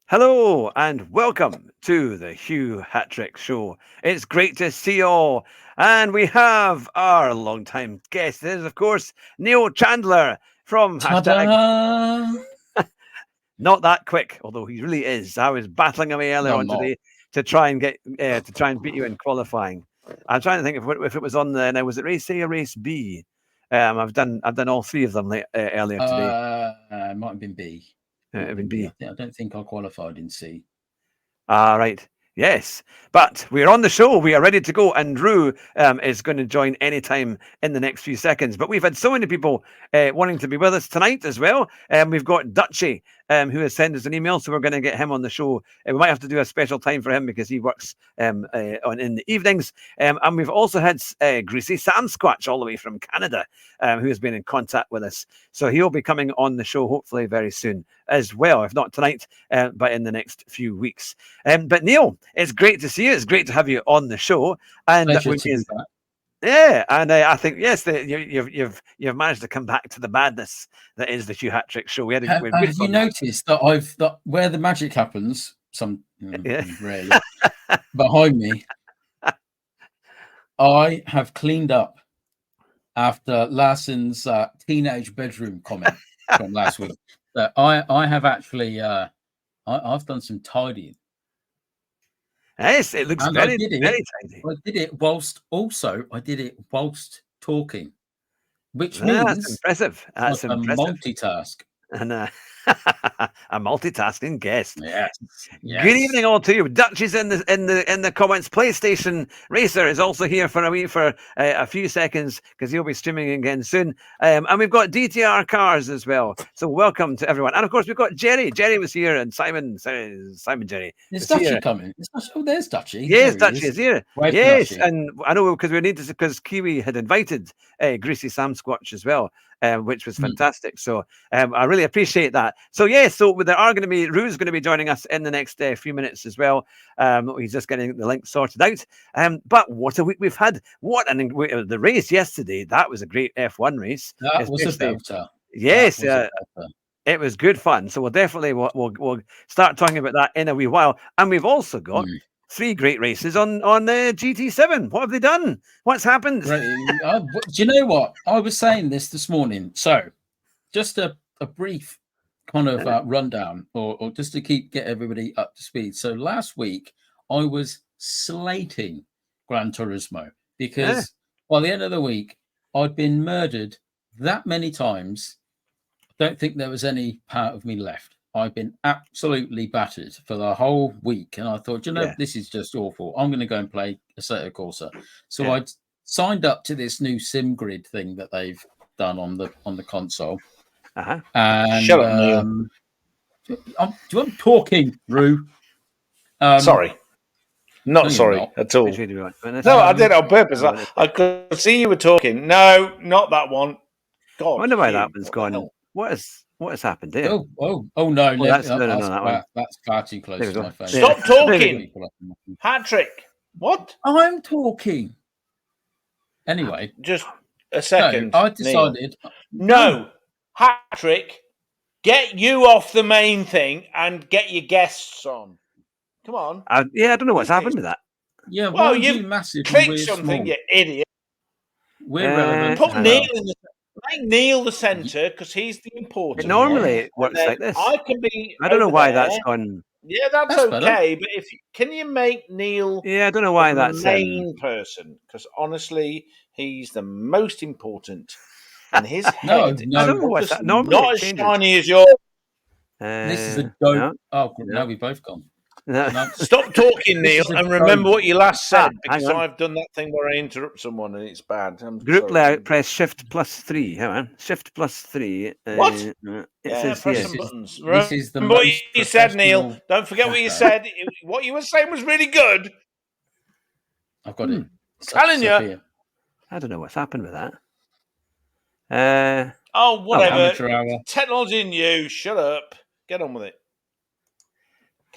Hello and welcome to the Hugh Hatrick Show. It's great to see you all. And we have our long-time guest. This is, of course, Neil Chandler from hashtag Ta-da! Not That Quick, although he really is. I was battling away earlier No, on I'm not. today to try and beat you in qualifying. I'm trying to think if it was on the now was it race A or race B? I've done all three of them earlier today. It might have been B. It would be. I don't think I qualified in C. Right. Yes. But we're on the show. We are ready to go. And Rue is going to join anytime in the next few seconds. But we've had so many people wanting to be with us tonight as well. We've got Dutchy, who has sent us an email. So we're going to get him on the show. We might have to do a special time for him because he works in the evenings. And we've also had Greasy Sam Squatch all the way from Canada, who has been in contact with us. So he'll be coming on the show hopefully very soon as well, if not tonight, but in the next few weeks. But Neil, it's great to see you. It's great to have you on the show. And yeah, and I think yes, you've managed to come back to the madness that is the Hugh Hatrick Show. Have you noticed that where the magic happens, rarely behind me, I have cleaned up after Larsson's teenage bedroom comment from last week. I have actually I've done some tidying. Yes, it looks very tidy. I did it whilst talking, which means that's impressive. That's impressive. Multitask. And a multitasking guest. Yes. Good evening all to you. Dutch is in the comments. PlayStation Racer is also here for a few seconds because he'll be streaming again soon. And we've got DTR Cars as well. So welcome to everyone. And of course we've got Jerry. Jerry was here, and Simon Jerry. Is Dutchy coming? There's Dutchy. Yes, Dutchy is here. Yes, and I know because Kiwi had invited Greasy Sam Squatch as well. Which was fantastic. So I really appreciate that. So Rue's going to be joining us in the next few minutes as well. He's just getting the link sorted out. But what a week we've had. The race yesterday, that was a great F1 race. That was a belter. Yes, it was good fun. So we'll start talking about that in a wee while. And we've also got three great races on GT7. What have they done? What's happened? Do you know what? I was saying this morning. So just a brief kind of rundown or just to get everybody up to speed. So last week I was slating Gran Turismo because by the end of the week I'd been murdered that many times. I don't think there was any part of me left. I've been absolutely battered for the whole week. And I thought, this is just awful. I'm going to go and play Assetto Corsa. So I signed up to this new sim grid thing that they've done on the console. And, shut up, Neil. I'm talking, Rue. Sorry. Not sorry at all. No, I did it on purpose. I could see you were talking. No, not that one. God, I wonder why that one's gone. What has happened here? Oh no! That's far too close to my face. Stop talking, Hatrick. What? I'm talking. Anyway, just a second. I decided. No, Hatrick, get you off the main thing and get your guests on. Come on. I don't know what's happened to that. Yeah, well, you massive. Click something, you idiot. We're relevant. Put Neil in the. Make Neil the centre because he's the important. It works like this. I can be. I don't know why that's gone. Yeah, that's okay. But can you make Neil? Yeah, I don't know why that's the main person because honestly, he's the most important. And his head, I don't know what's that. Not as shiny as yours. This is a dope. No. Oh, now we've both gone. No. Stop talking, Neil, and remember what you last said because I've done that thing where I interrupt someone and it's bad. Group layout, press Shift +3. Hang on, Shift +3. What? Press some buttons. Remember what you said, Neil. Don't forget what you said. What you were saying was really good. I've got it. Telling you. I don't know what's happened with that. Whatever. Technology in you. Shut up. Get on with it.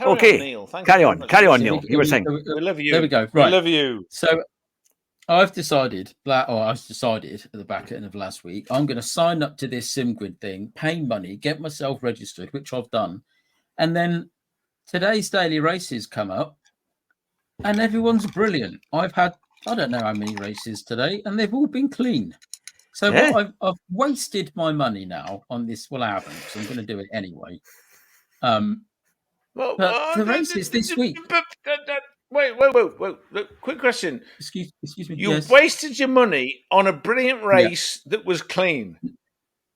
Carry on, Neil. You were saying. We love you. There we go. Right. We love you. So I've decided at the back end of last week, I'm going to sign up to this SimGrid thing, pay money, get myself registered, which I've done, and then today's daily races come up, and everyone's brilliant. I've had I don't know how many races today, and they've all been clean. So what I've wasted my money now on this. Well, I haven't, because I'm going to do it anyway. But the races this week. Wait. Quick question. Excuse me. You wasted your money on a brilliant race that was clean.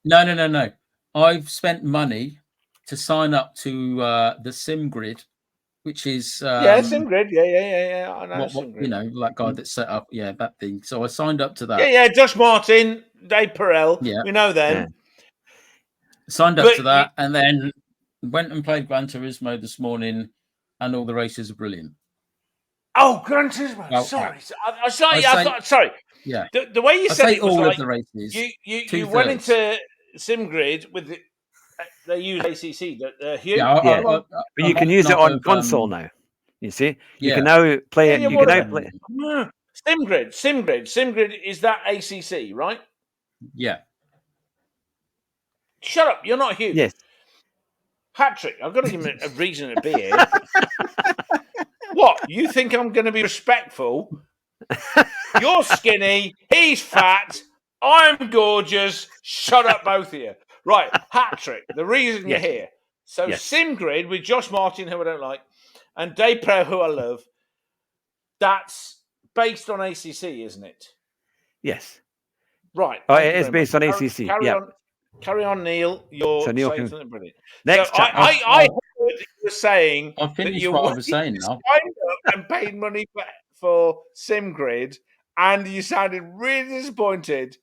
No. I've spent money to sign up to the SimGrid, which is SimGrid. Yeah. I know SimGrid. That guy that set up that thing. So I signed up to that. Yeah. Josh Martin, Dave Perel. Yeah, we know them. Yeah. Signed up to that, and then went and played Gran Turismo this morning, and all the races are brilliant. Oh, Gran Turismo. Sorry. Yeah. The way you said it was all like of the races. You went into SimGrid with they use ACC. Hugh. But you can use it on console now. You see, you can now play it. You can now play it. SimGrid is that ACC, right? Yeah. Shut up! You're not Hugh. Yes. Hatrick, I've got to give him a reason to be here. What? You think I'm going to be respectful? You're skinny. He's fat. I'm gorgeous. Shut up, both of you. Right, Hatrick, the reason you're here. So SimGrid with Josh Martin, who I don't like, and Dave Pro, who I love, that's based on ACC, isn't it? Yes. Right. Oh, it is based on ACC. Carry on, Neil. You're saying something brilliant. Next, I heard you were saying I finished what I was saying now. Signed up and paid money for SimGrid, and you sounded really disappointed.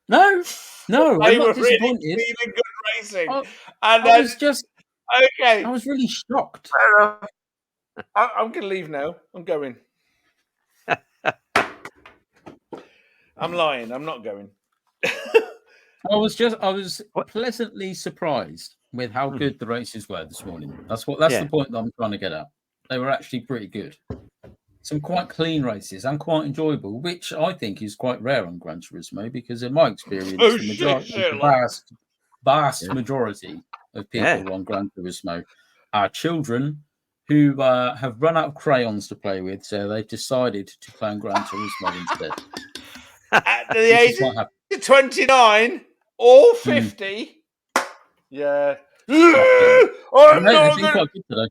No, I'm not disappointed. Really good racing. I was just okay. I was really shocked. Fair enough. I'm going to leave now. I'm going. I'm lying. I'm not going. I was pleasantly surprised with how good the races were this morning. That's the point that I'm trying to get at. They were actually pretty good. Some quite clean races and quite enjoyable, which I think is quite rare on Gran Turismo because, in my experience, the vast majority of people on Gran Turismo are children who have run out of crayons to play with, so they've decided to play on Gran Turismo instead. At the age of 29 or 50, I'm not gonna...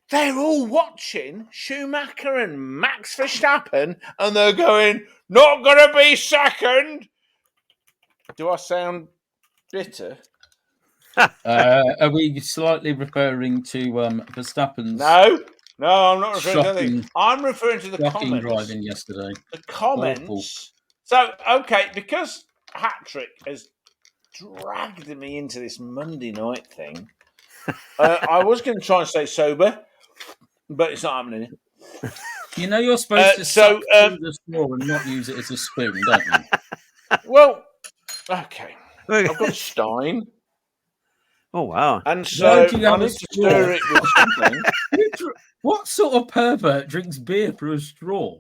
They're all watching Schumacher and Max Verstappen, and they're going, not going to be second. Do I sound bitter? Are we slightly referring to Verstappen's? No, I'm not referring to anything. I'm referring to the comments. Driving yesterday. The comments. Awful. So, okay, because Hatrick has dragged me into this Monday night thing, I was going to try and stay sober, but it's not happening. You know you're supposed to suck through the straw and not use it as a spoon, don't you? Well, okay. I've got a stein. Oh, wow. And so I need to stir it with something. What sort of pervert drinks beer through a straw?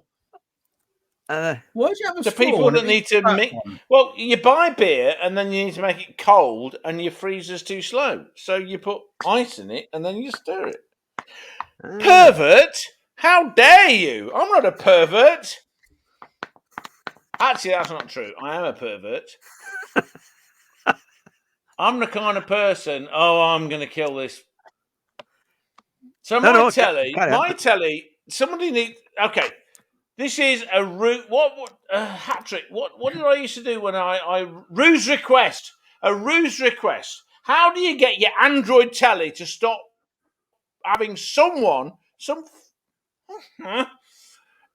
Why do you have a straw? The people that need to mix. Well, you buy beer and then you need to make it cold, and your freezer's too slow. So you put ice in it and then you stir it. Pervert? How dare you? I'm not a pervert. Actually, that's not true. I am a pervert. I'm the kind of person, I'm going to kill this. So my telly, somebody needs, okay, this is a route, Hatrick, what did I used to do when a ruse request. How do you get your Android telly to stop having some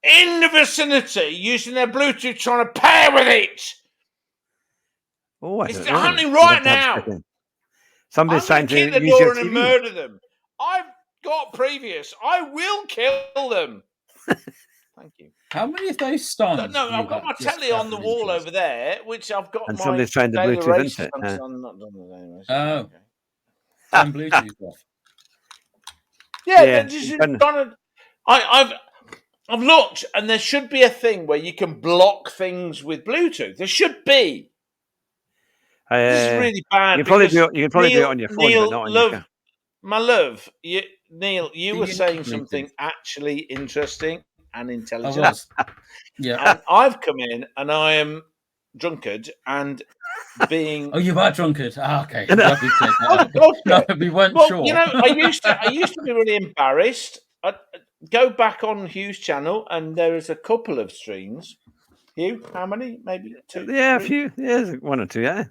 in the vicinity using their Bluetooth trying to pair with it? Oh, it's happening right now. Somebody's trying to kick the door and murder them. I've got previous. I will kill them. Thank you. How many of those steins? No, I've got my telly on the wall over there, which I've got. And somebody's trying to Bluetooth into it. I'm not done with anyway. Oh, turn Bluetooth off. Yeah. Just trying to. I've looked, and there should be a thing where you can block things with Bluetooth. There should be. This is really bad. You can probably do it on your phone, but not on your car. My love, Neil, you were saying something actually interesting and intelligent. I was. Yeah. And I've come in and I am drunkard and being. Oh, you are drunkard. Okay. No, we weren't sure. You know, I used to be really embarrassed. I'd go back on Hugh's channel and there is a couple of streams. Hugh, how many? Maybe 2? Yeah, 3? a few. Yeah, 1 or 2. Yeah,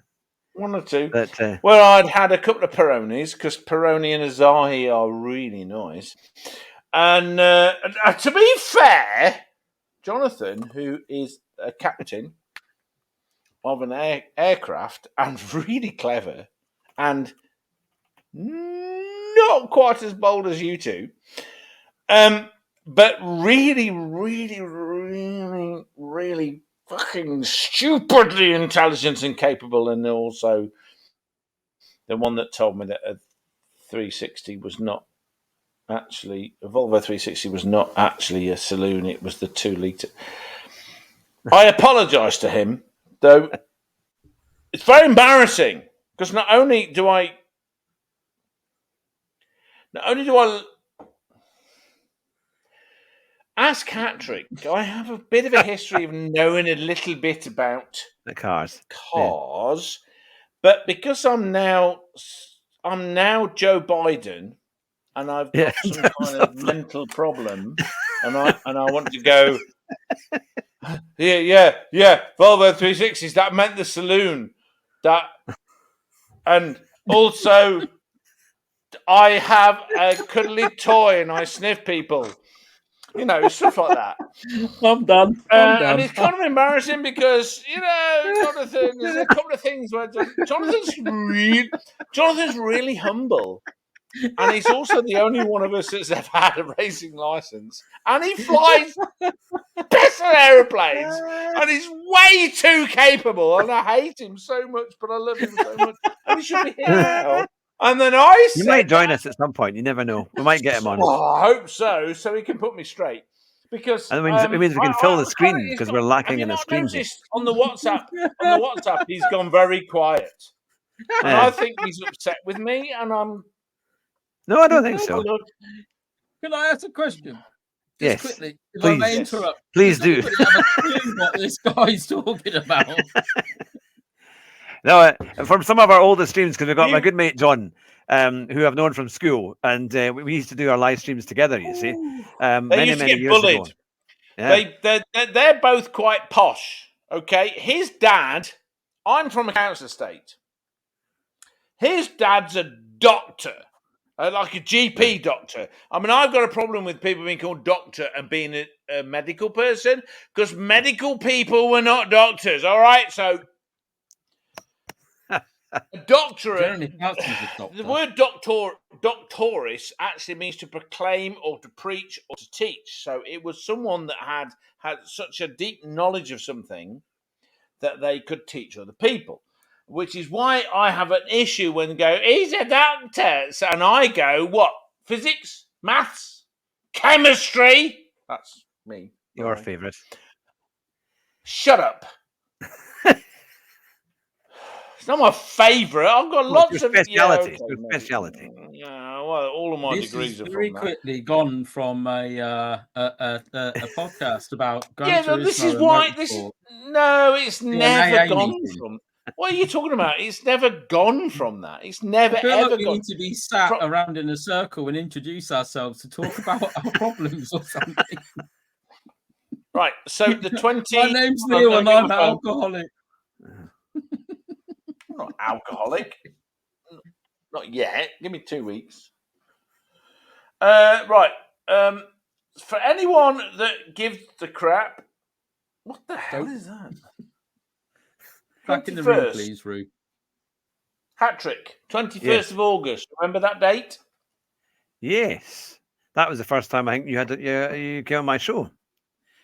1 or 2. but Where I'd had a couple of Peronis because Peroni and Asahi are really nice. And to be fair, Jonathan, who is a captain of an aircraft and really clever and not quite as bold as you two, but really, really, really, really fucking stupidly intelligent and capable, and also the one that told me that a 360 was not actually a Volvo 360 was not actually a saloon; it was the 2-litre. I apologise to him, though. It's very embarrassing because not only do I ask Hatrick, I have a bit of a history of knowing a little bit about the cars. But because I'm now Joe Biden, and I've got some kind of mental problem, and I want to go. Yeah. Volvo 360s. That meant the saloon. And also, I have a cuddly toy and I sniff people. You know, stuff like that. I'm done. And it's kind of embarrassing because, you know, Jonathan, there's a couple of things where Jonathan's really humble. And he's also the only one of us that's ever had a racing license. And he flies better aeroplanes. And he's way too capable. And I hate him so much, but I love him so much. And he should be here now. And then You might join us at some point. You never know. We might get him on. Oh, I hope so he can put me straight. Because and it means we can fill the screen because we're lacking in a screen. On the WhatsApp, he's gone very quiet. And I think he's upset with me, and I'm. No, I don't think so. Can I ask a question? Yes. Quickly, if please. I may interrupt. Please do. Have a clue what this guy's talking about. No, from some of our older streams, because we've got my good mate John, who I've known from school, and we used to do our live streams together. You see, many years ago. Yeah. They're both quite posh. Okay, his dad. I'm from a council estate. His dad's a doctor. Like a GP doctor. I mean, I've got a problem with people being called doctor and being a medical person because medical people were not doctors. All right, so a doctorate. The word doctoris actually means to proclaim or to preach or to teach. So it was someone that had such a deep knowledge of something that they could teach other people. Which is why I have an issue when they go, he's a doctor. And I go, what? Physics? Maths? Chemistry? That's me. Your favourite. Shut up. It's not my favourite. I've got lots of speciality. Speciality. Yeah, well, all of my degrees are from very quickly gone from a podcast about Gran Turismo. This is why it's never gone from. What are you talking about? It's never gone from that. It's never ever like we need to be sat around in a circle and introduce ourselves to talk about our problems or something. Right. So the 20. My name's Neil and I'm alcoholic. I'm not alcoholic. Not yet. Give me 2 weeks. Right. For anyone that gives the crap, what the hell is that? Back in the room, please, Rue. Hatrick, 21st of August. Remember that date? Yes. That was the first time I think you came on my show.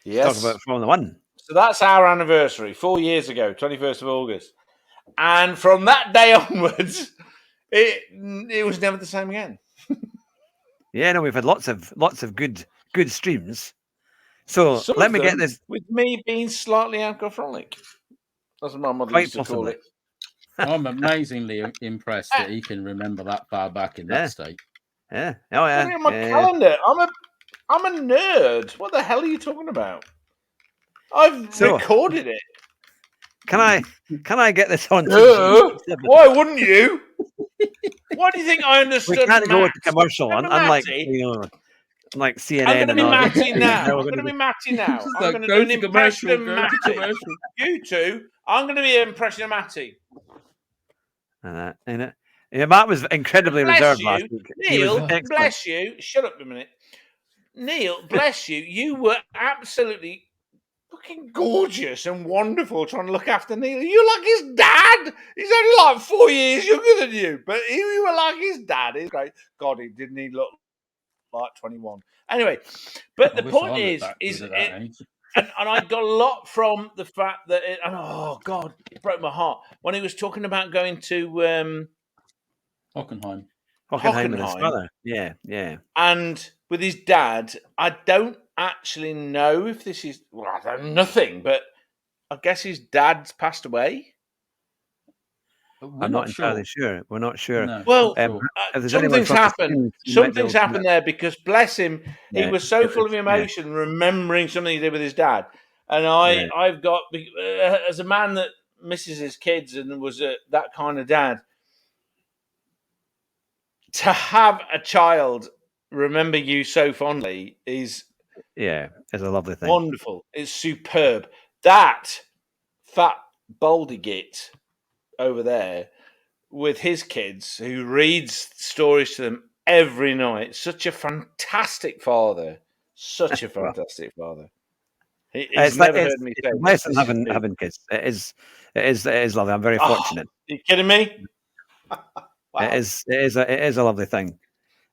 Yes. Talk about Formula 1. So that's our anniversary, 4 years ago, 21st of August. And from that day onwards, it was never the same again. Yeah, no, we've had lots of good streams. So let me get this. With me being slightly alcoholic. That's what my mother used to call it. I'm amazingly impressed that he can remember that far back in that state. Yeah. Oh yeah. Put it on my Yeah. calendar. I'm a nerd. What the hell are you talking about? I've So- recorded it. Can I get this on? Why wouldn't you? Why do you think I We understood? can't go Matt? to commercial, Remember unlike Matty? like CNN I'm going to and be all that. Matty now. Now we're I'm going to gonna be Matty now. It's I'm like, going to go do an to impression commercial, of go to Matty. commercial. You two, I'm going to be an impression of Matty. And yeah, Matt was incredibly Bless reserved you, last week. He was Neil. excellent. Bless you. Shut up a minute, Neil. Bless you. You were absolutely fucking gorgeous and wonderful trying to look after Neil. You're like his dad. He's only like 4 years younger than you, but you were like his dad. It's great. God, didn't he look like 21? Anyway, but I the wish point I looked is that good at that age. and I got a lot from the fact that, and oh God, it broke my heart when he was talking about going to Hockenheim. Hockenheim with his Hockenheim. father. Yeah, yeah. And with his dad. I don't actually know if this is, well, I don't know nothing, but I guess his dad's passed away. We're I'm not sure. entirely sure. We're not sure. No, Well, not sure. If there's anyone something's from the happened. scene, you might be Something's able to- happened there because, bless him, Yeah, he was so it full was- of yeah. emotion, remembering something he did with his dad. And Yeah. I've got, as a man that misses his kids and was that kind of dad, to have a child remember you so fondly is Yeah, it's a lovely thing. wonderful. It's superb. That fat baldy git over there with his kids who reads stories to them every night. Such a fantastic father. Such a fantastic father. He's It's never like heard me say it's nice this. having kids. It is lovely. I'm very Oh, fortunate. you kidding me? Wow. It is a lovely thing.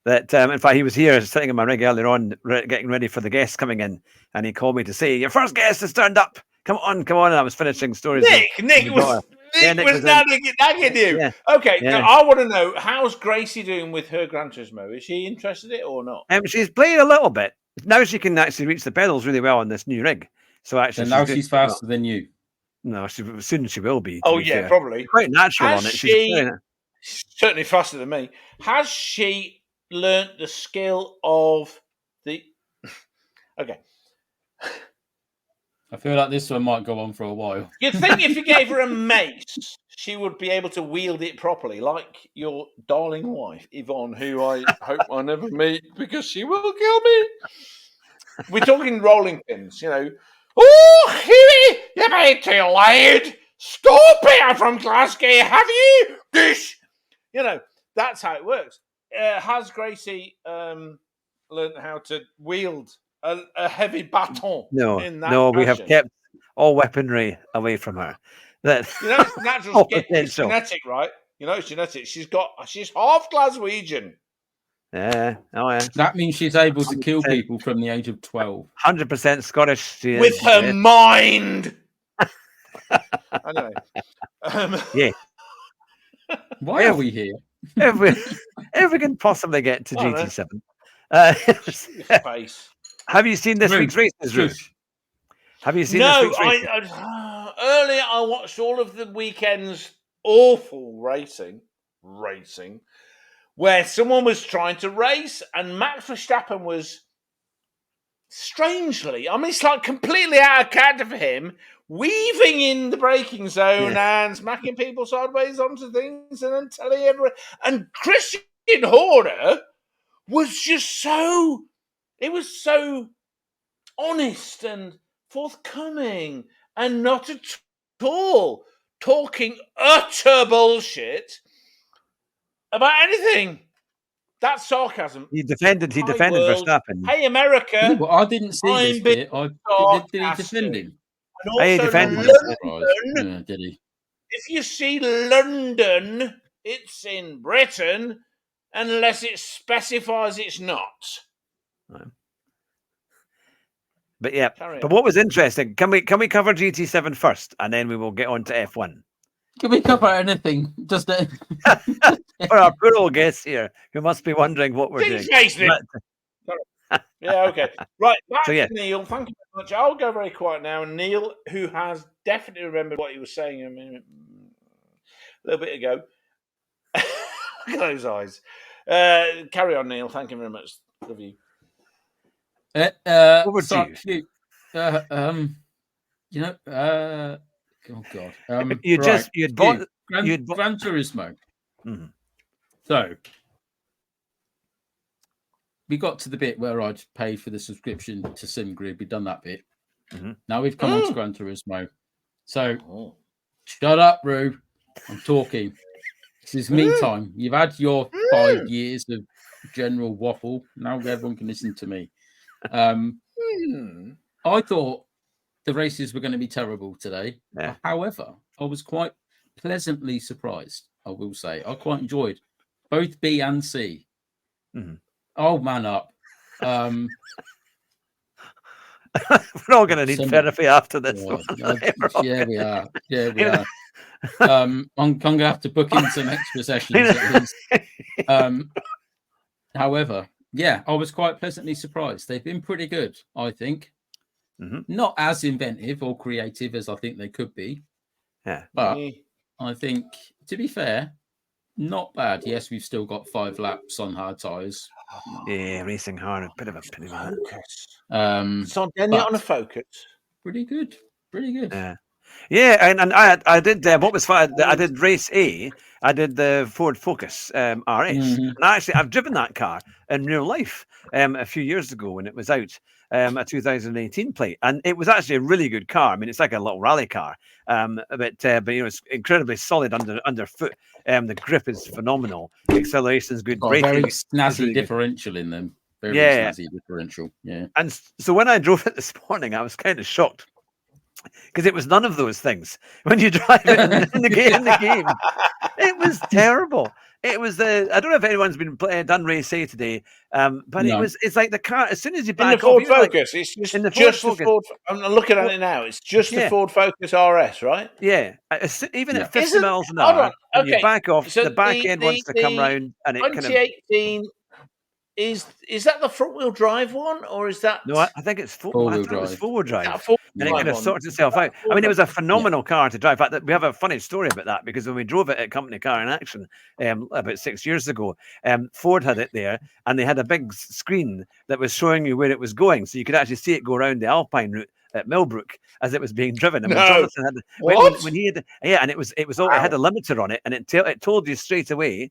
That in fact he was here sitting in my rig earlier on, getting ready for the guests coming in, and he called me to say your first guest has turned up. Come on, come on! And I was finishing stories. Nick was nagging you. Yeah, Okay, yeah. now I want to know, how's Gracie doing with her Gran Turismo? Is she interested in it or not? She's played a little bit. Now she can actually reach the pedals really well on this new rig. So actually, And now she's faster than you. No, soon she will be. Oh be yeah, fair. probably. Quite natural Has on it. she's certainly faster than me. Has she learnt the skill of the? Okay. I feel like this one might go on for a while. You'd think if you gave her a mace, she would be able to wield it properly, like your darling wife, Yvonne, who I hope I never meet because she will kill me. We're talking rolling pins, you know. Oh, Hughie, you're being too loud. Stop it! I'm from Glasgow. Have you? Dish. You know, that's how it works. Has Gracie learned how to wield a heavy baton? No, we have kept all weaponry away from her. That You know, it's natural. It's genetic, right? You know, it's genetic. She's half Glaswegian. Yeah. Oh yeah. That means she's able to kill people from the age of 12. 100% Scottish. She with is, her mind. Anyway. Yeah. Why are we here? If we can possibly get to GT7. Face. Have you seen this week's races, Ruth? Have you seen this week's races? Earlier I watched all of the weekend's awful racing, where someone was trying to race and Max Verstappen was strangely, I mean, it's like completely out of character for him, weaving in the braking zone and smacking people sideways onto things and then telling everyone. And Christian Horner was just so, it was so honest and forthcoming and not at all talking utter bullshit about anything. That's sarcasm. He defended Verstappen. Hey, America. Well, I didn't see this bit. Did he defend him? And also, London, did he? If you see London, it's in Britain, unless it specifies it's not. Right. But yeah, but what was interesting? Can we cover GT7 first, and then we will get on to F1? Can we cover anything? Just for our poor old guests here, who must be wondering what we're doing. Yeah, okay. Right, back to Neil. Thank you very much. I'll go very quiet now. Neil, who has definitely remembered what he was saying a little bit ago. Look at those eyes. Carry on, Neil. Thank you very much. Love you. Over to you. Oh God. you'd bought Gran Turismo. Mm-hmm. So we got to the bit where I'd paid for the subscription to SimGrid. We've done that bit. Mm-hmm. Now we've come on to Gran Turismo. So shut up, Roo. I'm talking. This is me time. You've had your 5 years of general waffle. Now everyone can listen to me. I thought the races were going to be terrible today. Yeah. However, I was quite pleasantly surprised, I will say. I quite enjoyed both B and C. Mm-hmm. Oh, man up. We're all going to need therapy after this. Yeah, we are. Yeah, we are. I'm going to have to book in some extra sessions at least. However, yeah, I was quite pleasantly surprised. They've been pretty good, I think. Mm-hmm. Not as inventive or creative as I think they could be. Yeah. But I think, to be fair, not bad. Yes, we've still got 5 laps on hard tyres. Yeah, racing hard. A bit of a pity. So on a Focus. Pretty good. Pretty good. Yeah, and I did what was fun. I did race A. I did the Ford Focus RS, and I've driven that car in real life a few years ago when it was out, a 2018 plate, and it was actually a really good car. I mean, it's like a little rally car, but it's incredibly solid underfoot. The grip is phenomenal. Acceleration is good. Braking, very snazzy really differential in them. Very snazzy differential. Yeah. And so when I drove it this morning, I was kind of shocked, because it was none of those things when you drive it in the game. It was terrible. It was I don't know if anyone's been done race A today, but it's like the car, as soon as you back in the Ford Focus, it's just in the Ford. I'm looking at it now. It's just the Ford Focus RS, right? Yeah, even at 50 miles an hour, when you back off, so the back end wants to come round, and it 2018. Is that the front wheel drive one, or is that? No, I think it's four-wheel drive. It was four-wheel drive, and it kind of sorts itself out. I mean, it was a phenomenal car to drive. In fact, we have a funny story about that, because when we drove it at Company Car in Action about 6 years ago, Ford had it there, and they had a big screen that was showing you where it was going, so you could actually see it go around the Alpine route at Millbrook as it was being driven. And when Jonathan had when he had, and it was all, it had a limiter on it, and it told you straight away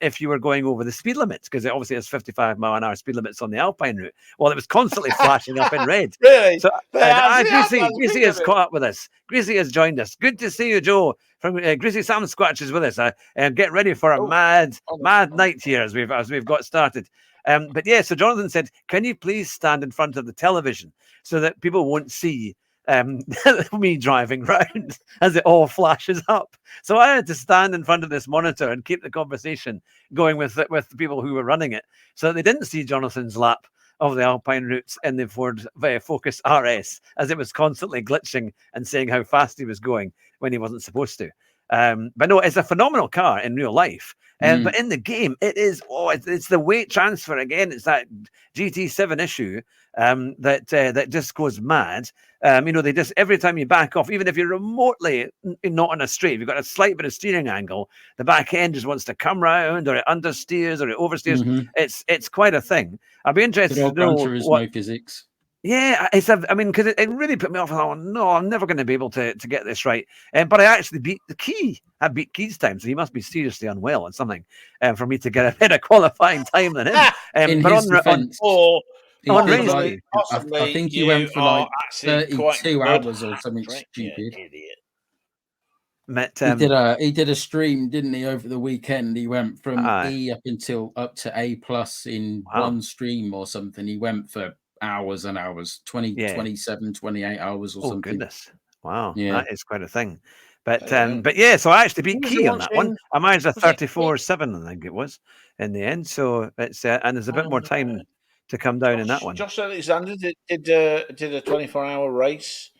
if you were going over the speed limits, because it obviously has 55-mile-an-hour speed limits on the Alpine route. Well, it was constantly flashing up in red. Really? So Greasy has caught up with us. Greasy has joined us. Good to see you, Joe. From Greasy Sam Squatch is with us. And get ready for a mad night here as we've got started. But yeah, so Jonathan said, can you please stand in front of the television so that people won't see me driving round as it all flashes up? So I had to stand in front of this monitor and keep the conversation going with the people who were running it, so that they didn't see Jonathan's lap of the Alpine routes in the Ford Focus RS, as it was constantly glitching and saying how fast he was going when he wasn't supposed to. But no, it's a phenomenal car in real life. But in the game, it's the weight transfer again. It's that GT7 issue that just goes mad. They just, every time you back off, even if you're remotely not on a straight, if you've got a slight bit of steering angle, the back end just wants to come round, or it understeers, or it oversteers. It's quite a thing. I'd be interested to know what physics. Yeah, because it really put me off. Oh no, I'm never going to be able to get this right. But I actually beat the Key. I beat Key's time, so he must be seriously unwell or something for me to get a better qualifying time than him. In but his defense, I think he went for like 32 hours or something stupid. Idiot. He did a stream, didn't he, over the weekend? He went from E up to A+ in one stream or something. He went for hours and hours, 27, 28 hours or something. Oh, goodness. Wow. Yeah. That is quite a thing. But yeah, so I actually beat Key on that one. I managed a 34.7, I think it was, in the end. So it's, and there's a bit more time to come down in that one. Josh Alexander did a 24-hour race,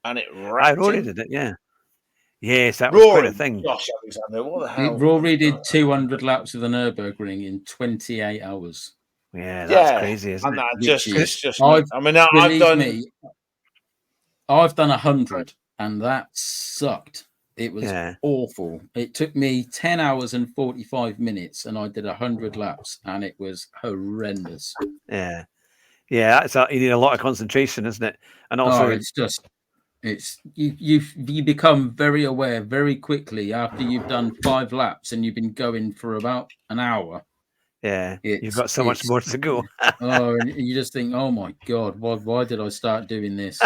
and it wrecked Rory did it, yeah. Yes, that was quite a thing. Josh Alexander, what the hell? Rory did 200 laps of the Nürburgring in 28 hours. Yeah, that's crazy, isn't it? I've done 100, and that sucked. It was awful. It took me 10 hours and 45 minutes, and I did 100 laps, and it was horrendous. Yeah. You need a lot of concentration, isn't it? And also, it's you become very aware very quickly after you've done 5 laps and you've been going for about an hour. Yeah, you've got so much more to go. And you just think, oh my God, why did I start doing this?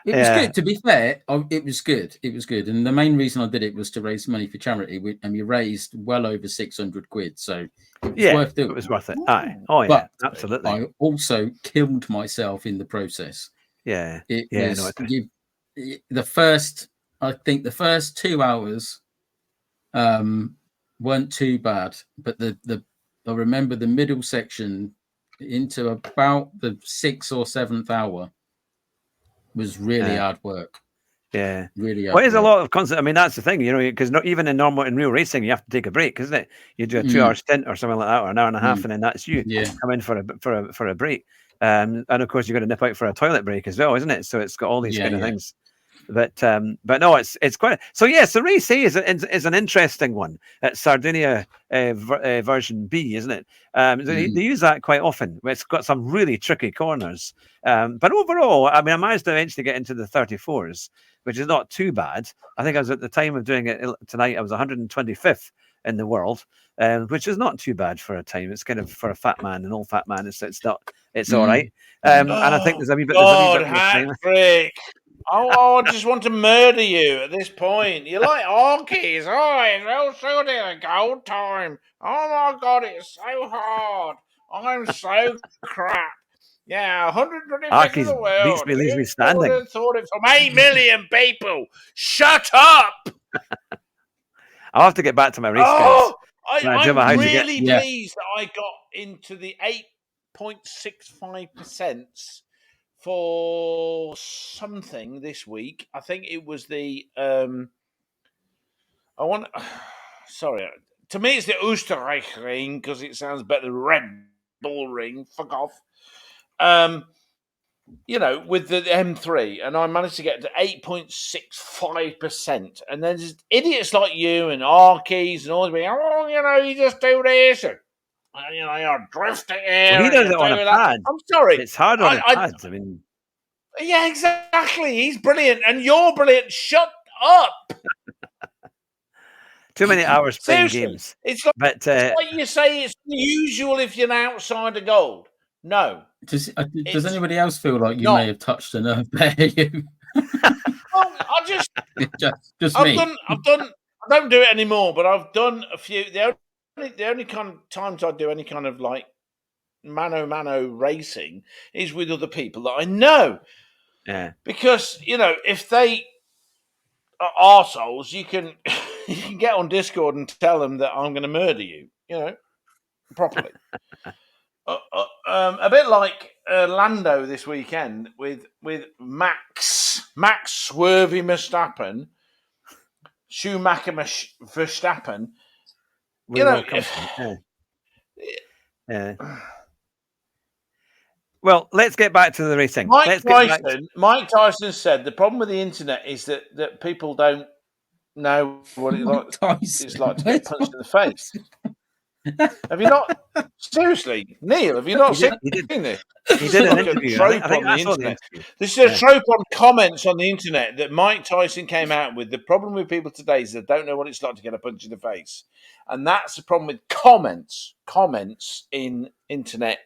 It was good, to be fair. It was good. It was good. And the main reason I did it was to raise money for charity. And we raised well over 600 quid. So it was worth doing. It was worth it. Aye. Oh, yeah, but absolutely. I also killed myself in the process. Yeah. It was the first 2 hours weren't too bad. But I remember the middle section into about the 6th or 7th hour was really hard work. Yeah, really hard. Well, it's a lot of constant. I mean, that's the thing, because not even in real racing, you have to take a break, isn't it? You do a 2-hour stint or something like that, or an hour and a half, and then that's you come in for a break. And of course, you're going to nip out for a toilet break as well, isn't it? So it's got all these kind of things. But no, it's quite. So yes, the race A is an interesting one at Sardinia version B, isn't it? They use that quite often. It's got some really tricky corners. But overall, I mean, I managed to eventually get into the 34s, which is not too bad. I think I was at the time of doing it tonight, I was 125th in the world, which is not too bad for a time. It's kind of for a fat man, an old fat man. It's all right. And I think there's a wee bit. Hatrick. I just want to murder you at this point. You're like Orkies. Oh, it's real soon in a gold time. Oh my God, it's so hard. I'm so crap. Yeah, 125th in the world. Beats me, leaves me standing. Who would have thought it from 8 million people? Shut up! I'll have to get back to my race. I'm really pleased that I got into the 8.65% for something this week. I think it was the sorry, to me it's the Österreich ring because it sounds better than Red Bull ring. Fuck off. With the M3, and I managed to get to 8.65%. And then there's idiots like you and Arkies and all these people, you just do this and you're drifting here. Well, he does it on a pad. I'm sorry. It's hard on a pad. I mean, yeah, exactly. He's brilliant, and you're brilliant. Shut up. Too many hours playing games. It's like, like you say, it's usual if you're outside of gold. No. Does anybody else feel like you may have touched a nerve there? You? Well, I just me. I don't do it anymore, but I've done a few. The only kind of times I do any kind of like mano racing is with other people that I know. Yeah. Because if they are arseholes, you can get on Discord and tell them that I'm going to murder you. Properly. A bit like Lando this weekend with Max Swervy Verstappen, Schumacher Verstappen. Well, let's get back to the racing. Mike Tyson said the problem with the internet is that people don't know what it's like to get punched in the face. Have you not? Seriously, Neil, have you not seen this? He did an interview. I think that's on the interview. This is a trope on comments on the internet that Mike Tyson came out with. The problem with people today is they don't know what it's like to get a punch in the face. And that's the problem with comments in internet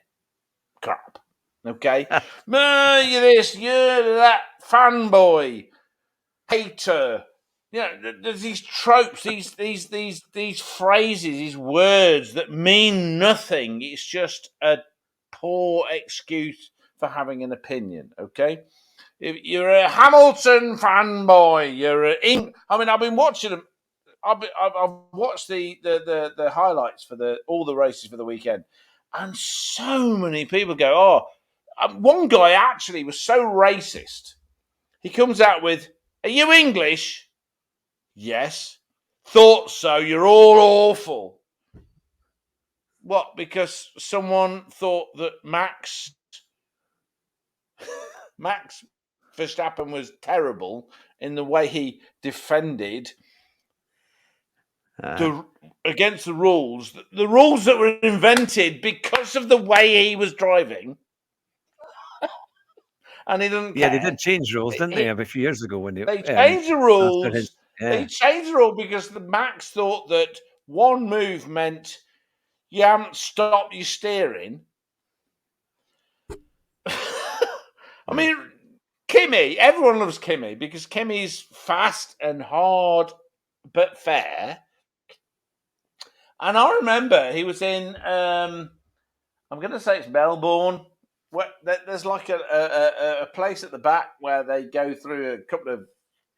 crap. Okay? You're this, you're that, fanboy, hater. There's these tropes, these phrases, these words that mean nothing. It's just a poor excuse for having an opinion. Okay, if you're a Hamilton fanboy, I've been watching them. I've watched the highlights for all the races for the weekend, and so many people go, one guy actually was so racist. He comes out with, "Are you English?" Yes. Thought so. You're all awful. What? Because someone thought that Max Verstappen was terrible in the way he defended against the rules that were invented because of the way he was driving. And he didn't care. They did change rules, didn't they, a few years ago when they changed the rules. They Yeah. changed the rule because the Max thought that one move meant you haven't stopped your steering. I mean, Kimi, everyone loves Kimi because Kimi's fast and hard but fair. And I remember he was in, I'm going to say it's Melbourne. There's like a place at the back where they go through a couple of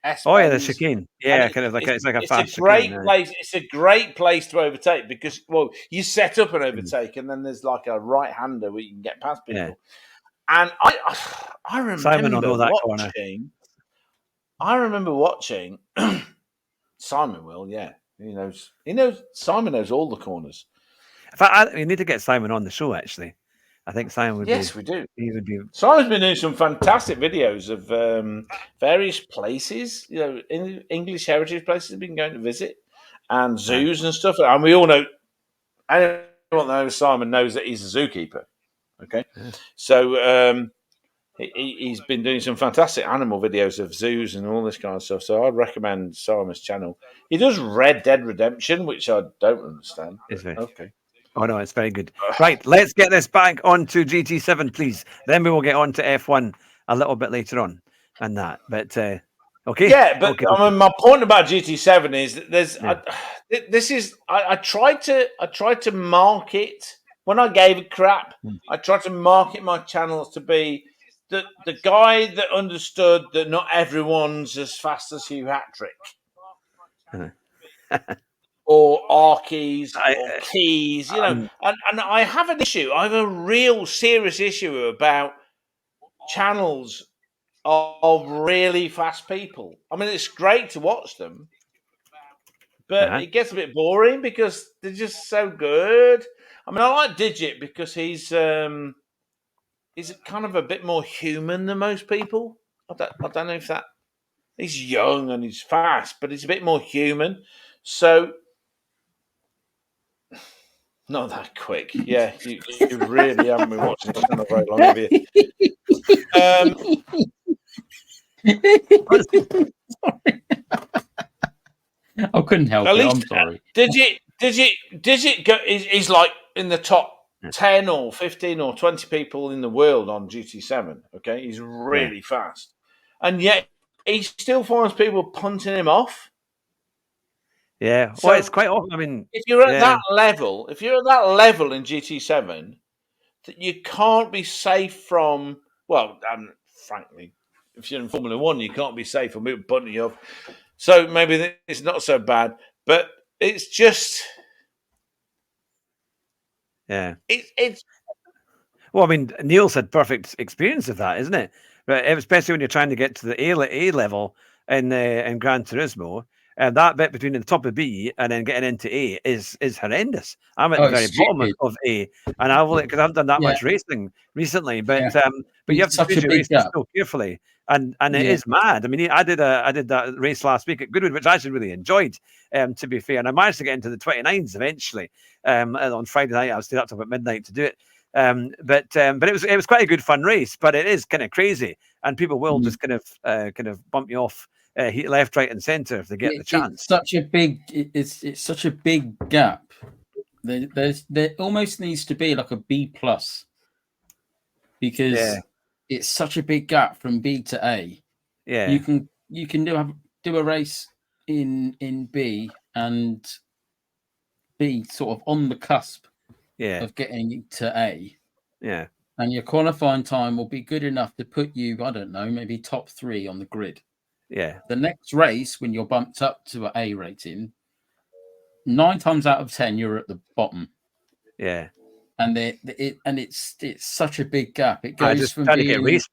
S-bends. Oh yeah, the chicane. Yeah, kind of like it's like a fast chicane. Place. It's a great place to overtake because you set up an overtake and then there's like a right-hander where you can get past people. Yeah. And I remember Simon will know that corner. I remember watching. Simon will, yeah. He knows. Simon knows all the corners. In fact, we need to get Simon on the show. Actually, I think Simon would. Yes, we do. He would be. Simon's been doing some fantastic videos of various places. In English heritage places we've been going to visit, and zoos and stuff. And we all know. Anyone that knows Simon knows that he's a zookeeper. Okay, so he's been doing some fantastic animal videos of zoos and all this kind of stuff. So I'd recommend Simon's channel. He does Red Dead Redemption, which I don't understand. Okay. Oh no, it's very good. Right, let's get this back onto GT7, please. Then we will get on to F1 a little bit later on, and that. But okay. Yeah, but okay. I mean, my point about GT7 is that there's I tried to market. When I gave a crap, I tried to market my channels to be the guy that understood that not everyone's as fast as Hugh Hatrick. Or Arkies or Keys, and I have an issue. I have a real serious issue about channels of really fast people. I mean, it's great to watch them, but it gets a bit boring because they're just so good. I mean, I like Digit because he's kind of a bit more human than most people. I don't know if that he's young and he's fast, but he's a bit more human. So not that quick. Yeah, you really haven't been watching this channel very long, have you? I couldn't help it. I'm sorry. Digit is like in the top 10 or 15 or 20 people in the world on GT7. Okay, he's really fast, and yet he still finds people punting him off. Yeah, well, it's quite often. I mean, if you're at that level, in GT7, that you can't be safe from. Well, frankly, if you're in Formula One, you can't be safe from people punting you off. So maybe it's not so bad, but it's just. Yeah. It's. Well, I mean, Neil's had perfect experience of that, isn't it? But especially when you're trying to get to the A level in Gran Turismo. And that bit between the top of B and then getting into A is horrendous. I'm at the very bottom of A, and I will because I haven't done that much racing recently. But you have to choose your races so carefully, and it is mad. I mean, I did that race last week at Goodwood, which I actually really enjoyed. To be fair, and I managed to get into the 29s eventually. On Friday night, I was staying up till about midnight to do it. But it was quite a good fun race. But it is kind of crazy, and people will just kind of bump you off. Left, right, and centre if they get the chance. It's such a big gap. There almost needs to be like a B+ because it's such a big gap from B to A. Yeah, you can do a race in B and be sort of on the cusp of getting to A. Yeah, and your qualifying time will be good enough to put you, I don't know, maybe top 3 on the grid. Yeah. The next race, when you're bumped up to an A rating, 9 times out of 10 you're at the bottom. Yeah. And it's such a big gap. It goes just from trying being, to get race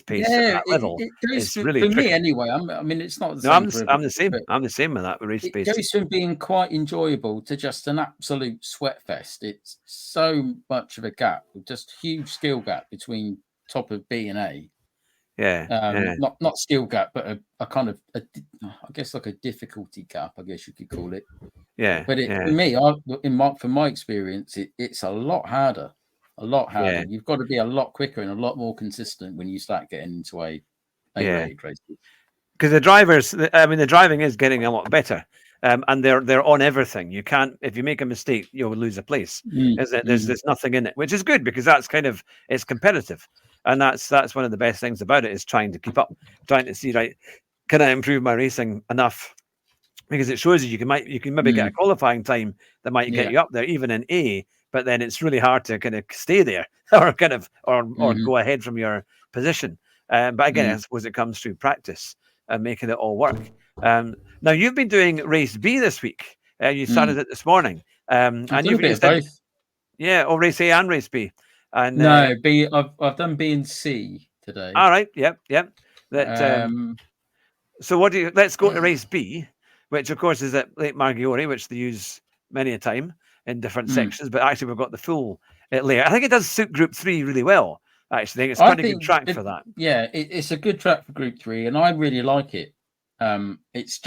pace at that level. It goes really for tricky. me anyway. I mean, it's not the same. I'm the same. I'm the same with that race pace. It goes from being quite enjoyable to just an absolute sweat fest. It's so much of a gap, just huge skill gap between top of B and A. Yeah. Yeah. Not skill gap, but a kind of I guess like a difficulty gap, I guess you could call it. Yeah. But Yeah. for me, from my experience, it's a lot harder. A lot harder. Yeah. You've got to be a lot quicker and a lot more consistent when you start getting into a rated race. Because the driving is getting a lot better, and they're on everything. You can't, if you make a mistake, you'll lose a place. There's nothing in it, which is good because that's it's competitive, and that's one of the best things about it is trying to keep up, trying to see, right, can I improve my racing enough? Because it shows you can maybe get a qualifying time that might get you up there, even in A, but then it's really hard to kind of stay there or or go ahead from your position. But again, I suppose it comes through practice and making it all work. Now you've been doing race B this week. You started it this morning. I've and done a bit of both. Yeah, or race A and race B. And no, B. I've done B and C today. All right. Yep. That. So what do you? Let's go to race B, which of course is at Lake Margiore, which they use many a time in different sections. But actually, we've got the full layer. I think it does suit Group 3 really well. Actually, it's quite a good track for that. Yeah, it's a good track for Group 3, and I really like it. It's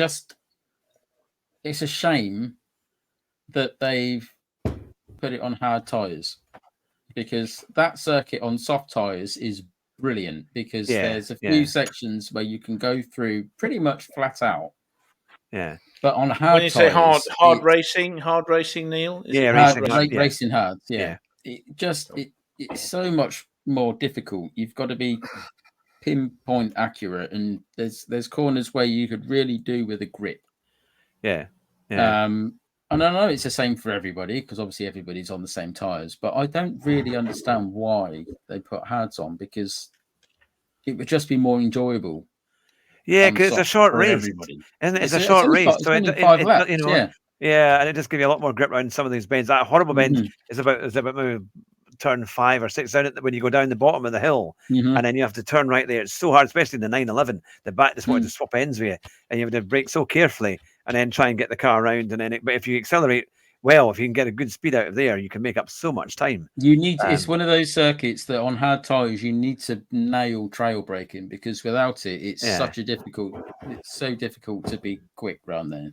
a shame that they've put it on hard tyres, because that circuit on soft tyres is brilliant, because there's a few sections where you can go through pretty much flat out. Yeah. But on hard when you say tyres, hard racing, Neil? Racing hard. Yeah. It's so much more difficult. You've got to be pinpoint accurate, and there's corners where you could really do with a grip. Yeah. And I know it's the same for everybody, because obviously everybody's on the same tyres, but I don't really understand why they put hards on, because it would just be more enjoyable. Yeah, because it's a short race, isn't it? It's a short race, so it's 5 laps, yeah, and it just gives you a lot more grip around some of these bends. That horrible bend is about maybe turn 5 or 6 down when you go down the bottom of the hill, and then you have to turn right there. It's so hard, especially in the 911. The back just wanted to swap ends with you, and you have to brake so carefully and then try and get the car around. And then, but if you accelerate well, if you can get a good speed out of there, you can make up so much time. You need it's one of those circuits that on hard tires you need to nail trail braking, because without it, it's so difficult to be quick around there.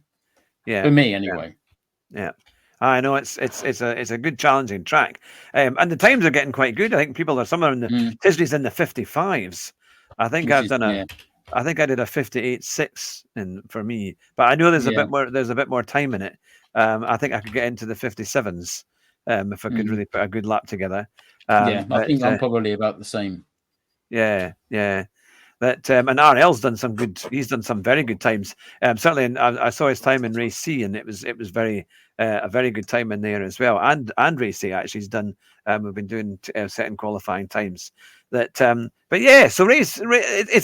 Yeah, for me anyway. Yeah. I know it's a good challenging track, and the times are getting quite good. I think people are somewhere in the Tisney's in the 55s. I think I did a 58.6 for me, but I know there's a bit more time in it. I think I could get into the 57s if I could really put a good lap together. I think I'm probably about the same. Yeah. That and RL's done some good. He's done some very good times. Certainly, and I saw his time in race C, and it was very a very good time in there as well. And race C actually he's done. We've been doing setting qualifying times. That, but yeah. So it's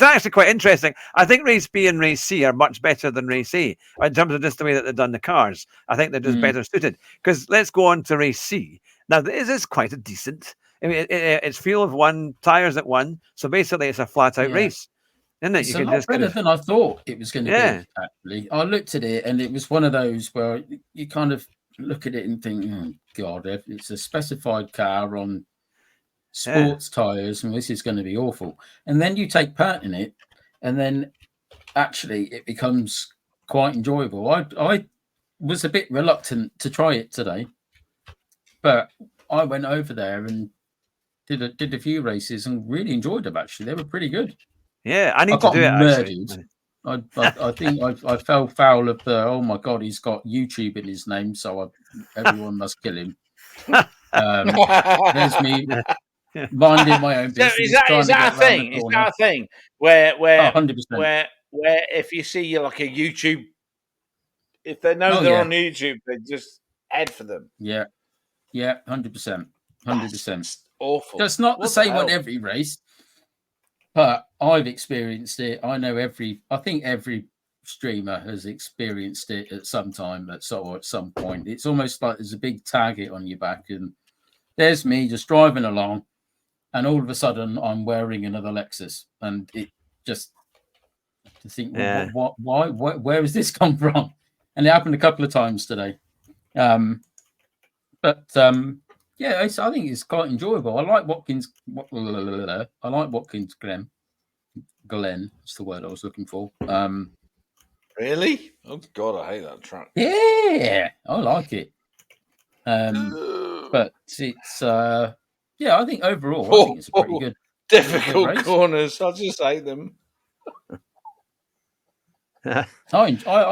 actually quite interesting. I think race B and race C are much better than race A in terms of just the way that they've done the cars. I think they're just better suited. Because let's go on to race C. Now this is quite a decent. I mean, it's fuel of 1, tires at 1. So basically, it's a flat-out race, isn't it? It's a lot better than I thought it was going to be, actually. I looked at it, and it was one of those where you kind of look at it and think, oh, God, it's a specified car on sports tyres, and this is going to be awful. And then you take part in it, and then actually it becomes quite enjoyable. I was a bit reluctant to try it today, but I went over there and did a few races and really enjoyed them. Actually, they were pretty good. Yeah, I need to do it. Murdered. I think I fell foul of the. Oh my God, he's got YouTube in his name, so everyone must kill him. There's me minding my own business. Is that a thing? Is that a thing where 100%. where if you see like a YouTube, if they know they're on YouTube, they just head for them. Yeah, 100%. 100%. Awful. That's not the same on every race, but I've experienced it. I know I think every streamer has experienced it at some time, at some point. It's almost like there's a big target on your back, and there's me just driving along, and all of a sudden I'm wearing another Lexus, and it just to think, why? Where has this come from? And it happened a couple of times today. Yeah, I think it's quite enjoyable. I like Watkins Glen. Glen. That's the word I was looking for. Really? Oh God, I hate that track. Yeah, I like it. But it's I think overall, I think it's a pretty good difficult race. corners. I just hate them. I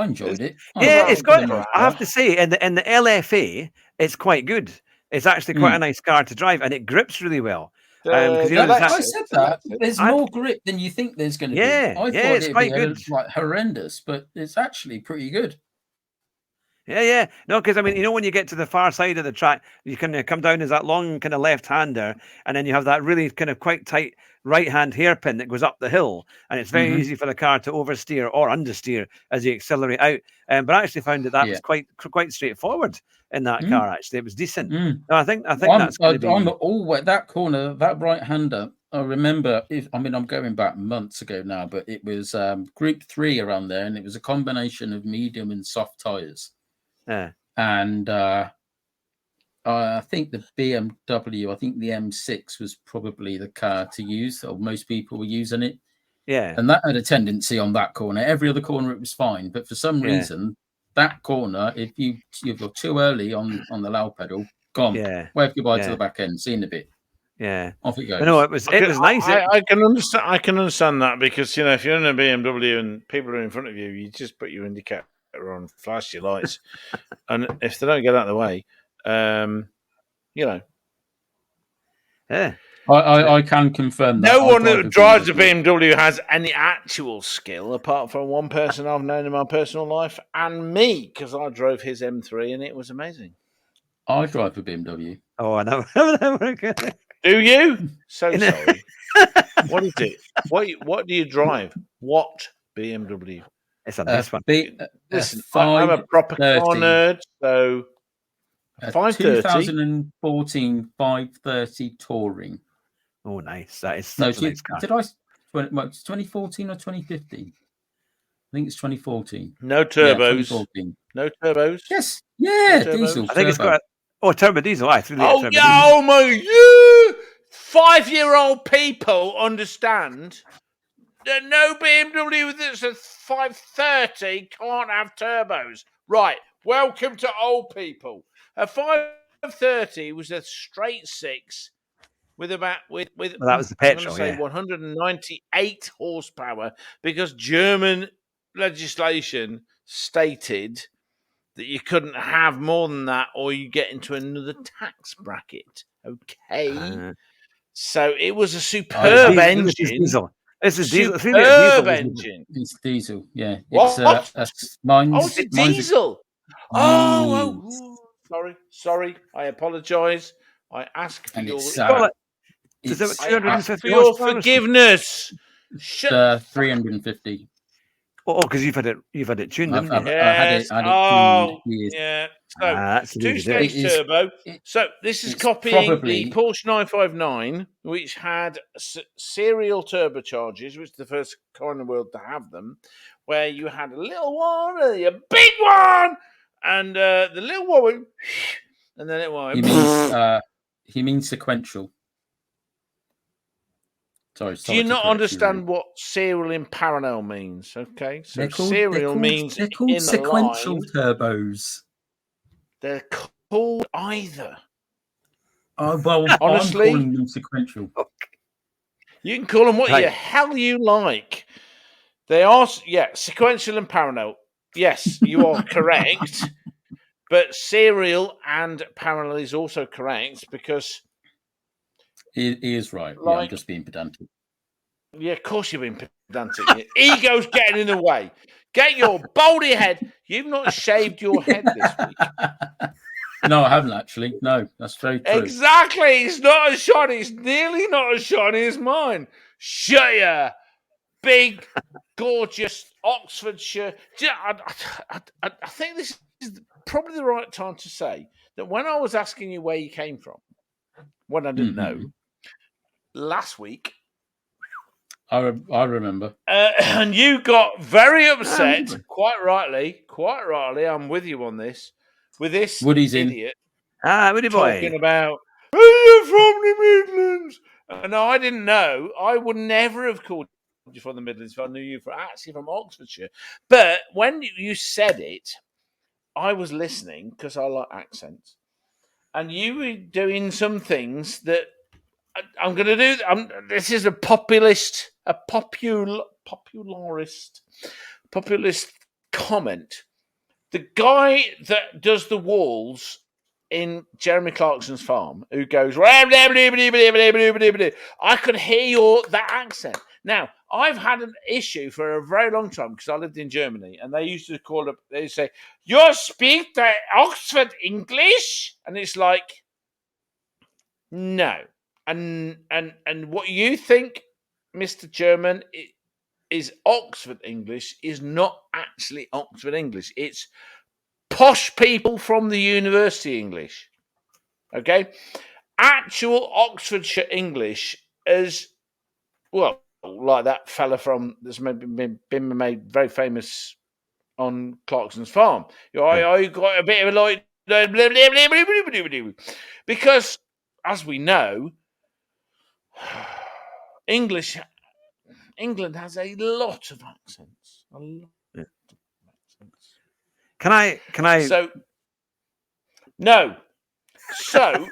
enjoyed it. It's quite. I have to say, in the LFA, it's quite good. It's actually quite a nice car to drive, and it grips really well. Because I said that there's more grip than you think there's going to be. I thought it'd be like horrendous, but it's actually pretty good. Yeah. No, because I mean, when you get to the far side of the track, you can come down as that long kind of left-hander, and then you have that really kind of quite tight right-hand hairpin that goes up the hill, and it's very easy for the car to oversteer or understeer as you accelerate out. But I actually found that was quite straightforward in that car. Actually, it was decent. No, I think that's going to be. I'm always that corner, that right-hander. I remember. I'm going back months ago now, but it was Group 3 around there, and it was a combination of medium and soft tires. Yeah. And I think the BMW, I think the M6 was probably the car to use, or most people were using it. Yeah. And that had a tendency on that corner. Every other corner it was fine, but for some reason, that corner, if you're too early on the loud pedal, gone. Yeah. Wave goodbye to the back end. See you in a bit. Yeah. Off it goes. No, it was nice. I can understand that because if you're in a BMW and people are in front of you, you just put your indicator on, flash your lights, and if they don't get out of the way, Yeah. I can confirm that. No one that drives a BMW has any actual skill apart from one person I've known in my personal life and me, because I drove his M3 and it was amazing. I drive a BMW. Oh, I know. Do you? So sorry. What is it? What do you drive? What BMW? It's a nice one. Listen, I'm a proper car nerd, so 530. 2014 530 Touring. Oh, nice. That is such a nice car. Did I? 2014 or 2015? I think it's 2014. No turbos. Yeah, no turbos. Yes. Yeah, no diesel. I think it's got turbo diesel. Oh my! 5-year-old people understand that no BMW that's a 530 can't have turbos. Right. Welcome to old people. A 530 was a straight 6 with that was the petrol. I'm going to say 198 horsepower because German legislation stated that you couldn't have more than that, or you get into another tax bracket. Okay. So it was a superb engine. This is diesel. Superb engine. It's diesel. Yeah. What? It's mine's diesel. Sorry. I apologise. I ask for your forgiveness. 350. Oh, because you've had it tuned, haven't you? Yes. I had it tuned. Yeah. So 2-stage turbo. So this is copying the Porsche 959, which had serial turbochargers, which is the first car in the world to have them, where you had a little one and a big one, and the little one went, and then it went. He means sequential. Sorry, do you not understand what serial in parallel means? Okay, so serial means they're called sequential turbos. They're called either. Well, honestly, I'm calling them sequential. You can call them what the hell you like. They are, sequential and parallel. Yes, you are correct. But serial and parallel is also correct because he is right. Yeah, I'm just being pedantic. Yeah, of course you're being pedantic. Your ego's getting in the way. Get your baldy head. You've not shaved your head this week. No, I haven't actually. No, that's very true. Exactly. It's not as shiny. It's nearly not as shiny as mine. Shut ya. Big, gorgeous Oxfordshire. I think this is probably the right time to say that when I was asking you where you came from, when I didn't know, last week, I remember. And you got very upset, quite rightly. I'm with you on this. With this Woody's idiot. Woody boy. Talking about, are you from the Midlands? And I didn't know. I would never have called you from the Midlands, if I knew you actually from Oxfordshire. But when you said it, I was listening because I like accents. And you were doing some things that I'm going to do. This is a populist comment. The guy that does the walls in Jeremy Clarkson's farm, who goes, I could hear that accent. Now, I've had an issue for a very long time because I lived in Germany, and they used to call up. They say, "You speak the Oxford English," and it's like, no. And what you think, Mr. German, is Oxford English is not actually Oxford English. It's posh people from the university English. Okay? Actual Oxfordshire English is, well, like that fella that's been made very famous on Clarkson's farm. I got a bit of like, because, as we know, England has a lot of accents. A lot of accents. Can I? So, no. So,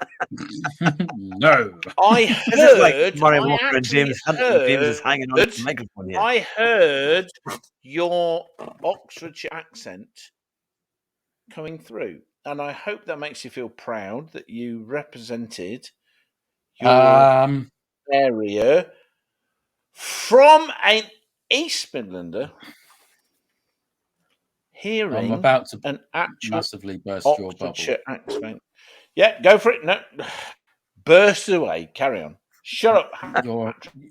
no. I This is like heard. Murray Walker and James Hunt. James is hanging on to the microphone here. I heard your Oxfordshire accent coming through, and I hope that makes you feel proud that you represented your area from an East Midlander hearing I'm about to an actual massively burst your bubble. Oxfordshire accent. Yeah, go for it. No, burst away. Carry on. Shut up.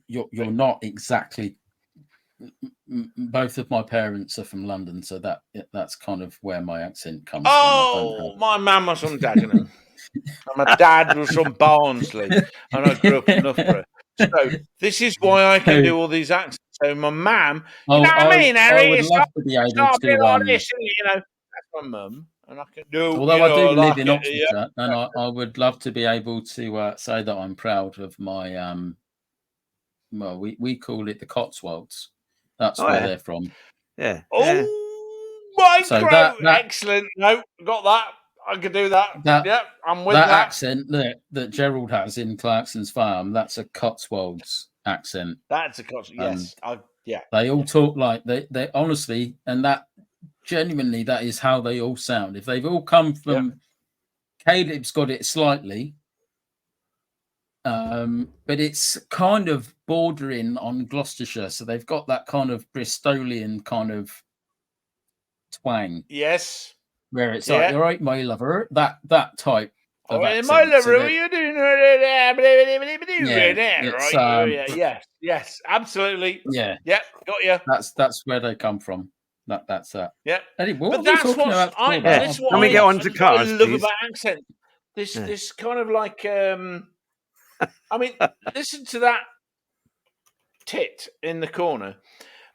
You're not exactly. Both of my parents are from London, so that's kind of where my accent comes from. Oh, my mum was from Dagenham. And my dad was from Barnsley, and I grew up in Loughborough. So this is why I can do all these accents. So my mum, you know what I mean, Harry? I would love to be able to. This, that's my mum, and I can do. Although I do live in Oxfordshire, and I would love to be able to say that I'm proud of my. Well, we call it the Cotswolds. That's where they're from. Yeah. Oh my God! Excellent. No, got that. I could do that. Yep, I'm with that. That accent that Gerald has in Clarkson's farm, that's a Cotswolds accent. That's a Cotswolds, yes. Yeah. They all talk like they honestly, and that genuinely, that is how they all sound. If they've all come from, Caleb's got it slightly, but it's kind of bordering on Gloucestershire, so they've got that kind of Bristolian kind of twang. Yes. Where it's like, all right, my lover, that type of accent. My lover, what are you doing? Yes, absolutely. Yeah. Yep, got you. That's where they come from. That's that. Yeah. Anyway, but that's what I get on to cars, love about accent. This kind of like I mean, listen to that tit in the corner.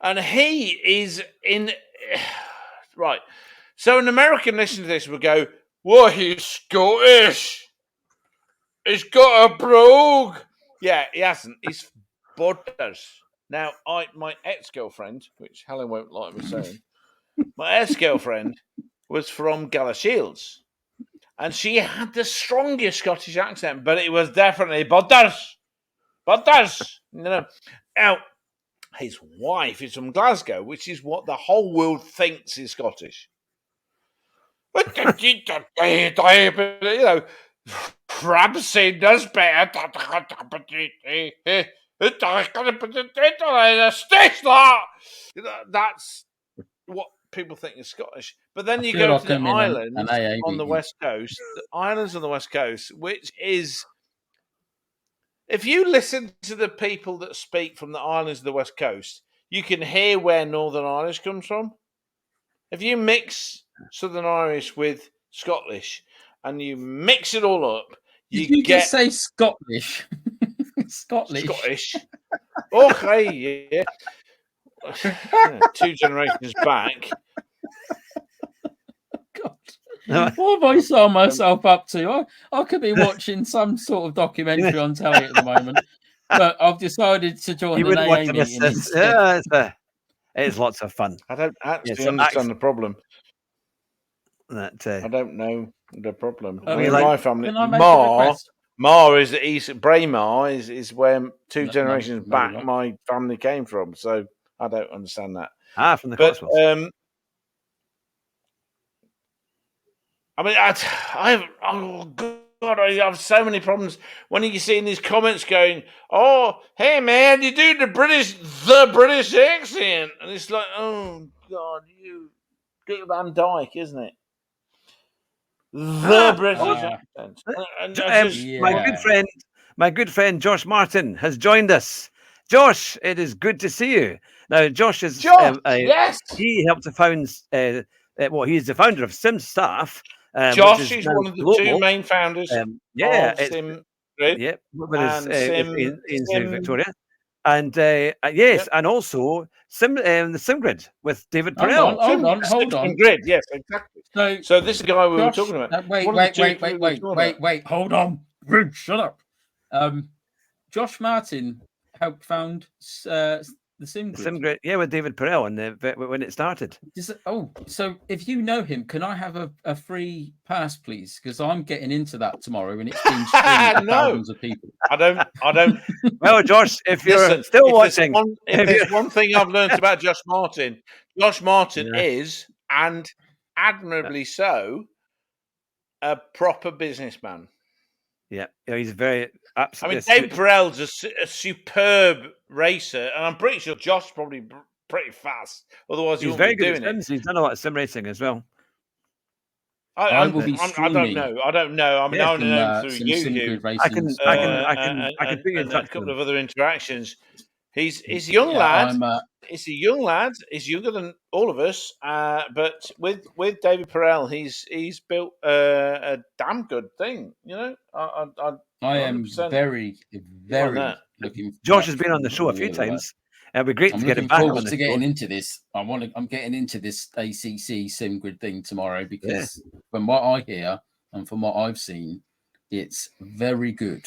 And he is in right. So an American listening to this would go, "Well, he's Scottish. He's got a brogue." Yeah, he hasn't. He's butters. Now, my ex-girlfriend, which Helen won't like me saying, my ex-girlfriend was from Galashiels, and she had the strongest Scottish accent, but it was definitely butters. Butters. Now, his wife is from Glasgow, which is what the whole world thinks is Scottish. You know, Ramsay does better. That's what people think is Scottish. But then you go to the islands on the west coast, the islands on the west coast, which is, if you listen to the people that speak from the islands of the west coast, you can hear where Northern Irish comes from. If you mix Southern Irish with Scottish and you mix it all up, you get... just say Scottish? Scottish. Okay, yeah. 2 generations back. God. What have I signed myself up to? I could be watching some sort of documentary on telly at the moment. But I've decided to join You an wouldn't AA want to miss meeting this. instead. Yeah, it's lots of fun. I don't actually so understand the problem. That I don't know the problem. I I we mean, like- my family, Can I make a request? Braemar is where two No, generations no, back not. my family came from. So I don't understand that. from the But Cotswolds. I mean, I have so many problems when you see in these comments going, "Oh, hey man, you do the British accent," and it's like, "Oh God, you Dick Van Dyke, isn't it? The British accent." And I just, Yeah. My good friend Josh Martin has joined us. Josh, it is good to see you. Now, Josh is yes, he helped to found he's the founder of Sim Staff, which Josh is is now one of the two global. main founders It's Sim Grid with his and Sim Victoria, and Yep. and also the SimGrid with David Hold Perel. on. Grid, yes, exactly. So this is the guy we were Josh, talking about. Wait. Hold on. Shut up. Josh Martin helped found the SimGrid. SimGrid, with David Perel when it started. So if you know him, can I have a free pass, please? Because I'm getting into that tomorrow, and it's been streamed to thousands of people. I don't. Well, Josh, if you're still watching, if there's one thing I've learned about Josh Martin is, and admirably so, a proper businessman. Yeah, he's very absolutely. I mean, David Perel's a superb racer, and I'm pretty sure Josh's probably pretty fast. Otherwise, he's very good at sims. He's done a lot of sim racing as well. I will be streaming. I don't know. I mean, I only know him through you. I can put you in touch a couple with him. of other interactions. He's a young lad. He's a young lad. He's younger than all of us. But with David Perel, he's built a damn good thing. You know, I am very looking. Josh has been on the show a few times. It'd be great to get him back on the show. Getting into this. I'm getting into this ACC SimGrid thing tomorrow because from what I hear and from what I've seen, it's very good.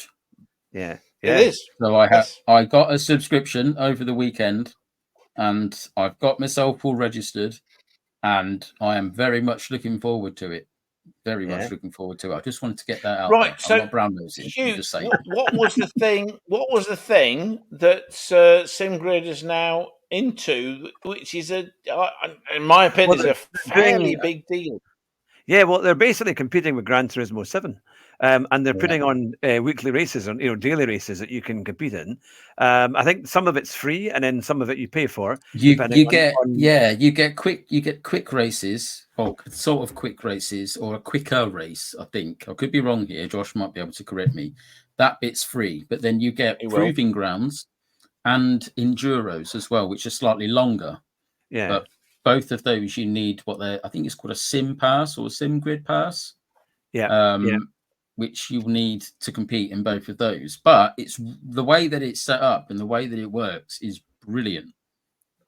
Yeah. It is. So I got a subscription over the weekend, and I've got myself all registered, and I am very much looking forward to it. Very much looking forward to it. I just wanted to get that out. Right. There. So, I'm not brown nosing. Hugh, Just saying. what was the thing? What was the thing that SimGrid is now into, which is in my opinion, is a fairly big deal. Yeah, well, they're basically competing with Gran Turismo 7, and they're putting on weekly races, on daily races that you can compete in. I think some of it's free, and then some of it you pay for. You get quick races, or sort of quick races, or a quicker race. I think I could be wrong here. Josh might be able to correct me. That bit's free, but then you get proving grounds and enduros as well, which are slightly longer. Yeah. But both of those you need I think it's called a sim pass or a SimGrid pass. Which you need to compete in both of those. But it's the way that it's set up and the way that it works is brilliant.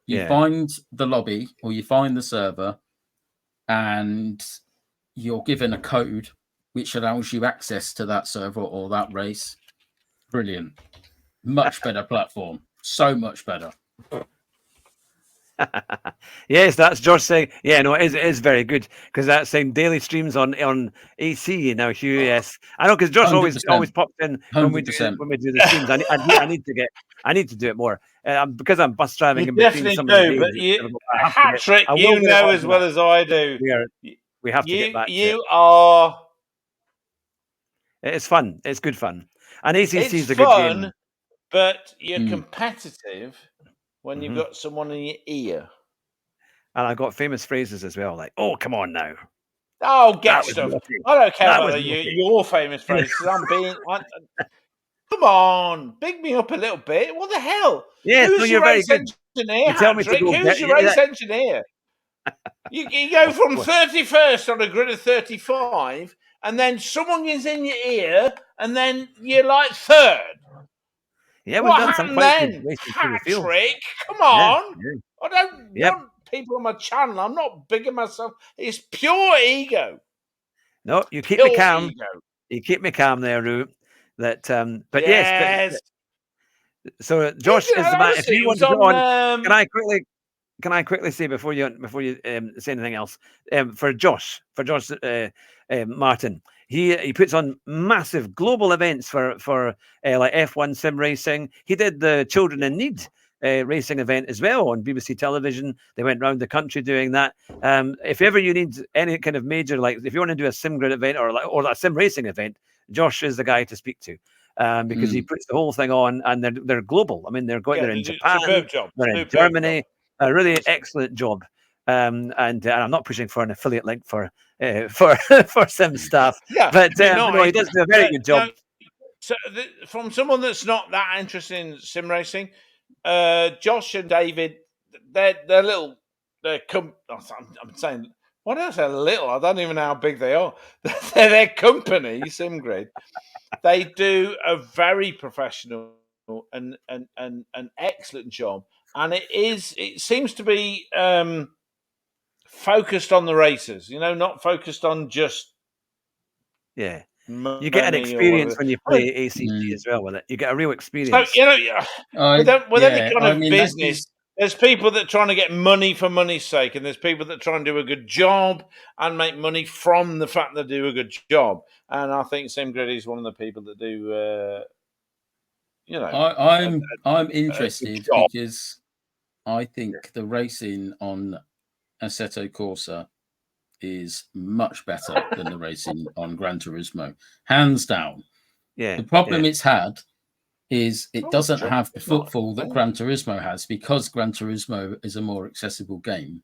You find the lobby or you find the server and you're given a code which allows you access to that server or that race. Brilliant. Much better platform. So much better. Yes, that's Josh saying. Yeah, no, it is very good because that's saying daily streams on AC now. Hugh, yes, I know because Josh 100%. always pops in when we do 100%. the streams. I need to do it more because I'm bus driving. You in between definitely some do, of the but Hatrick, you know as well as I do. We have to get back. You are. It's fun. It's good fun, and ACC is a good good game. But you're competitive when you've got someone in your ear. And I've got famous phrases as well, like, "Oh, come on now." Oh, get stuff. I don't care about your famous phrases. Come on, big me up a little bit. What the hell? Yes, who's your race engineer? You tell me to go who's your race engineer? You go from 31st on a grid of 35, and then someone is in your ear, and then you're like third. Yeah, what happened then? Hatrick, come on. I don't want people on my channel. I'm not bigging myself. It's pure ego. No, you keep me calm. Ego. You keep me calm there, Roo. But yes, So Josh is the man. If Honestly, you it want was to go on, on. can I quickly say before you say anything else? For Josh Martin, he puts on massive global events for like F1 sim racing. He did the Children in Need racing event as well on BBC television. They went around the country doing that. If ever you need any kind of major, like if you want to do a sim grid event or a sim racing event, Josh is the guy to speak to. Because he puts the whole thing on, and they're global. I mean, they're in Japan, superb job. they're in Superb Germany. job. A really excellent job. And I'm not pushing for an affiliate link for Sim staff, Yeah, but no, he does do a very good job. No, so from someone that's not that interested in sim racing, Josh and David, they're little. I'm saying, why did I say little? I don't even know how big they are. They're their company, SimGrid. They do a very professional and an excellent job, and it seems to be focused on the racers. Not focused on just Yeah. You get an experience when you play ACG as well with it. You get a real experience. So with any kind of business, there's people that are trying to get money for money's sake, and there's people that try and do a good job and make money from the fact they do a good job. And I think SimGrid is one of the people that do. I'm interested because I think the racing on Assetto Corsa is much better than the racing on Gran Turismo, hands down. Yeah. The problem it's had is it doesn't have the footfall that Gran Turismo has, because Gran Turismo is a more accessible game.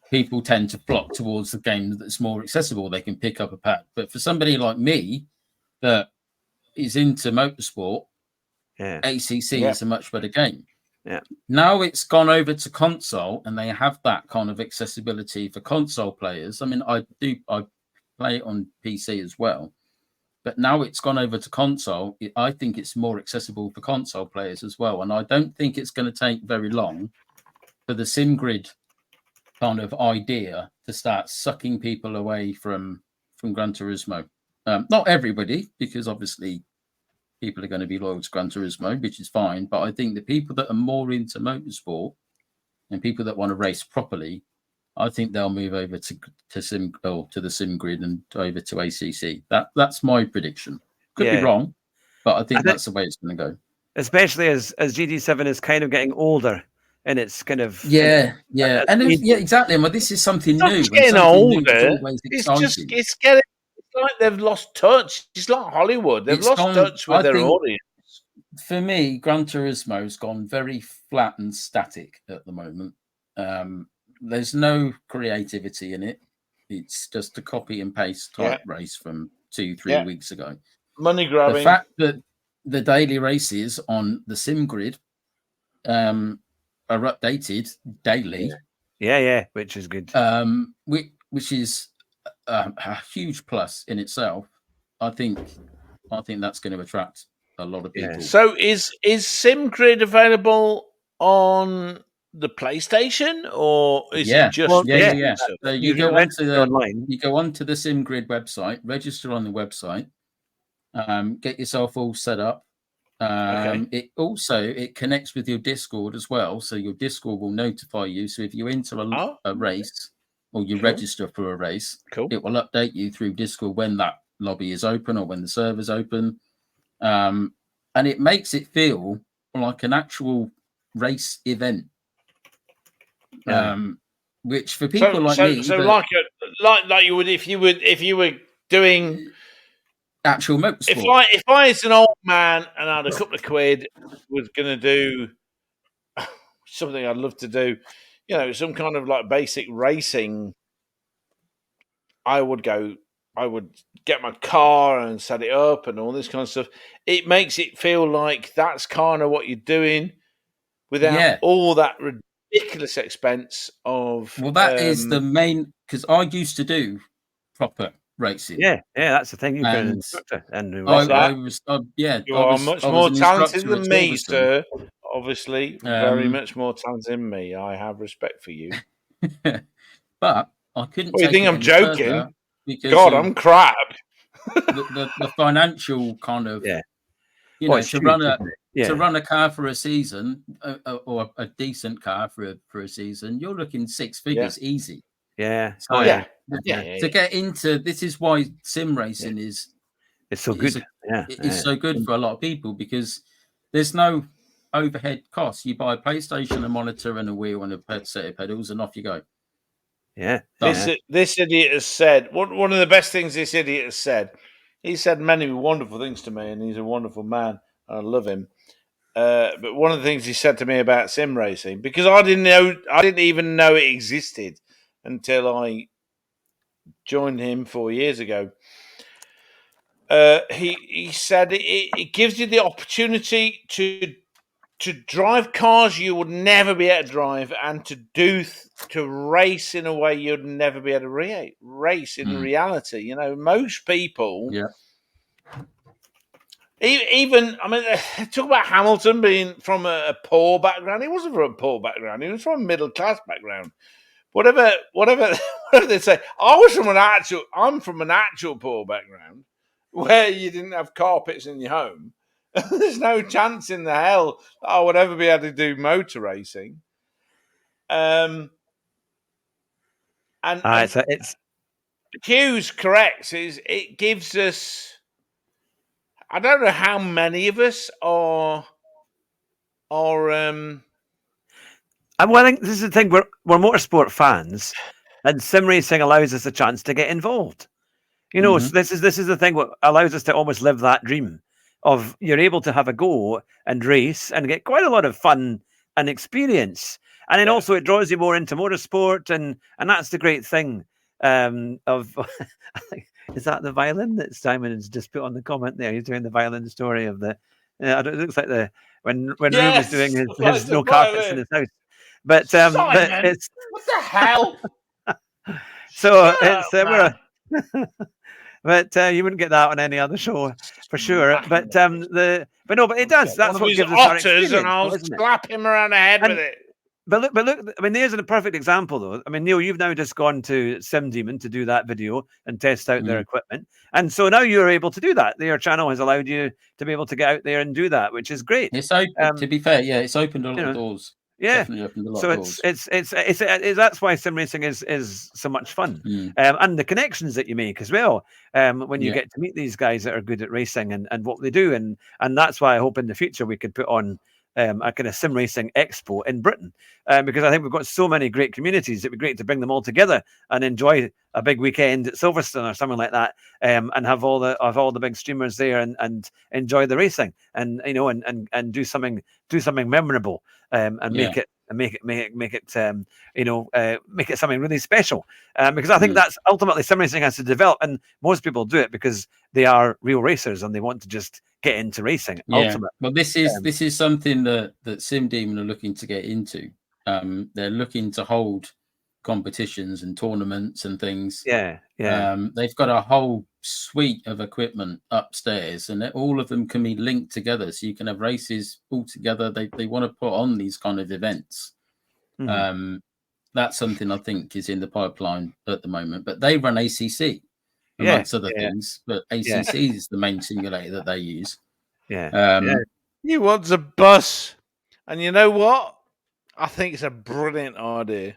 People tend to flock towards the game that's more accessible. They can pick up a pad. But for somebody like me that is into motorsport, ACC is a much better game. Yeah. Now it's gone over to console, and they have that kind of accessibility for console players. I mean, I play it on PC as well, but now it's gone over to console. I think it's more accessible for console players as well, and I don't think it's going to take very long for the SimGrid kind of idea to start sucking people away from Gran Turismo. Not everybody, because obviously people are going to be loyal to Gran Turismo, which is fine. But I think the people that are more into motorsport and people that want to race properly, I think they'll move over to the SimGrid and over to ACC. That's my prediction. Could be wrong, but I think that's the way it's going to go. Especially as GT7 is kind of getting older, and it's kind of exactly. Well, this is something new. It's getting older. It's like they've lost touch. It's like Hollywood. They've lost touch with their audience. For me, Gran Turismo's gone very flat and static at the moment. There's no creativity in it. It's just a copy and paste type race from 2-3 weeks ago. Money grabbing. The fact that the daily races on the SimGrid are updated daily. Yeah, which is good. Which is a huge plus in itself. I think that's going to attract a lot of people. Yeah. So is SimGrid available on the PlayStation, or is it just So you go onto the SimGrid website, register on the website, get yourself all set up. It connects with your Discord as well, so your Discord will notify you. So if you enter a race or you register for a race, it will update you through Discord when that lobby is open or when the server's open, and it makes it feel like an actual race event. Which for people like me, like you would if you were doing actual motorsport. If I as an old man and I had a couple of quid, was going to do something I'd love to do, some kind of like basic racing, I would get my car and set it up and all this kind of stuff. It makes it feel like that's kind of what you're doing without all that ridiculous expense of. Well, that is the main, because I used to do proper racing. Yeah, that's the thing. You can instructor, and you are much more talented than me, sir. Obviously, very much more talented than me. I have respect for you. But I couldn't. Well, you think I'm joking? God, I'm crap. The financial kind of to run to run a car for a season, or a decent car for a season, you're looking six figures easy. Yeah. So To get into this is why sim racing is so good. It's so good for a lot of people because there's no overhead costs. You buy a PlayStation, a monitor, and a wheel and a set of pedals, and off you go. Yeah. This idiot has said one of the best things this idiot has said. He said many wonderful things to me, and he's a wonderful man. I love him. But one of the things he said to me about sim racing, because I didn't even know it existed until I joined him 4 years ago. He said it gives you the opportunity to drive cars you would never be able to drive, and to race in a way you'd never be able to race in reality. You know, most people, even I mean, talk about Hamilton being from a poor background. He wasn't from a poor background. He was from a middle class background. Whatever they say. I'm from an actual poor background where you didn't have carpets in your home. There's no chance in the hell that I would ever be able to do motor racing. It's Hugh's correct. It gives us. I don't know how many of us are. Well, I think this is the thing. We're motorsport fans, and sim racing allows us a chance to get involved. You know, so this is the thing what allows us to almost live that dream of you're able to have a go and race and get quite a lot of fun and experience. And then also it draws you more into motorsport, and that's the great thing of is that the violin that Simon has just put on the comment there? He's doing the violin story of the it looks like the when Rue was doing his no carpets in his house. But it's what the hell? so it's but you wouldn't get that on any other show for sure. But but it does. That's what gives us our experience, and I'll slap him around the head with it. But look. I mean, there's a perfect example, though. I mean, Neil, you've now just gone to Sim Demon to do that video and test out their equipment, and so now you're able to do that. Your channel has allowed you to be able to get out there and do that, which is great. It's open. To be fair, it's opened a lot of doors. Yeah, so it's that's why sim racing is so much fun, and the connections that you make as well when you get to meet these guys that are good at racing and what they do, and that's why I hope in the future we could put on a kind of sim racing expo in Britain, because I think we've got so many great communities. It'd be great to bring them all together and enjoy a big weekend at Silverstone or something like that, and have all the big streamers there and enjoy the racing and and do something memorable, and make it something really special, because I think that's ultimately sim racing has to develop, and most people do it because they are real racers and they want to just get into racing. Ultimately, well, this is something that Sim Demon are looking to get into. They're looking to hold competitions and tournaments and things. They've got a whole suite of equipment upstairs, and all of them can be linked together, so you can have races all together. They want to put on these kind of events. That's something I think is in the pipeline at the moment. But they run ACC amongst other things, but ACC is the main simulator that they use. He wants a bus, and you know what? I think it's a brilliant idea.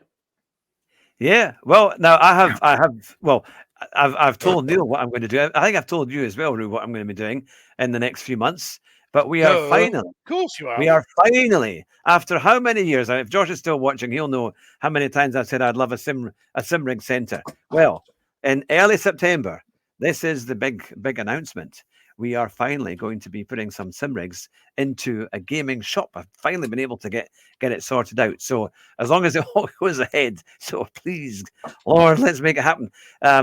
Yeah. Well, now I've told Neil what I'm going to do. I think I've told you as well, Rue, what I'm going to be doing in the next few months. But we are finally, of course you are. We are finally, after how many years? If Josh is still watching, he'll know how many times I've said I'd love a sim rig center. Well, in early September, this is the big announcement. We are finally going to be putting some sim rigs into a gaming shop. I've finally been able to get it sorted out. So as long as it all goes ahead, so please, Lord, let's make it happen.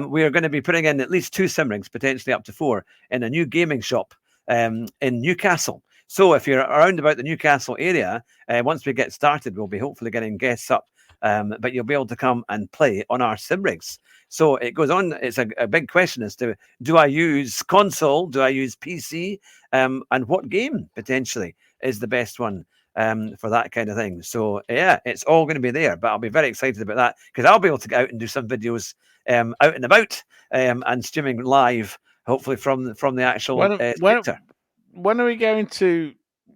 We are going to be putting in at least 2 sim rigs, potentially up to 4, in a new gaming shop in Newcastle. So if you're around about the Newcastle area, once we get started, we'll be hopefully getting guests up. But you'll be able to come and play on our sim rigs. So it goes on. It's a big question as to, do I use console? Do I use PC? And what game potentially is the best one for that kind of thing? So yeah, it's all going to be there. But I'll be very excited about that because I'll be able to get out and do some videos out and about and streaming live, hopefully from the actual sector. When are we going to?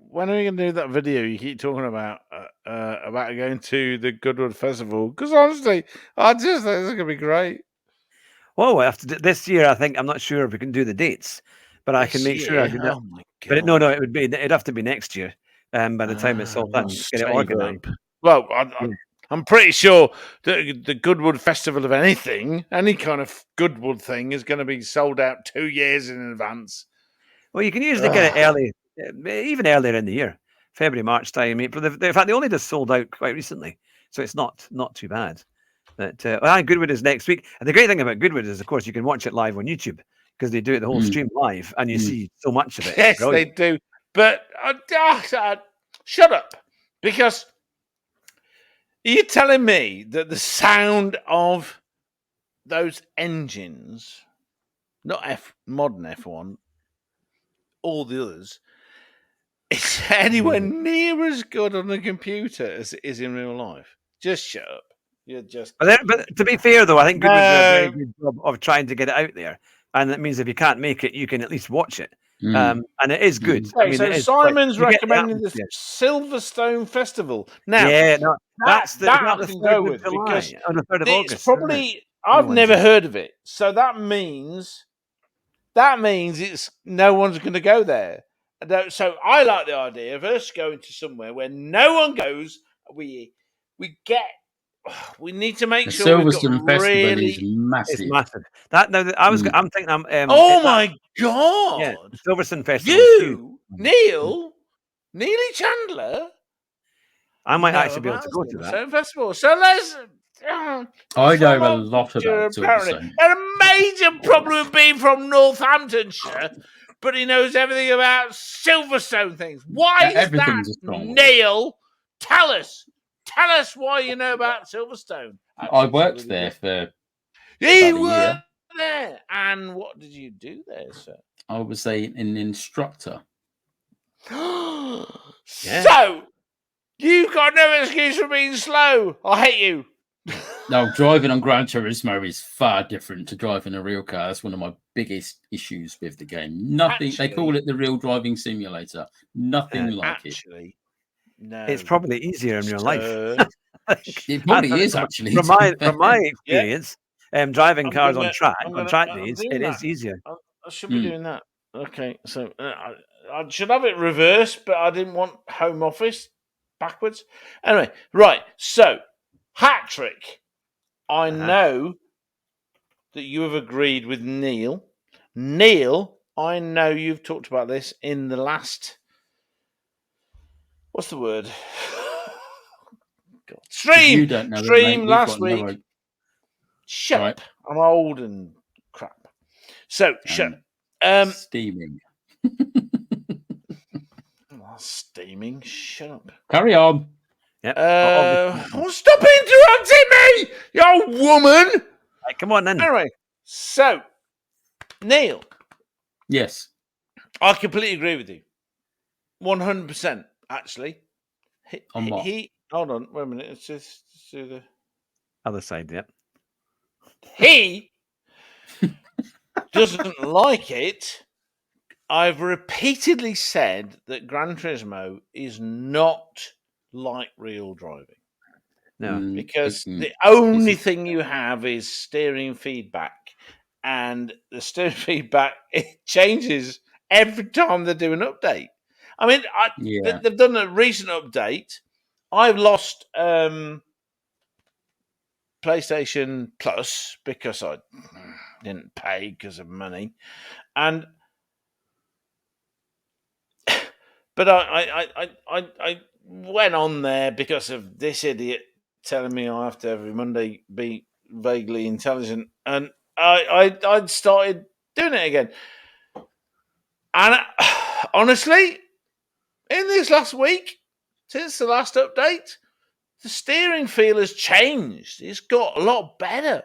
when are we going to do that video you keep talking about going to the Goodwood Festival? Because honestly, I just think it's going to be great. Well, we have to this year. I think I'm not sure if we can do the dates, but I can make sure I can do it. Oh my god! But no, it'd have to be next year. By the time it's all done, get it organised. Well, I'm pretty sure that the Goodwood Festival of anything, any kind of Goodwood thing, is going to be sold out 2 years in advance. Well, you can usually get it early, even earlier in the year, February, March time, April. In fact, they only just sold out quite recently, so it's not too bad. But Goodwood is next week, and the great thing about Goodwood is, of course, you can watch it live on YouTube because they do it the whole stream live, and you see so much of it. Yes, they do. But shut up, because are you telling me that the sound of those engines, not modern F1, all the others, is anywhere near as good on the computer as it is in real life? Just shut up. You're just. But to be fair, though, I think Goodwood did a very good job of trying to get it out there, and that means if you can't make it, you can at least watch it. And it is good. Okay, I mean, so Simon's recommending the Silverstone Festival. Now, that's I can go with because on the 3rd of August. It's probably I've never heard of it, so that means it's no one's going to go there. So I like the idea of us going to somewhere where no one goes. We need to make sure Silverstone Festival is massive. It's massive. I'm thinking. Oh my god! Yeah, Silverstone Festival. Neely Chandler. I might actually be able to go to that festival. So let's. I know a lot about Silverstone. Had a major problem with being from Northamptonshire, but he knows everything about Silverstone things. Why is that, Neil? Tell us. Tell us why you know about Silverstone. I worked there for. You were there, and what did you do there, sir? I was an instructor. So you've got no excuse for being slow. I hate you. No, driving on Gran Turismo is far different to driving a real car. That's one of my biggest issues with the game. Nothing. They call it the real driving simulator. Nothing like it. No, it's probably easier in real life. It probably is actually. From my experience, driving cars on track days, it is easier. I should be doing that. Okay, so I should have it reversed, but I didn't want home office backwards. Anyway, right. So, Hatrick, I know that you have agreed with Neil. Neil, I know you've talked about this in the last. What's the word? God. Stream last week. No, shut up. I'm old and crap. So shut up. Steaming. Steaming. Shut up. Carry on. Yep. Stop interrupting me, you old woman. Right, come on then. Anyway, so Neil. Yes. I completely agree with you. 100%. Actually, on what? Hold on, wait a minute. Let's just do the other side. Yep. He doesn't like it. I've repeatedly said that Gran Turismo is not like real driving. No, because the only thing you have is steering feedback, and the steering feedback it changes every time they do an update. I mean, they've done a recent update. I've lost PlayStation Plus because I didn't pay because of money, but I went on there because of this idiot telling me I have to every Monday be vaguely intelligent, and I started doing it again. And honestly, in this last week, since the last update, the steering feel has changed. It's got a lot better.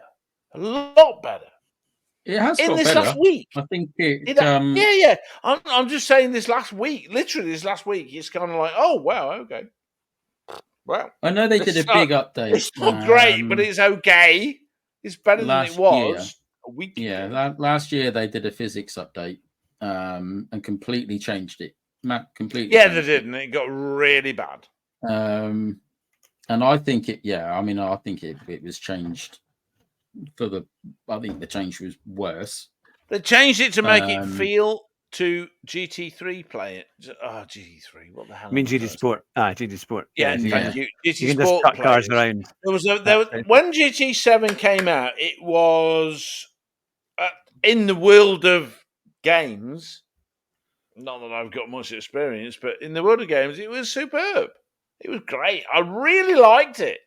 A lot better. It has in got this better. Last week. I think it. Yeah. I'm just saying this last week. Literally, this last week, it's kind of like, oh wow, okay. Well, I know they did a big update. It's not great, but it's okay. It's better than it was a week ago. Yeah, last year they did a physics update and completely changed it. completely. Yeah, they did, and it got really bad. And I think it. Yeah, I mean, I think it was changed for the. I think the change was worse. They changed it to make it feel to GT3 play it. Oh, GT3, what the hell? I mean GT Sport. GT Sport. Yeah, thank you. GT you can Sport just cut cars around. When GT7 came out, it was in the world of games. Not that I've got much experience, but in the world of games, it was superb. It was great. I really liked it.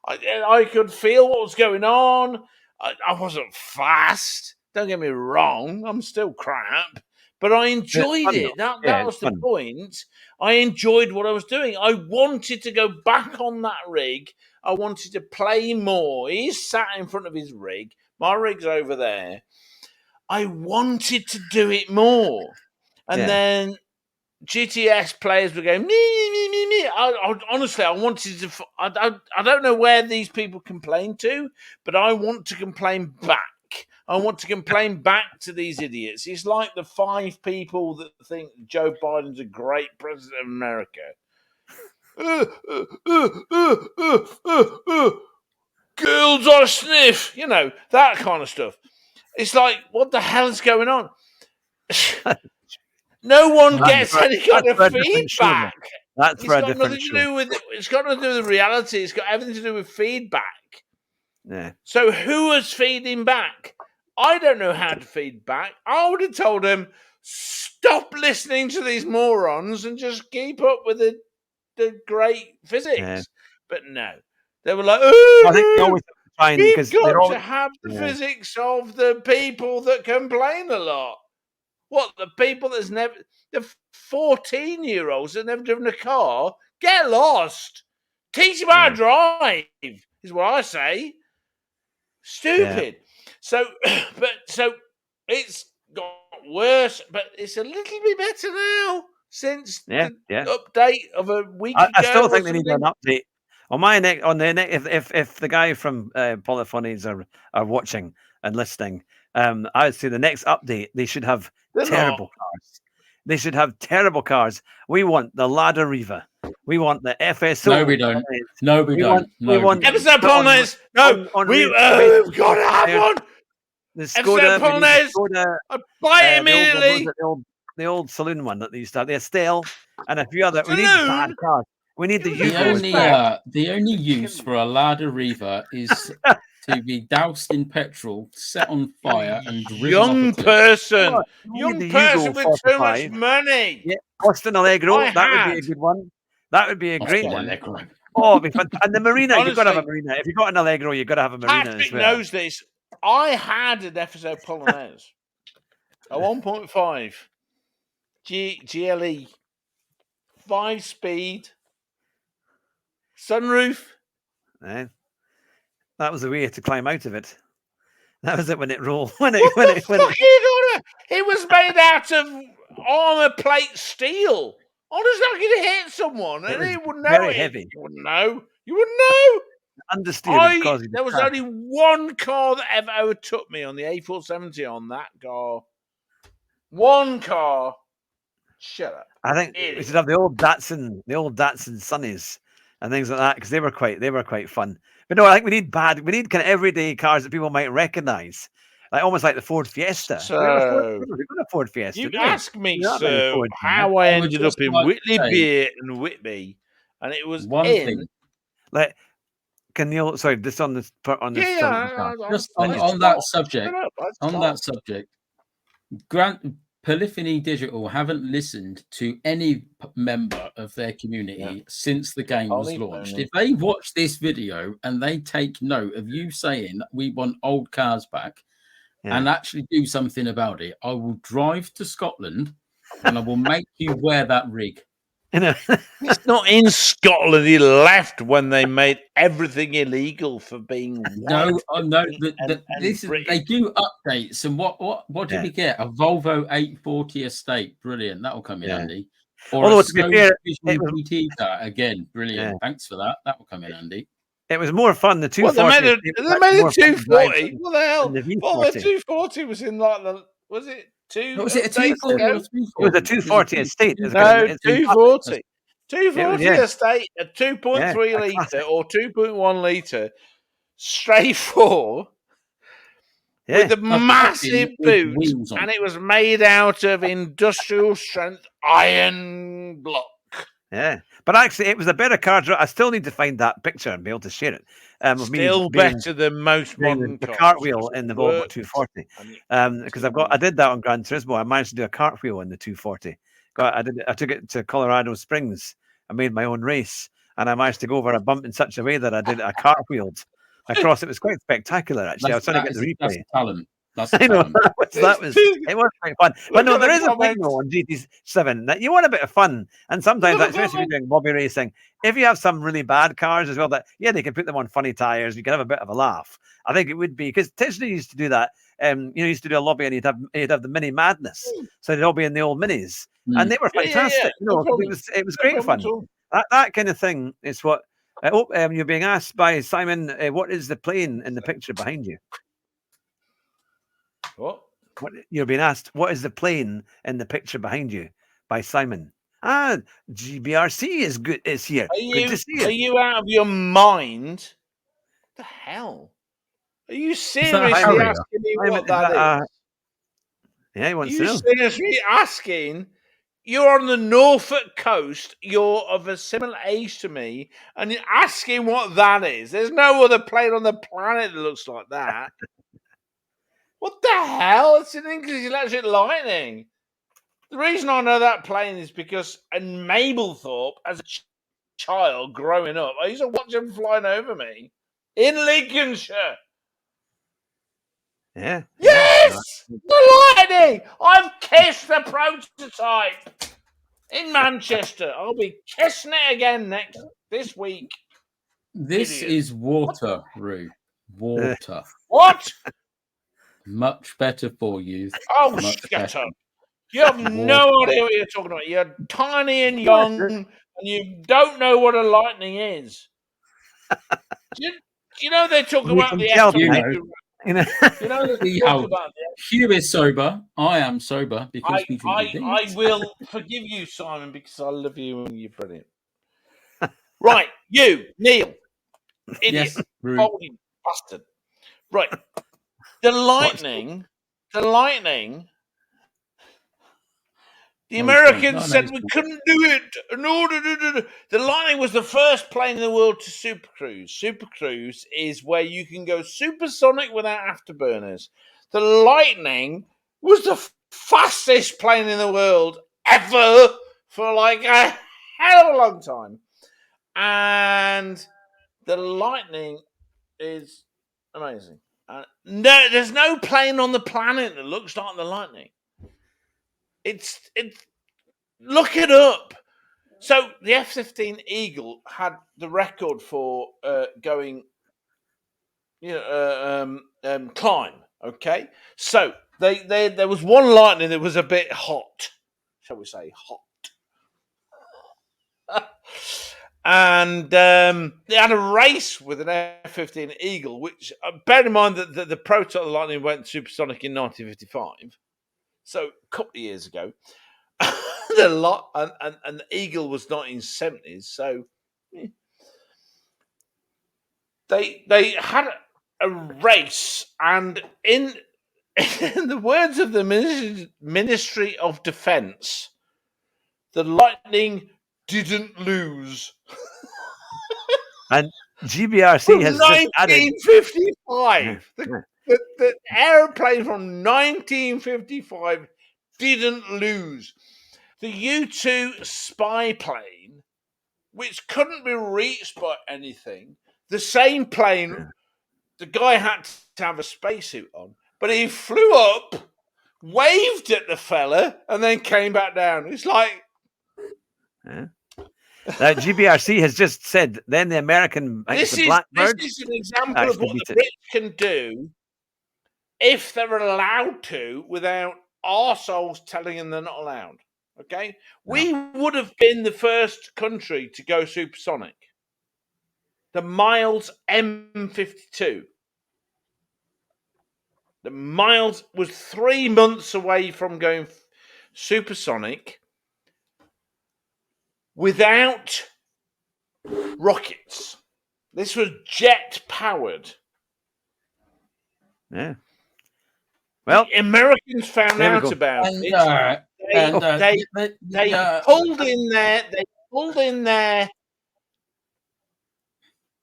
I could feel what was going on. I wasn't fast. Don't get me wrong. I'm still crap. But I enjoyed it. That was the point. I enjoyed what I was doing. I wanted to go back on that rig. I wanted to play more. He's sat in front of his rig. My rig's over there. I wanted to do it more. And then GTS players were going, me. Honestly, I wanted to. I don't know where these people complain to, but I want to complain back. I want to complain back to these idiots. It's like the 5 people that think Joe Biden's a great president of America. Girls I sniff, that kind of stuff. It's like, what the hell is going on? No one gets any kind of feedback. That's for a different show. It's got nothing to do with reality. It's got everything to do with feedback. Yeah. So who is feeding back? I don't know how to feed back. I would have told them, stop listening to these morons and just keep up with the great physics. Yeah. But no. They were like, I think they always we've got to have the physics of the people that complain a lot. What, the people that's never... The 14-year-olds that never driven a car, get lost. Teach them how to drive, is what I say. Stupid. Yeah. So it's got worse, but it's a little bit better now since the update of a week ago. I still think they need an update. On my neck, if the guy from Polyphonies are watching and listening, I would say the next update they should have terrible cars. They should have terrible cars. We want the Lada Riva. We want the FSO. No, we don't. No, we don't. We want episode Polonez. No, we've got to have one. The Skoda Polonez. I buy it immediately. The old saloon one that they used to have. The Estelle and a few other. We need bad cars. We need the The only use for a Lada Riva is to be doused in petrol, set on fire, and young person with too much money. Yeah, Austin Allegro. That would be a good one. That would be a great one. Oh, it'd be fantastic. And the Marina, you've got to have a Marina. If you've got an Allegro, you've got to have a Marina as well. Knows this. I had an episode Polonaise, a 1.5 GLE, 5-speed, sunroof. Yeah. That was the way to climb out of it. That was it when it rolled. It was made out of armor plate steel. Honestly, I could hit someone and he wouldn't know. Very heavy. You wouldn't know. Understeer. There was only one car that ever overtook me on the A470 on that car. One car. Shut up. I think we should have the old Datsun Sunnies and things like that because they were quite fun. But no, I think we need kind of everyday cars that people might recognize, like almost like the Ford Fiesta. So we've got a Ford Fiesta. You asked me, so how I ended up in Whitley Beer and Whitby, and it was one thing. Like, can you? Sorry, just on this. Just on that subject. On that subject, Polyphony Digital haven't listened to any member of their community since the game was launched. If they watch this video and they take note of you saying we want old cars back and actually do something about it, I will drive to Scotland and I will make you wear that rig. It's not in Scotland. He left when they made everything illegal for being white. They do updates. And what did we get? A Volvo 840 Estate. Brilliant. That'll come in handy. Or a Skoda GT car. Again, brilliant. Thanks for that. That will come in handy. It was more fun. The 240. They made a 240. What the hell? The 240 was in like was it Was it a updates 240 ago. or It was a 240 estate. No, It's 240. 240 yeah. estate, a 2.3 a litre classic. or 2.1 litre straight four Yeah. with a massive with boot, wheels on. and it was made out of industrial strength iron block. Yeah, but actually, it was a better car. I still need to find that picture and be able to share it. Of me Still being better than most doing modern the cars. cartwheel in the Volvo Worked. 240. And it- Because I did that on Gran Turismo. I managed to do a cartwheel in the 240. I took it to Colorado Springs. I made my own race, and I managed to go over a bump in such a way that I did a cartwheeled across. It was quite spectacular, actually. I was trying to get the That's replay. talent. That's I know talent. it was quite fun. But Look no, at the there is a thing comments. though on GT7 that you want a bit of fun, and sometimes, Look at the especially if you're doing hobby racing, if you have some really bad cars as well, that they can put them on funny tires, you can have a bit of a laugh. I think it would be because Tishney used to do that. Used to do a lobby, and he'd have the Mini Madness, so they'd all be in the old minis, and they were Yeah, fantastic. No problem. It was No great problem fun. at all. That kind of thing is what. You're being asked by Simon, what is the plane in the picture behind you? What? You're being asked, what is the plane in the picture behind you by Simon? GBRC is here. Good to see you. Are you out of your mind? What the hell? Are you that a seriously Harrier? asking me Simon, what that is? Yeah, he Are wants to you know. seriously asking? You're on the Norfolk coast. You're of a similar age to me, and you're asking what that is. There's no other plane on the planet that looks like that. What the hell? It's an English Electric Lightning. The reason I know that plane is because in Mablethorpe, as a child growing up, I used to watch them flying over me in Lincolnshire. Yeah. Yes! The Lightning! I've kissed the prototype in Manchester. I'll be kissing it again this week. This Idiot. is water, Roo. Water. What? Much better for you. Oh, Much shut better. up. You have no idea what you're talking about. You're tiny and young, and you don't know what a lightning is. Do you know they talk You about can the tell F1 tonight. You know they See talk how about Hugh is sober. I am sober because we drink I will forgive you, Simon, because I love you and you're brilliant. Right, you, Neil. Idiot. Yes, Roo. Folding bastard. Right. The lightning, the Americans said we couldn't do it. No. The Lightning was the first plane in the world to supercruise. Supercruise is where you can go supersonic without afterburners. The Lightning was the fastest plane in the world ever for like a hell of a long time. And the Lightning is amazing. No, there's no plane on the planet that looks like the Lightning. It's look it up. So the F-15 Eagle had the record for going, climb. Okay, so there was one Lightning that was a bit hot, shall we say, hot, and they had a race with an F-15 Eagle, which bear in mind that the prototype Lightning went supersonic in 1955, so a couple of years ago. The lot and the Eagle was 1970s, so they had a race, and in the words of the Ministry of Defense, the Lightning didn't lose. And GBRC has just added 1955. The aeroplane from 1955 didn't lose. The U-2 spy plane, which couldn't be reached by anything, the same plane, the guy had to have a spacesuit on, but he flew up, waved at the fella, and then came back down. It's like... GBRC has just said, then the American, This the Blackbird, is an example of what the Brits can do if they're allowed to without arseholes telling them they're not allowed. Okay? We would have been the first country to go supersonic. The Miles M52. that Miles was 3 months away from going supersonic without rockets. This was jet powered. Yeah. Well, the Americans found there we out go. about And, it. They pulled in there. They pulled in their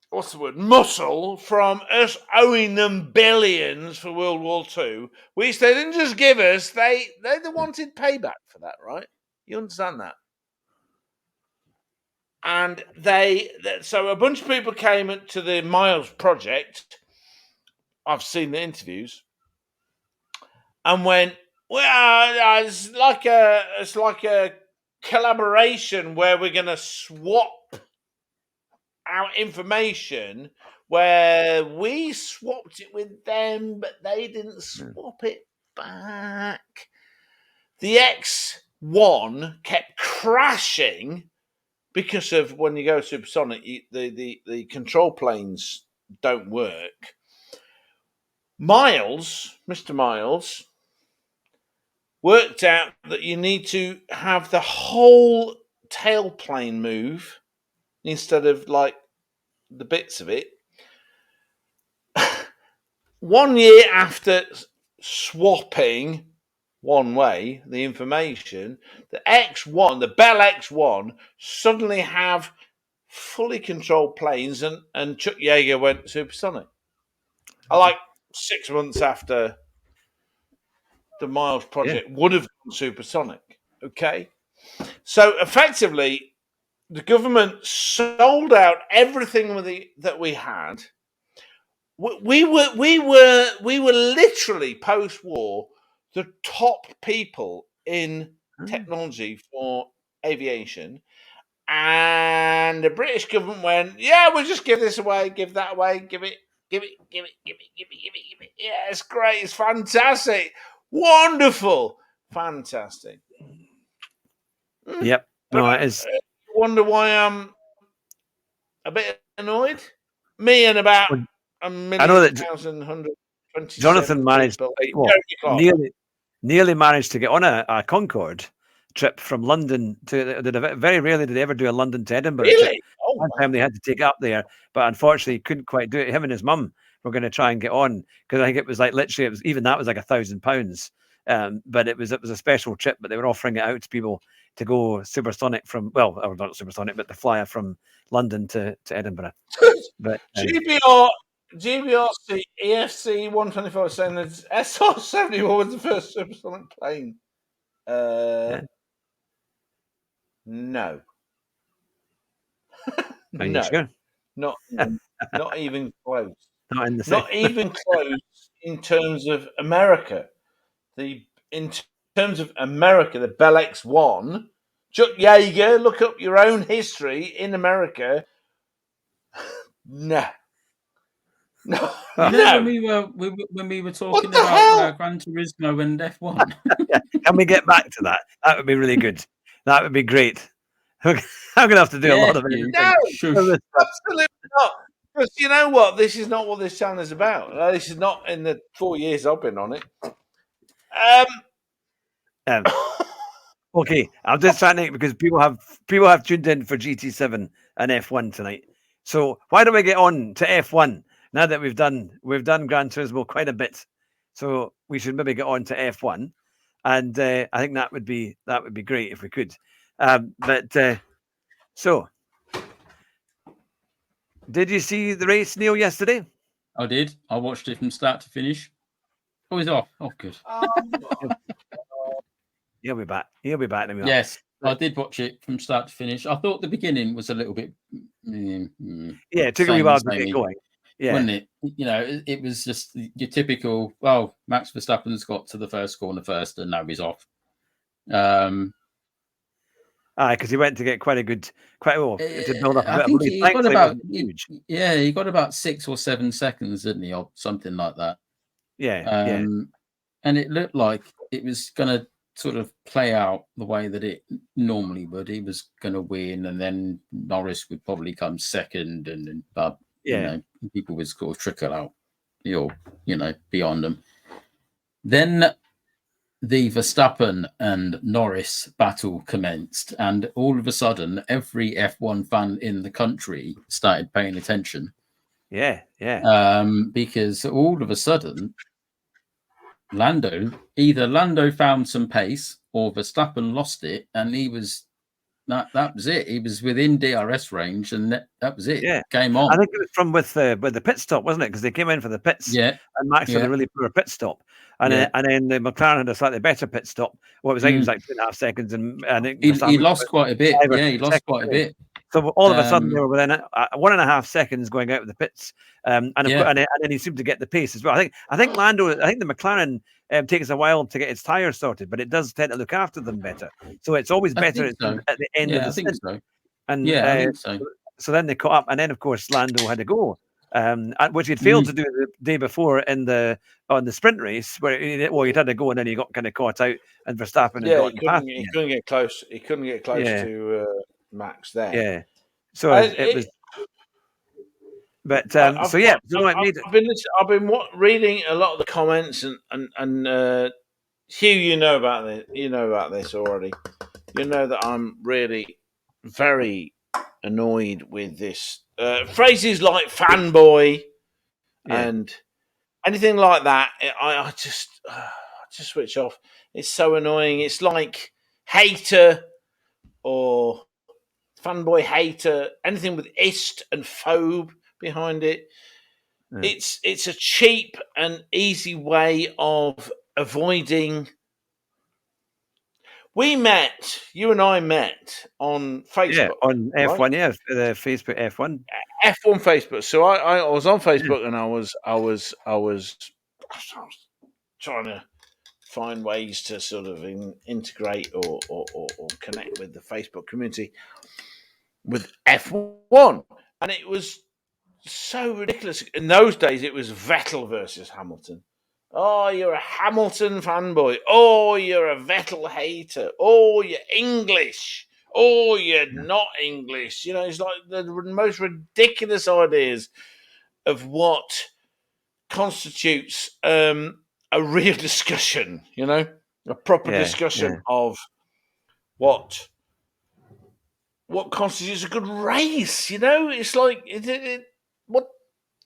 what's the word? Muscle from us owing them billions for World War II, which they didn't just give us. They wanted payback for that, right? You understand that? And so a bunch of people came to the Miles project. I've seen the interviews and went, well, it's like a collaboration where we're going to swap our information, where we swapped it with them, but they didn't swap it back. The X1 kept crashing because of when you go supersonic, the control planes don't work. Mr. Miles, worked out that you need to have the whole tailplane move instead of like the bits of it. 1 year after swapping one way the information, the Bell X1 suddenly have fully controlled planes, and Chuck Yeager went supersonic. Like 6 months after the Miles project would have gone supersonic. Okay, so effectively, the government sold out everything that we had. We were literally post-war the top people in technology for aviation, and the British government went, "Yeah, we'll just give this away, give that away, give it. Yeah, it's great, it's fantastic, wonderful, fantastic." Yep. No, it is. You wonder why I'm a bit annoyed? Me and about a million, I know that 1,127 Jonathan managed, people. nearly managed to get on a Concorde trip from London to. Very rarely did they ever do a London to Edinburgh trip. Really? Oh, One time they had to take it up there, but unfortunately couldn't quite do it. Him and his mum were going to try and get on, because I think it was like literally, even that was like £1,000. But it was a special trip, but they were offering it out to people to go supersonic from, well, or not supersonic, but the flyer from London to Edinburgh. But GBRC EFC 124 saying that SR-71 was the first supersonic plane. No. Are you No. sure? Not even close. Not in the same. Not even close in terms of America. In terms of America, the Bell X1, Chuck Yeager, look up your own history in America. No. No. When we were talking about Gran Turismo and F1. Can we get back to that? That would be really good. That would be great. I'm going to have to do a lot of it. No, absolutely not. Because you know what? This is not what this channel is about. This is not in the 4 years I've been on it. Okay, I'm just trying to, because people have tuned in for GT7 and F1 tonight. So why don't we get on to F1 now that we've done Gran Turismo quite a bit? So we should maybe get on to F1, and I think that would be great if we could. So did you see the race, Neil, yesterday? I did. I watched it from start to finish. Oh, he's off. Oh, good. He'll be back. Yes, I did watch it from start to finish. I thought the beginning was a little bit. It took a wee while to get going. Yeah, wasn't it? You know, it was just your typical. Well, Max Verstappen's got to the first corner first, and now he's off. Because he went to get quite to build up. I think he got about he got about 6 or 7 seconds, didn't he, or something like that? Yeah, and it looked like it was going to sort of play out the way that it normally would. He was going to win, and then Norris would probably come second, and you know, people would sort of trickle out, beyond them. Then the Verstappen and Norris battle commenced, and all of a sudden, every F1 fan in the country started paying attention. Yeah. Because all of a sudden, Lando found some pace, or Verstappen lost it, and he was that was it. He was within DRS range, and that was it. Yeah. Game on. I think it was from with the pit stop, wasn't it? Because they came in for the pits, Yeah, and Max had a really poor pit stop, and Yeah. then the McLaren had a slightly better pit stop. Well, it was like 2.5 seconds, and I think he Verstappen lost was quite a bit. 5 or Yeah, he 6 lost seconds quite a away. bit. So all of a sudden they were within 1.5 seconds going out of the pits, and then he seemed to get the pace as well. I think the McLaren takes a while to get its tires sorted, but it does tend to look after them better. So it's always better at the end of the stint. So. And I think so. So then they caught up, and then of course Lando had to go, which he'd failed to do the day before on the sprint race, where he'd had to go, and then he got kind of caught out, and Verstappen had gotten past him. He couldn't get close. He couldn't get close to Max there. Yeah. So it was. But I've been reading a lot of the comments, and Hugh, you know about this. You know about this already. You know that I'm really very annoyed with this phrases like fanboy and anything like that. I just switch off. It's so annoying. It's like hater or fanboy, hater, anything with ist and phobe behind it. It's a cheap and easy way of avoiding. You and I met on Facebook. Yeah, on F1, right? The Facebook F1. F1 Facebook. So I was on Facebook and I was trying to find ways to sort of integrate or connect with the Facebook community with F1. And it was so ridiculous. In those days, it was Vettel versus Hamilton. Oh, you're a Hamilton fanboy. Oh, you're a Vettel hater. Oh, you're English. Oh, you're not English. You know, it's like the most ridiculous ideas of what constitutes a real discussion, you know, a proper discussion of what constitutes a good race, you know? It's like,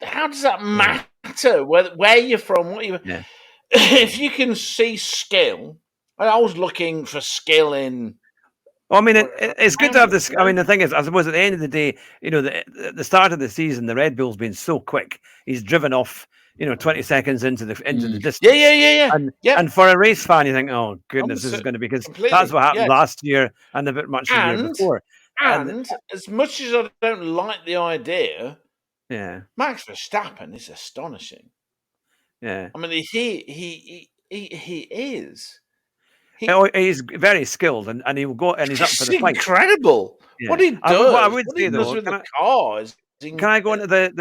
how does that matter? Where you're from, what you if you can see skill. I was looking for skill in. Well, I mean, it's good to have this. I mean, the thing is, I suppose at the end of the day, you know, the start of the season, the Red Bull's been so quick. He's driven off, 20 seconds into the distance. Yeah. And for a race fan, you think, oh goodness, this is going to be, because that's what happened last year and a bit much the year before. And as much as I don't like the idea, Max Verstappen is astonishing. Yeah, I mean, he is. He's very skilled, and he will go, and he's up for the fight. Incredible. Yeah. What he does. What I would say though, with the car is. Can I go into it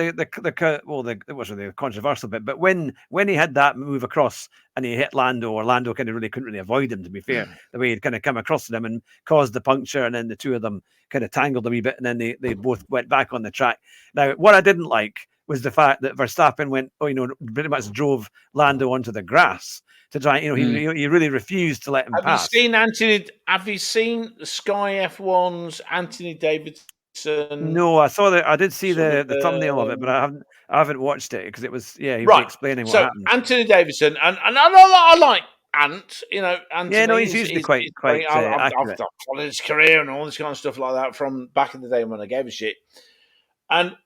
wasn't the controversial bit, but when he had that move across and he hit Lando, or Lando couldn't really avoid him, to be fair, the way he'd kind of come across to them and caused the puncture, and then the two of them kind of tangled a wee bit, and then they both went back on the track. Now, what I didn't like was the fact that Verstappen went, pretty much drove Lando onto the grass to try. He really refused to let him pass. Have you seen Sky F1's Anthony Davidson? No, I did see the thumbnail of it, but I haven't watched it, because it was he was explaining what happened. Anthony Davidson, and I like Ant, Anthony. Yeah, no, he's usually quite I've followed his career and all this kind of stuff like that from back in the day when I gave a shit. And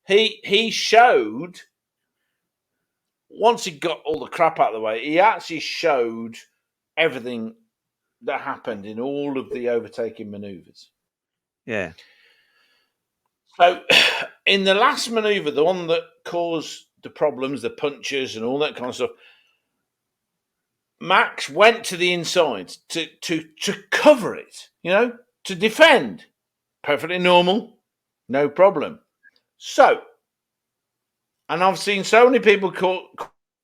he showed, once he got all the crap out of the way, he actually showed everything that happened in all of the overtaking maneuvers. Yeah. So, in the last manoeuvre, the one that caused the problems, the punches and all that kind of stuff, Max went to the inside to cover it, to defend. Perfectly normal, no problem. So, and I've seen so many people call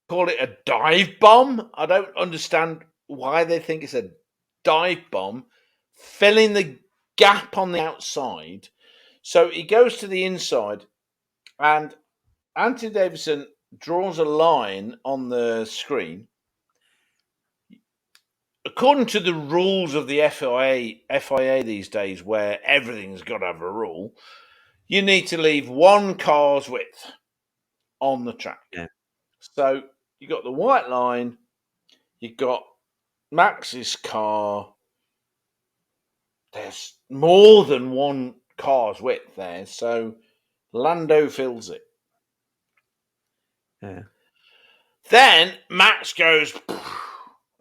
it a dive bomb. I don't understand why they think it's a dive bomb, filling the gap on the outside. So he goes to the inside, and Anthony Davidson draws a line on the screen, according to the rules of the FIA these days, where everything's got to have a rule, you need to leave one car's width on the track. Yeah. So you got the white line, you got Max's car. There's more than one car's width there, so Lando fills it. Yeah. Then Max goes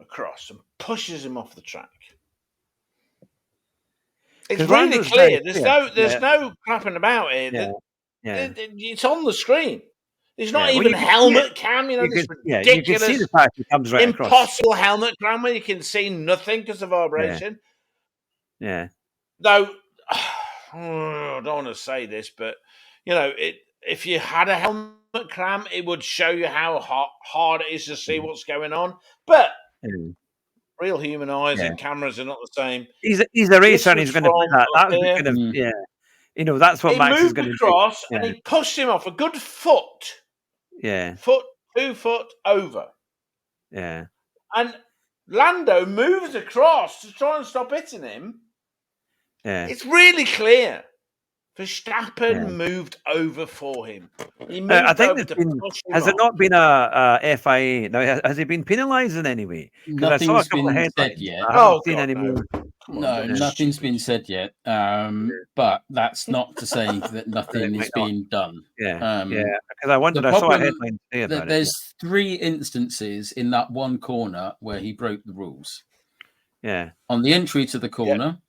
across and pushes him off the track. It's really Lando's clear. very There's no crapping about it. Yeah. It's on the screen. There's not Well, even you can helmet cam. You know, You this can, ridiculous, you can see the fact he comes right across. impossible helmet cam where you can see nothing because of vibration. Yeah. Though, I don't want to say this, but if you had a helmet cam, it would show you how hard it is to see what's going on. But real human eyes and cameras are not the same. He's a racer, and he's going to put that. That was kind of that's what he Max is moved going to do. across and he pushed him off a good foot. Yeah. 2 foot over. Yeah. And Lando moves across to try and stop hitting him. Yeah. It's really clear. Verstappen moved over for him. He moved I think over to push him has there off. not been a FIA? Now, has he been penalised in any way? Because I saw a couple of headlines. Yet. I haven't seen any more. No, nothing's been said yet. But that's not to say that nothing is being done. Yeah, because I wondered. I saw a headline today about there's 3 instances in that one corner where he broke the rules. Yeah. On the entry to the corner.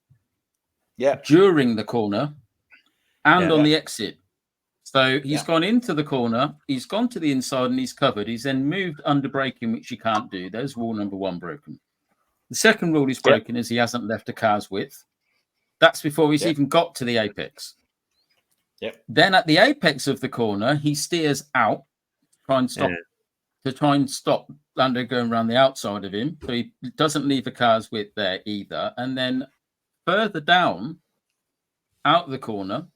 Yeah. During the corner. And on the exit. So he's gone into the corner, he's gone to the inside and he's covered. He's then moved under braking, which you can't do. There's rule number 1 broken. The second rule he's broken is he hasn't left a car's width. That's before he's even got to the apex. Then at the apex of the corner, he steers out to try and stop Lando going around the outside of him. So he doesn't leave a car's width there either. And then further down, out of the corner,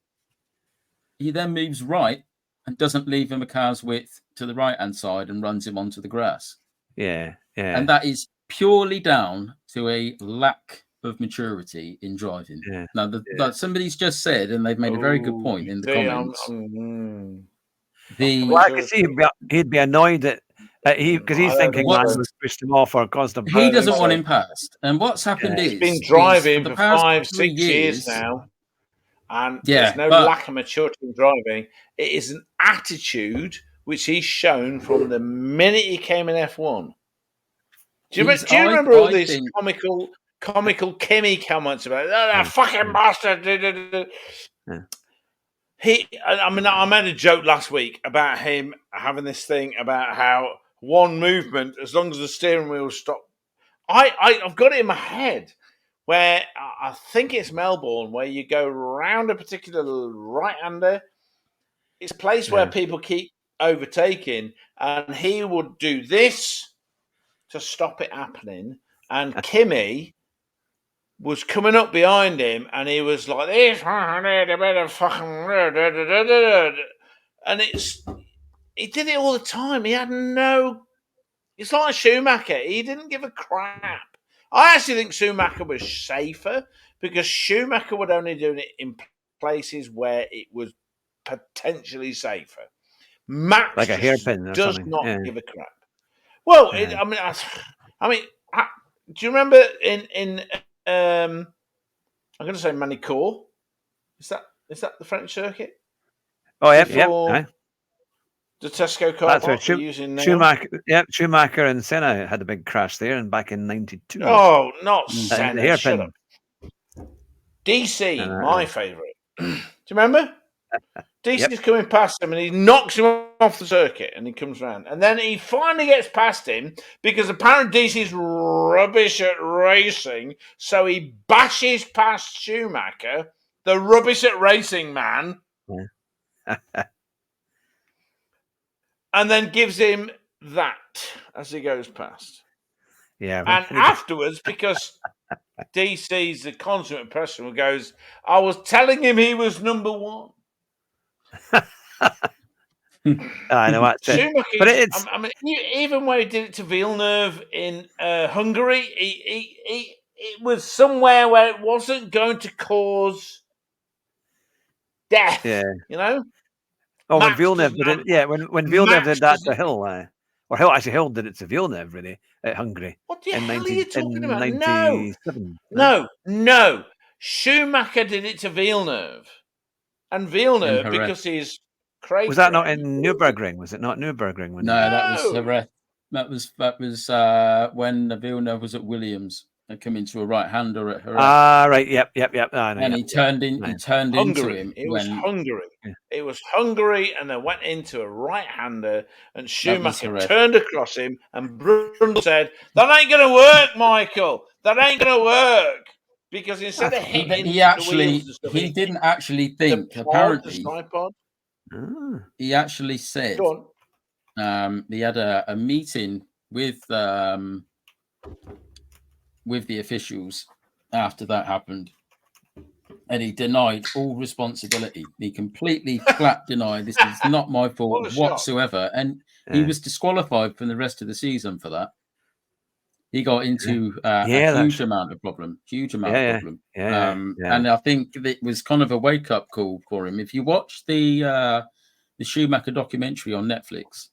he then moves right and doesn't leave him a car's width to the right-hand side and runs him onto the grass. Yeah. And that is purely down to a lack of maturity in driving. Now, like somebody's just said, and they've made a very good point in the comments. I could see he'd be annoyed at because he's thinking Lando's pushed him off or caused him. He doesn't want him past. And what's happened is he's been driving for for 5-6 years now. And there's no lack of maturity in driving. It is an attitude which he's shown from the minute he came in F1. Do you remember all these comical Kimmy comments about that fucking bastard? I made a joke last week about him having this thing about how one movement, as long as the steering wheel stopped. I've got it in my head. Where I think it's Melbourne, where you go round a particular right-hander. It's a place where people keep overtaking, and he would do this to stop it happening. And Kimmy was coming up behind him, and he was like this, and he did it all the time. He had it's like Schumacher. He didn't give a crap. I actually think Schumacher was safer because Schumacher would only do it in places where it was potentially safer. Max like a hairpin does not give a crap. Well, I mean, do you remember in I'm going to say Manicourt? Is that the French circuit? Oh yeah. The Tesco car park we're using now. Schumacher and Senna had a big crash there, and back in '92. Oh, not Senna. Shut up. DC, my favourite. Do you remember? DC's coming past him, and he knocks him off the circuit, and he comes round, and then he finally gets past him because apparently DC's rubbish at racing, so he bashes past Schumacher, the rubbish at racing man. And then gives him that as he goes past. Yeah. And afterwards, because DC's the consummate professional, goes, I was telling him he was number 1. I know that's it. Schumacher, But it's I mean, even when he did it to Villeneuve in Hungary, it was somewhere where it wasn't going to cause death. yeah. You know, Oh, when Max Villeneuve doesn't did have- it, when Villeneuve Max did that to doesn't- Hill, or Hill did it to Villeneuve really at Hungary What the in hell are you talking about? No, 97. no. Schumacher did it to Villeneuve, and Villeneuve Jerez. because he's cray. Was that not in Nürburgring? Was it not Nürburgring? When No, that was No. Jerez. That was when Villeneuve was at Williams and come into a right-hander at Jerez. Right. Yep. I know, And he turned into Hungary. him It was when Hungary. Yeah. It was Hungary, and they went into a right-hander, and Schumacher correct. turned across him, and Brundle said, "That ain't going to work, Michael. That ain't going to work." Because instead of hitting he the wheels and stuff, he didn't actually the think. pod, Apparently, the side pod. he actually said Go on. he had a meeting with the officials after that happened, and he denied all responsibility. He completely flat denied, this is not my What fault a shock. whatsoever, and he was disqualified from the rest of the season for that. He got into a huge amount of problem. Yeah. And I think it was kind of a wake-up call for him. If you watch the Schumacher documentary on Netflix,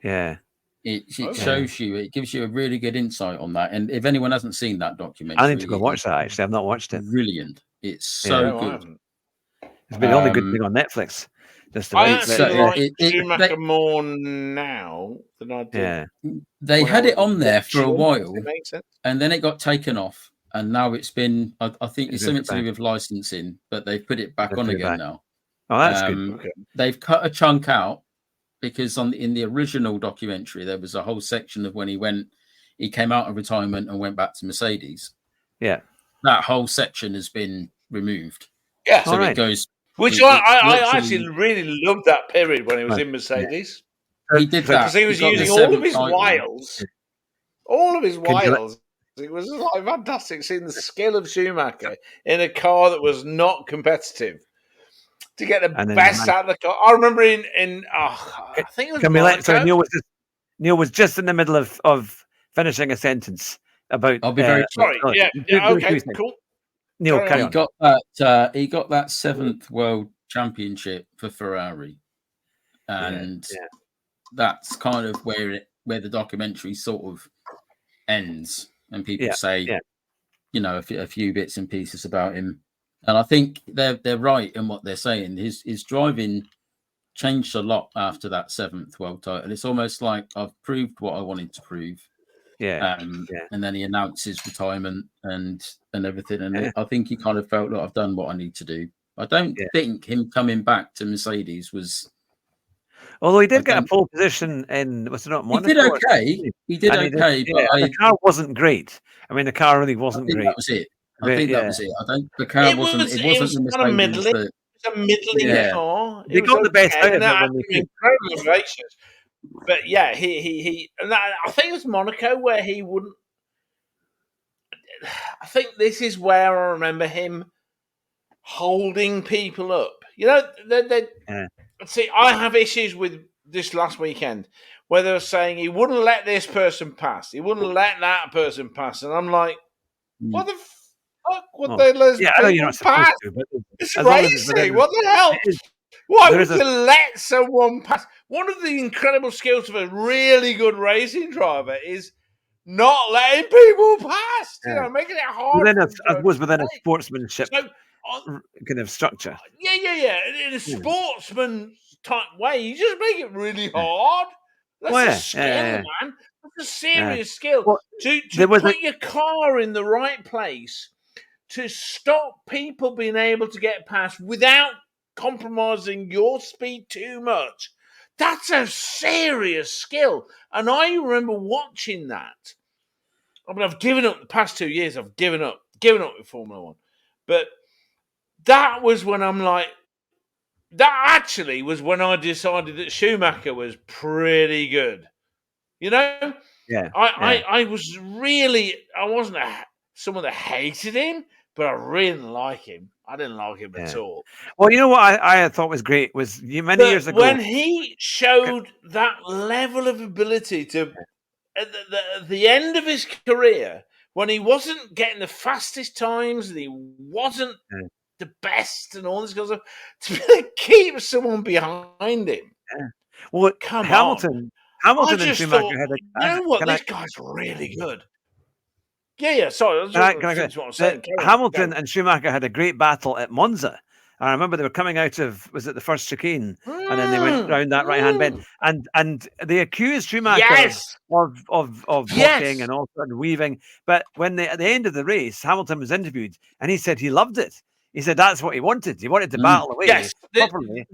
it shows you, it gives you a really good insight on that. And if anyone hasn't seen that documentary, I need to go watch that. Actually, I've not watched it. Brilliant! It's so good. It's been the only good thing on Netflix. Just I actually like Schumacher they, more now than I did. Yeah, they had it on there for a while, makes sense. and then it got taken off, and now it's been. I think it's something to do with licensing, but they've put it back on again now. Oh, that's good. Okay. They've cut a chunk out because in the original documentary there was a whole section of when he came out of retirement and went back to Mercedes. Yeah, that whole section has been removed. Yeah, so it goes. Which I actually really loved that period when he was in Mercedes. He did that because he was using all of his wiles. All of his wiles. It was like fantastic seeing the skill of Schumacher in a car that was not competitive to get the best out of the car. I remember I think it was Monaco. Neil was just in the middle of finishing a sentence about. I'll be very sorry. Okay, cool. Neil, carry on. He got that 7th World Championship for Ferrari, and that's kind of where the documentary sort of ends, and people say, a few bits and pieces about him, and I think they're right in what they're saying. His driving changed a lot after that 7th world title. It's almost like I've proved what I wanted to prove. And then he announced his retirement and everything. And I think he kind of felt like I've done what I need to do. I don't think him coming back to Mercedes was. Although he did get a pole position in, was it not Monaco? He did okay. But the car wasn't great. I mean, the car really wasn't great. That was it. I think that was it. I think the car wasn't. It wasn't the Mercedes. It's a middling car. They got the best out of it when they could. Congratulations. But yeah, he and I think it was Monaco where he wouldn't. I think this is where I remember him holding people up. See, I have issues with this last weekend where they were saying he wouldn't let this person pass, he wouldn't let that person pass, and I'm like, what the fuck would they let people pass? It's racing. What the hell? Why would you let someone pass? One of the incredible skills of a really good racing driver is not letting people pass. Making it hard. Within a sportsmanship kind of structure. Yeah. In a sportsman type way, you just make it really hard. That's a skill, man. That's a serious skill. To put your car in the right place to stop people being able to get past without compromising your speed too much. That's a serious skill. And I remember watching that. I mean, I've given up the past 2 years. I've given up with Formula One. But that was when I'm like, that actually was when I decided that Schumacher was pretty good. I was really, I wasn't someone that hated him, but I really didn't like him. I didn't like him at all. Well, you know what I thought was great was many years ago when he showed that level of ability to at the end of his career, when he wasn't getting the fastest times and he wasn't the best and all this kind of stuff, to keep someone behind him. Yeah. Well, Come Hamilton on. and Schumacher had you know what? This guy's really good. Yeah. Sorry, Hamilton and Schumacher had a great battle at Monza. I remember they were coming out of, was it the first chicane, and then they went round that right hand bend, and they accused Schumacher of blocking and also weaving. But when at the end of the race, Hamilton was interviewed, and he said he loved it. He said that's what he wanted. He wanted to battle away properly.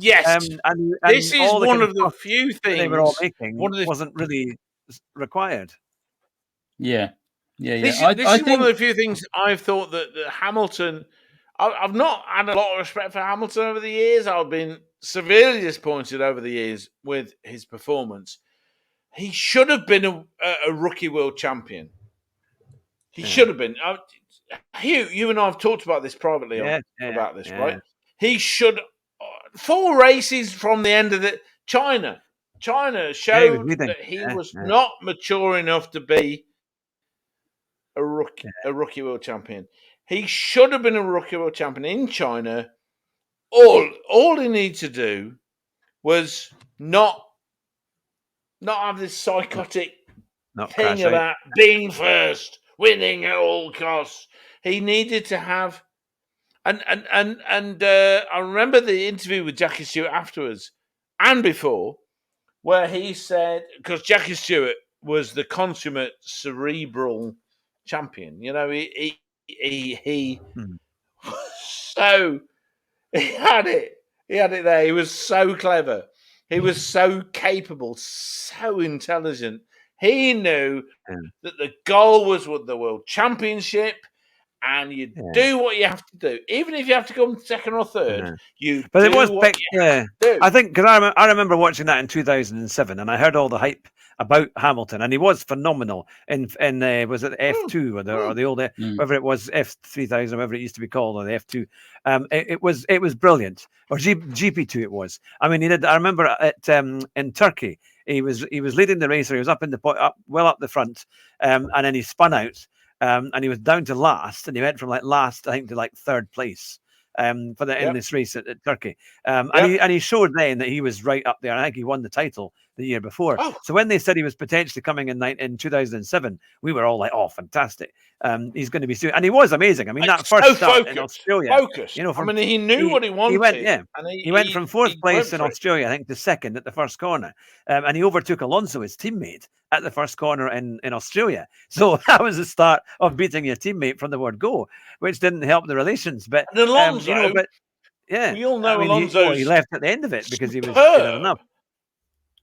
And this is one of the few things they were all making wasn't really required. Yeah. This is one of the few things I've thought that Hamilton. I've not had a lot of respect for Hamilton over the years. I've been severely disappointed over the years with his performance. He should have been a rookie world champion. He should have been. Hugh, you and I have talked about this privately about this, right? He should. 4 races from the end of China showed that he was not mature enough to be a rookie world champion. He should have been a rookie world champion in China. All he needed to do was not have this psychotic thing about being first, winning at all costs. He needed to have, and I remember the interview with Jackie Stewart afterwards and before, where he said, because Jackie Stewart was the consummate cerebral champion, you know, he so he had it there. He was so clever. He was so capable, so intelligent. He knew that the goal was the world championship, and you do what you have to do, even if you have to come second or third. But it was big. I think because I remember watching that in 2007, and I heard all the hype about Hamilton, and he was phenomenal in was it F2 or the old whatever it was, F3000, whatever it used to be called, or the F2. It was brilliant, or GP2 it was. I mean, he did. I remember in Turkey, he was leading the race. He was up in the well up the front, and then he spun out. And he was down to last, and he went from last, I think, to third place in this race at Turkey. And he showed then that he was right up there. I think he won the title the year before. So when they said he was potentially coming in 2007, we were all like, "Oh, fantastic! He's going to be soon." And he was amazing. I mean, that first start in Australia, you know, he knew what he wanted. He went from fourth place in Australia, I think, to second at the first corner, and he overtook Alonso, his teammate, at the first corner in Australia. So that was the start of beating your teammate from the word go, which didn't help the relations. But Alonso, we all know Alonso. He left at the end of it because he was good enough.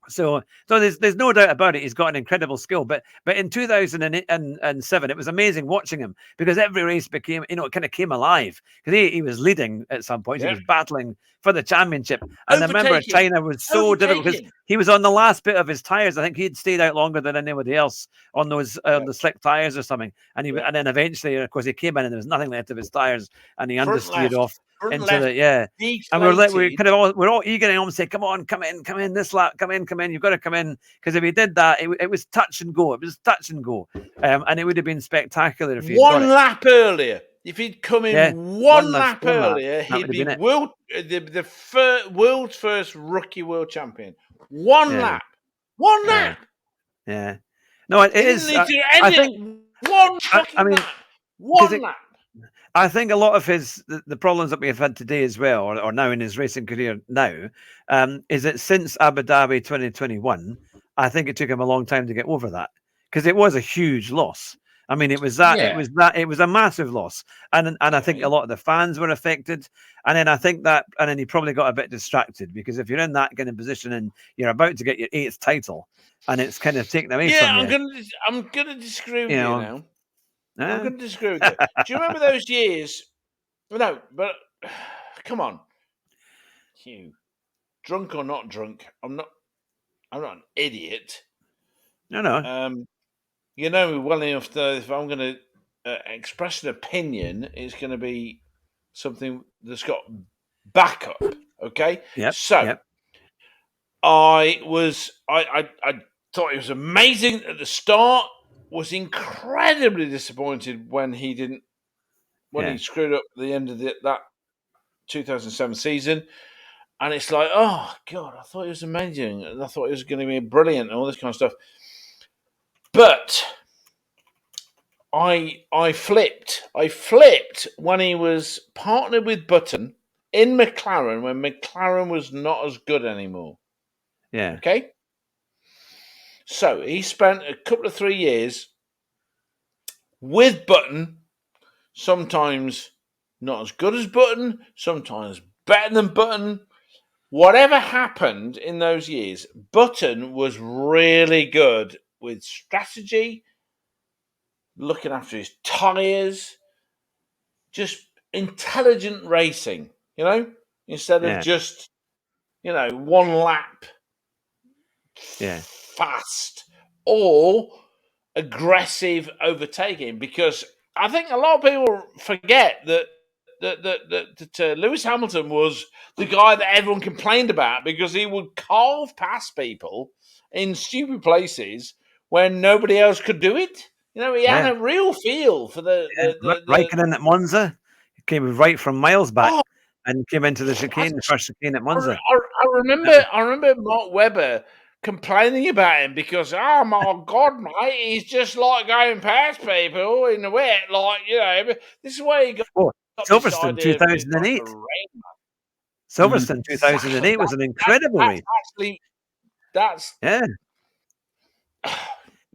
So there's no doubt about it. He's got an incredible skill. But in 2007, it was amazing watching him because every race became, it kind of came alive because he was leading at some point. He was battling for the championship. And I remember China was so difficult because he was on the last bit of his tires. I think he'd stayed out longer than anybody else on those the slick tires or something. And and then eventually, of course, he came in and there was nothing left of his tires, and he understeered off into the and we're all eager and almost say, come in this lap, come in, you've got to come in, because if he did that, it was touch and go, and it would have been spectacular if he one lap earlier. If he'd come in one lap earlier, he'd be the world's first rookie world champion. One lap. Yeah. No, it is. I think one lap. I think a lot of the problems that we have had today as well, or now in his racing career now, is that since Abu Dhabi 2021, I think it took him a long time to get over that, because it was a huge loss. I mean, it was a massive loss, and I think a lot of the fans were affected, and then he probably got a bit distracted, because if you're in that kind of position and you're about to get your 8th title, and it's kind of taken away from you. I'm gonna disagree with you now. I'm going to disagree with you. Do you remember those years? No, but come on, Hugh. Drunk or not drunk, I'm not an idiot. No. You know me well enough that if I'm going to express an opinion is going to be something that's got backup. Okay. Yep. So Yep. I thought it was amazing at the start. Was incredibly disappointed when he didn't. When he screwed up at the end of that 2007 season. And it's like, oh, God, I thought it was amazing. And I thought it was going to be brilliant and all this kind of stuff. But I flipped. I flipped when he was partnered with Button in McLaren when McLaren was not as good anymore. Yeah. Okay? So he spent a couple of 3 years with Button, sometimes not as good as Button, sometimes better than Button. Whatever happened in those years, Button was really good with strategy, looking after his tyres, just intelligent racing, instead of just, one lap fast or aggressive overtaking. Because I think a lot of people forget that Lewis Hamilton was the guy that everyone complained about because he would carve past people in stupid places when nobody else could do it. He had a real feel for the Raikkonen at Monza. He came right from miles back and came into the chicane, the first chicane at Monza. I remember Mark Webber complaining about him because, oh my God, mate, he's just like going past people in the wet, this is where he got. Silverstone 2008. Silverstone 2008 was an incredible race. That's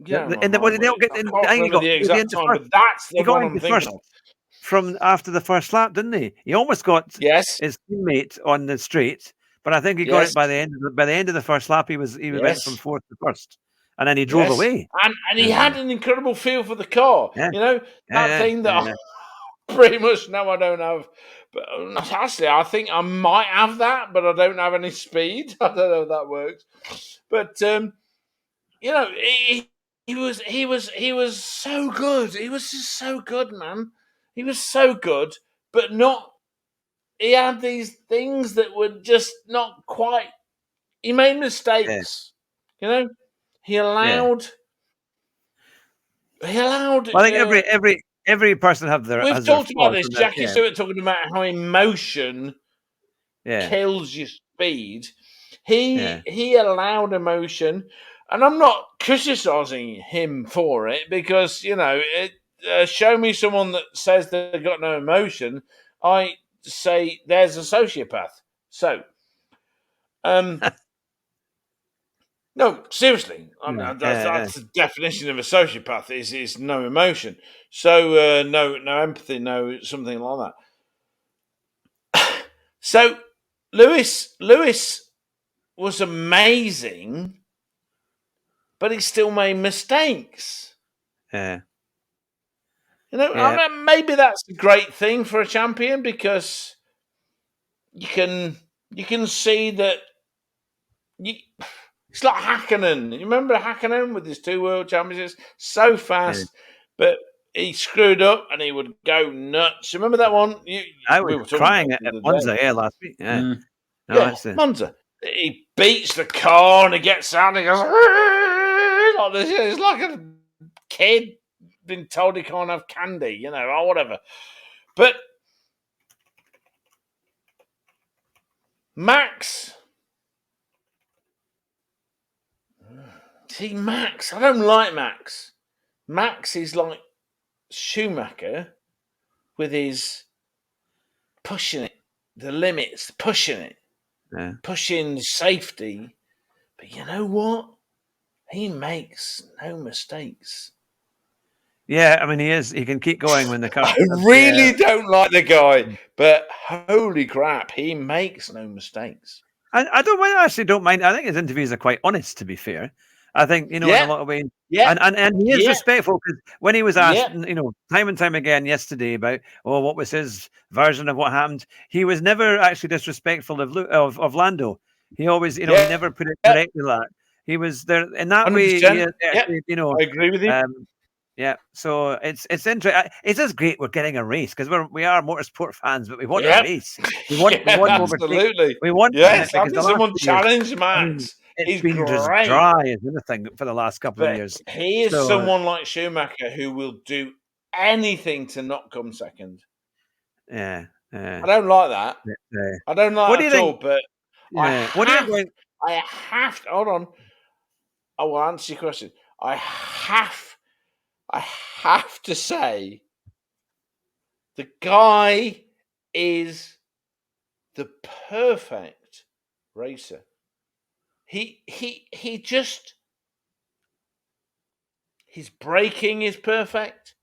Yeah, and they don't get. I think he got the exact time, but that's the one I'm thinking of. From after the first lap, didn't he? He almost got his teammate on the straight, but I think he got it by the end. By the end of the first lap, he went from fourth to first, and then he drove away. And he had an incredible feel for the car. That thing that I pretty much know I don't have. But actually, I think I might have that, but I don't have any speed. I don't know if that works. But he was so good. He was just so good, man. He was so good, but not. He had these things that were just not quite. He made mistakes. He allowed. He allowed. Well, I think every person have their. We've talked about this. Jackie Stewart talking about how emotion kills your speed. He allowed emotion, and I'm not criticising him for it because show me someone that says they've got no emotion. I say there's a sociopath. So, no, seriously. I mean, that's the definition of a sociopath is no emotion. So no empathy, no something like that. So Lewis was amazing, but he still made mistakes. Yeah. I mean, maybe that's a great thing for a champion because you can see that it's like Hakkinen. You remember Hakkinen with his 2 world championships? So fast, but he screwed up and he would go nuts. Remember that one? I was crying at Monza last week. Yeah, Monza. He beats the car and he gets out and he goes like this. It's like a kid been told he can't have candy, or whatever. But Max. See, Max, I don't like Max. Max is like Schumacher with his pushing it, the limits, pushing safety. But you know what? He makes no mistakes. Yeah, I mean, he can keep going when the car. I really don't like the guy, but holy crap, he makes no mistakes. I actually don't mind. I think his interviews are quite honest, to be fair. I think, in a lot of ways. Yeah. And he is respectful because when he was asked, time and time again yesterday about, what was his version of what happened, he was never actually disrespectful of Lando. He always, he never put it directly like that. He was there in that 100%. Way. He actually, I agree with you. Yeah, so it's interesting. It's just great we're getting a race because we are motorsport fans, but we want a Yep. race. We want to overtake. Absolutely. We want Yes, because having the last someone 2 years, challenge I mean, Max it's is been just great. dry as anything for the last couple of But years. he is So, someone like Schumacher who will do anything to not come second. yeah, I don't like that. I don't What like do it you at all. think? But Yeah. What do you think? I have to hold on. I will answer your question. I have to say the guy is the perfect racer. He just his braking is perfect.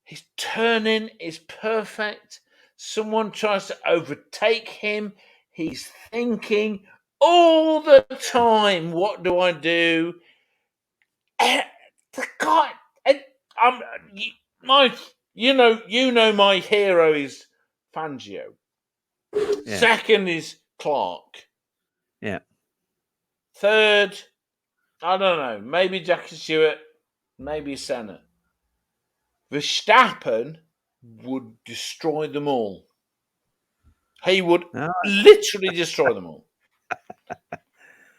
His turning is perfect. Someone tries to overtake him. He's thinking all the time, what do I do? The guy, you know my hero is Fangio. Yeah. Second is Clark. Yeah. Third, I don't know, maybe Jackie Stewart, maybe Senna. Verstappen would destroy them all. He would literally destroy them all.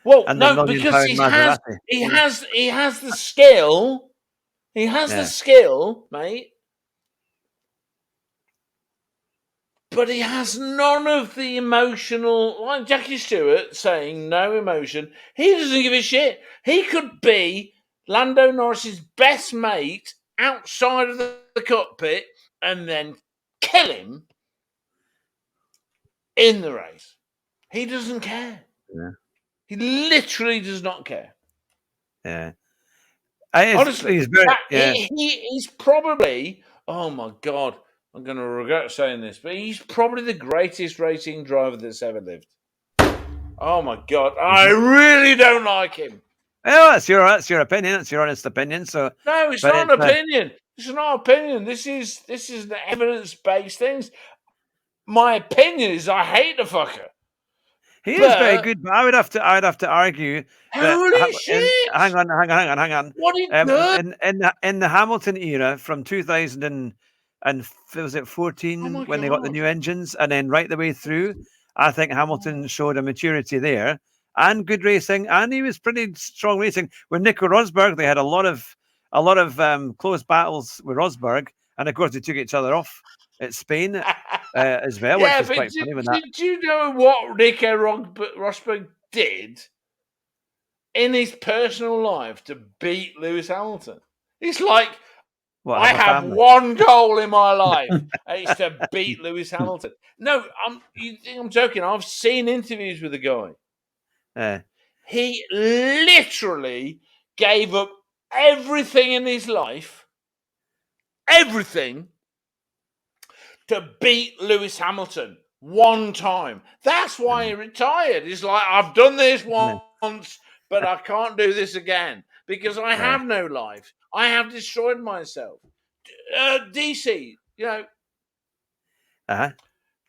Well, And no, because he has the skill. He has the skill, mate. But he has none of the emotional, like Jackie Stewart saying no emotion. He doesn't give a shit. He could be Lando Norris's best mate outside of the cockpit and then kill him in the race. He doesn't care. Yeah. He literally does not care. Yeah. Honestly, he's he's probably, oh my God, I'm going to regret saying this, but he's probably the greatest racing driver that's ever lived. Oh my God, I really don't like him. Well, that's your opinion. It's your honest opinion. So no, it's not an opinion. It's not an opinion. This is the evidence-based things. My opinion is I hate the fucker. He is very good, but I'd have to argue that. Holy shit! Hang on. What he did? In the Hamilton era from 2000 and was it 14 when they got the new engines, and then right the way through, I think Hamilton showed a maturity there and good racing, and he was pretty strong racing. With Nico Rosberg, they had a lot of close battles with Rosberg, and of course they took each other off at Spain. As well, which was quite funny with that. Do you know what Nico Rosberg did in his personal life to beat Lewis Hamilton? It's like, I have one goal in my life, and it's to beat Lewis Hamilton. No, you think I'm joking? I've seen interviews with the guy. He literally gave up everything in his life, everything, to beat Lewis Hamilton one time. That's why he retired. He's like, I've done this once, but I can't do this again because I have no life. I have destroyed myself. DC, David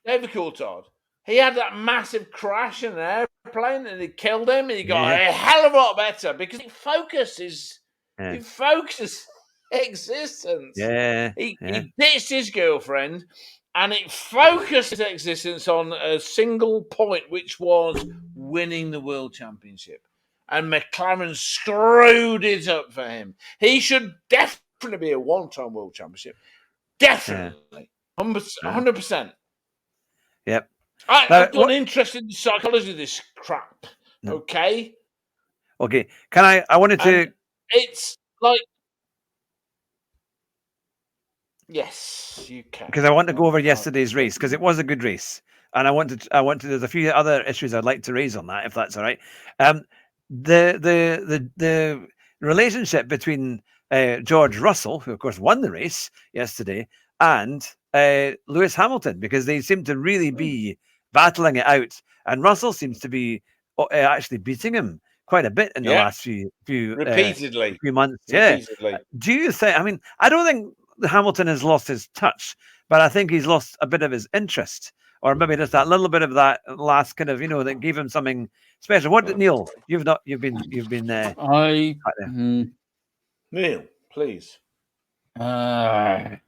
Coulthard, he had that massive crash in an airplane and it killed him, and he got a hell of a lot better because it focuses existence. He ditched his girlfriend and it focused his existence on a single point, which was winning the world championship. And McLaren screwed it up for him. He should definitely be a one-time world championship. Definitely. 100%. Yep. I've got an interest in the psychology of this crap. Okay? Okay. I wanted to... It's like... Yes, you can. Because I want to go over yesterday's race, because it was a good race. And I wanted, there's a few other issues I'd like to raise on that, if that's all right. The relationship between George Russell, who of course won the race yesterday, and Lewis Hamilton, because they seem to really be battling it out. And Russell seems to be actually beating him quite a bit in the last few repeatedly few months. Repeatedly. Do you think? I mean, I don't think Hamilton has lost his touch, but I think he's lost a bit of his interest, or maybe just that little bit of that last kind of that gave him something special. What, Neil? You've been. Neil, please. That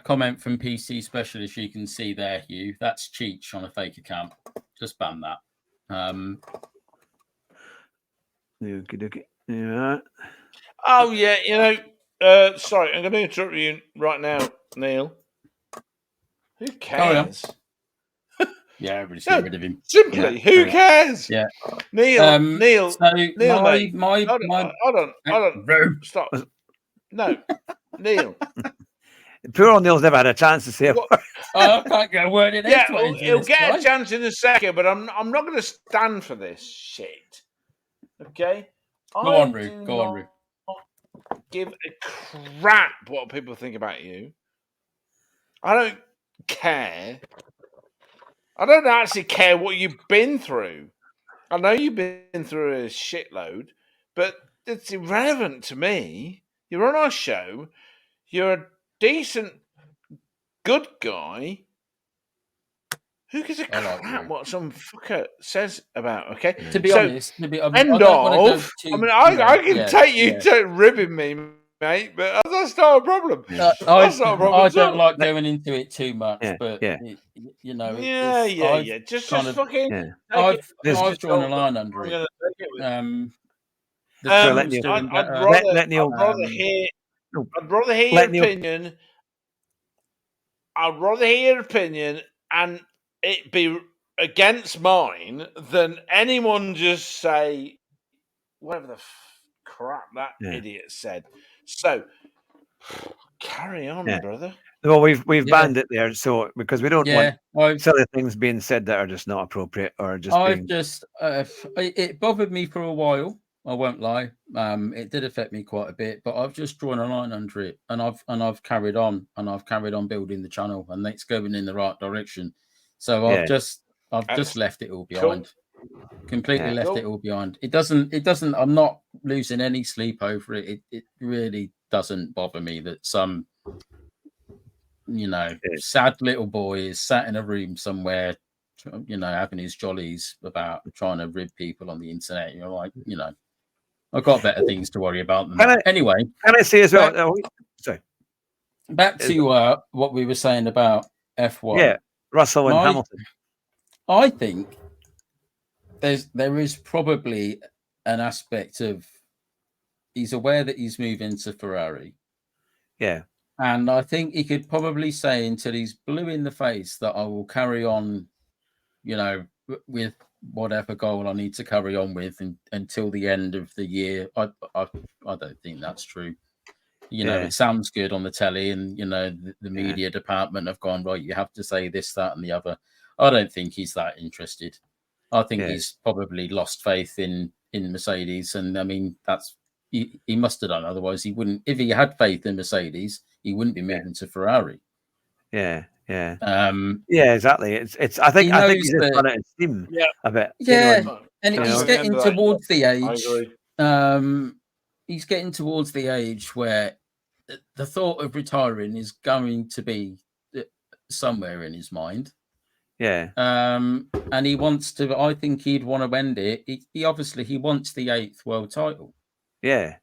comment from PC Specialist you can see there, Hugh. That's Cheech on a fake account. Just ban that. Okey-dokey. Yeah. Oh yeah, sorry, I'm going to interrupt you right now, Neil. Who cares? Yeah, everybody's getting rid of him. Simply, who cares? Yeah, Neil, So Neil, mate. my Hold on. Stop. No, Neil. Poor old Neil's never had a chance to say a What- word. I can't get a word in. Yeah, he'll get a chance in a second, but I'm not going to stand for this shit. Okay? Go on, Roo. Give a crap what people think about you. I don't care. I don't actually care what you've been through. I know you've been through a shitload, but it's irrelevant to me. You're on our show. You're a decent, good guy. Who gives a crap what some fucker says about? Okay, to be honest, I can take you to ribbing me, mate, but that's not a problem. That's not a problem. I don't like going into it too much, but Just fucking. Yeah. I've drawn a line under it. I'd rather hear your opinion. I'd rather hear your opinion and it be against mine than anyone just say whatever the crap that idiot said. So carry on, brother. Well, we've banned it there, so because we don't want silly things being said that are just not appropriate or just. It bothered me for a while. I won't lie. It did affect me quite a bit, but I've just drawn a line under it, and I've carried on, building the channel, and it's going in the right direction. So I've just left it all behind. Cool. Completely left it all behind. It doesn't. I'm not losing any sleep over it. It really doesn't bother me that some, sad little boy is sat in a room somewhere, having his jollies about trying to rib people on the internet. You're like, I've got better things to worry about than that. Anyway, can I say as well? Sorry. Back to what we were saying about F1. Yeah, Russell and Hamilton. I think there is probably an aspect of he's aware that he's moving to Ferrari. Yeah. And I think he could probably say until he's blue in the face that I will carry on, with whatever goal I need to carry on with until the end of the year. I don't think that's true. It sounds good on the telly, and the media department have gone, right, you have to say this, that, and the other. I don't think he's that interested. I think he's probably lost faith in Mercedes, and I mean he must have done. Otherwise, he wouldn't. If he had faith in Mercedes, he wouldn't be moving to Ferrari. Yeah, exactly. It's. I think he's just run out of steam a bit. Yeah, and he's getting towards the age. He's getting towards the age where the thought of retiring is going to be somewhere in his mind. Yeah. And he wants to. I think he'd want to end it. He obviously wants the 8th world title. Yeah,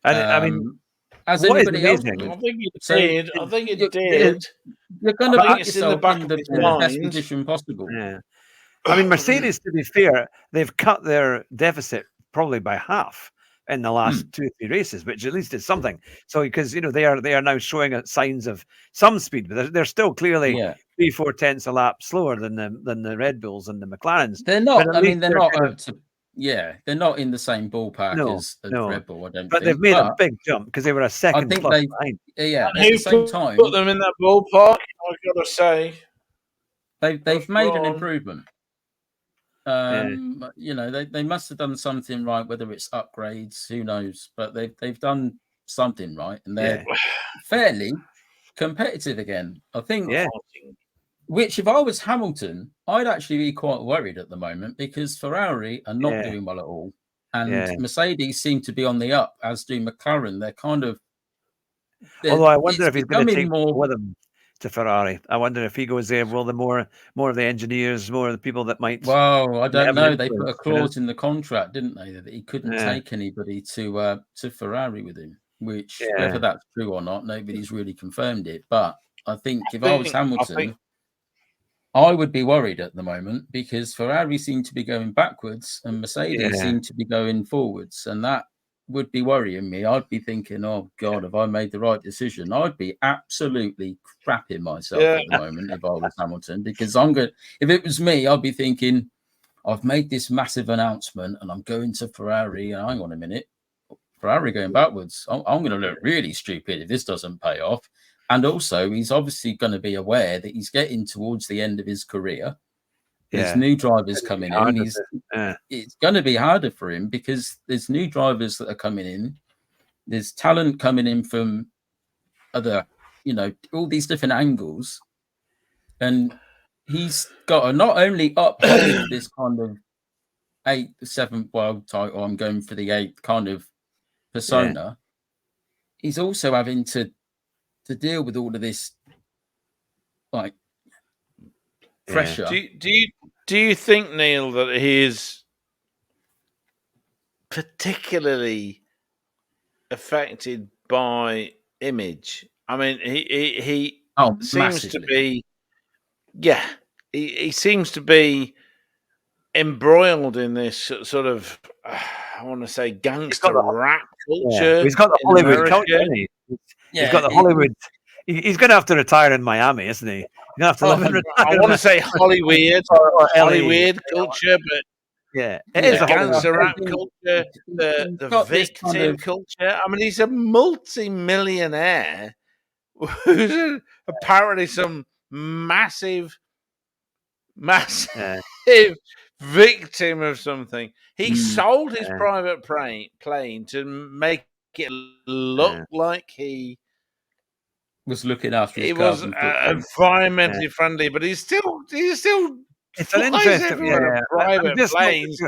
and I mean, as anybody else, I think it did. You're going to put yourself in the best position possible. Yeah. I mean, Mercedes, to be fair, they've cut their deficit probably by half in the last 2 or 3 races, which at least is something. So because they are now showing signs of some speed, but they're still clearly 3-4 tenths a lap slower than the Red Bulls and the McLarens. They're not. I mean, they're not. They're not in the same ballpark as Red Bull. I don't. But they've made a big jump because they were a second plus behind. Yeah, at the same time, put them in that ballpark. I've got to say, they've made an improvement. They must have done something right, whether it's upgrades, who knows, but they've done something right, and they're fairly competitive again, I think. Which, if I was Hamilton, I'd actually be quite worried at the moment because Ferrari are not doing well at all, and Mercedes seem to be on the up, as do McLaren. They're kind of. Although I wonder if he's going to take more with him to Ferrari. I wonder if he goes there. Will the more of the engineers, more of the people that might? Well, I don't know. They put a clause in the contract, didn't they, that he couldn't take anybody to Ferrari with him. which whether that's true or not, nobody's really confirmed it. But I think if I was I Hamilton, think I would be worried at the moment because Ferrari seem to be going backwards and Mercedes seem to be going forwards, and that would be worrying me. I'd be thinking, oh God, have I made the right decision? I'd be absolutely crapping myself at the moment if I was Hamilton, because if it was me, I'd be thinking, I've made this massive announcement and I'm going to Ferrari, and hang on a minute, Ferrari going backwards. I'm going to look really stupid if this doesn't pay off. And also, he's obviously going to be aware that he's getting towards the end of his career. There's new drivers coming in. It's going to be harder for him because there's new drivers that are coming in. There's talent coming in from other, all these different angles. And he's got to not only uphold this kind of 8th, 7th world title, I'm going for the 8th kind of persona. He's also having to deal with all of this like pressure. Do you think, Neil, that he is particularly affected by image? I mean, he seems massively. to be. Yeah, he seems to be embroiled in this sort of, I want to say, gangster rap culture. Yeah. He's got the Hollywood culture, isn't he? He's got the Hollywood. He's going to have to retire in Miami, isn't he? He's going to have to live in I want to say Hollywood or Hollywood culture, but it is the gangster rap culture, the victim culture. I mean, he's a multi-millionaire who's apparently some massive victim of something. He sold his private plane to make it look like he was looking after his was environmentally friendly, but he's still it's an interesting private planes.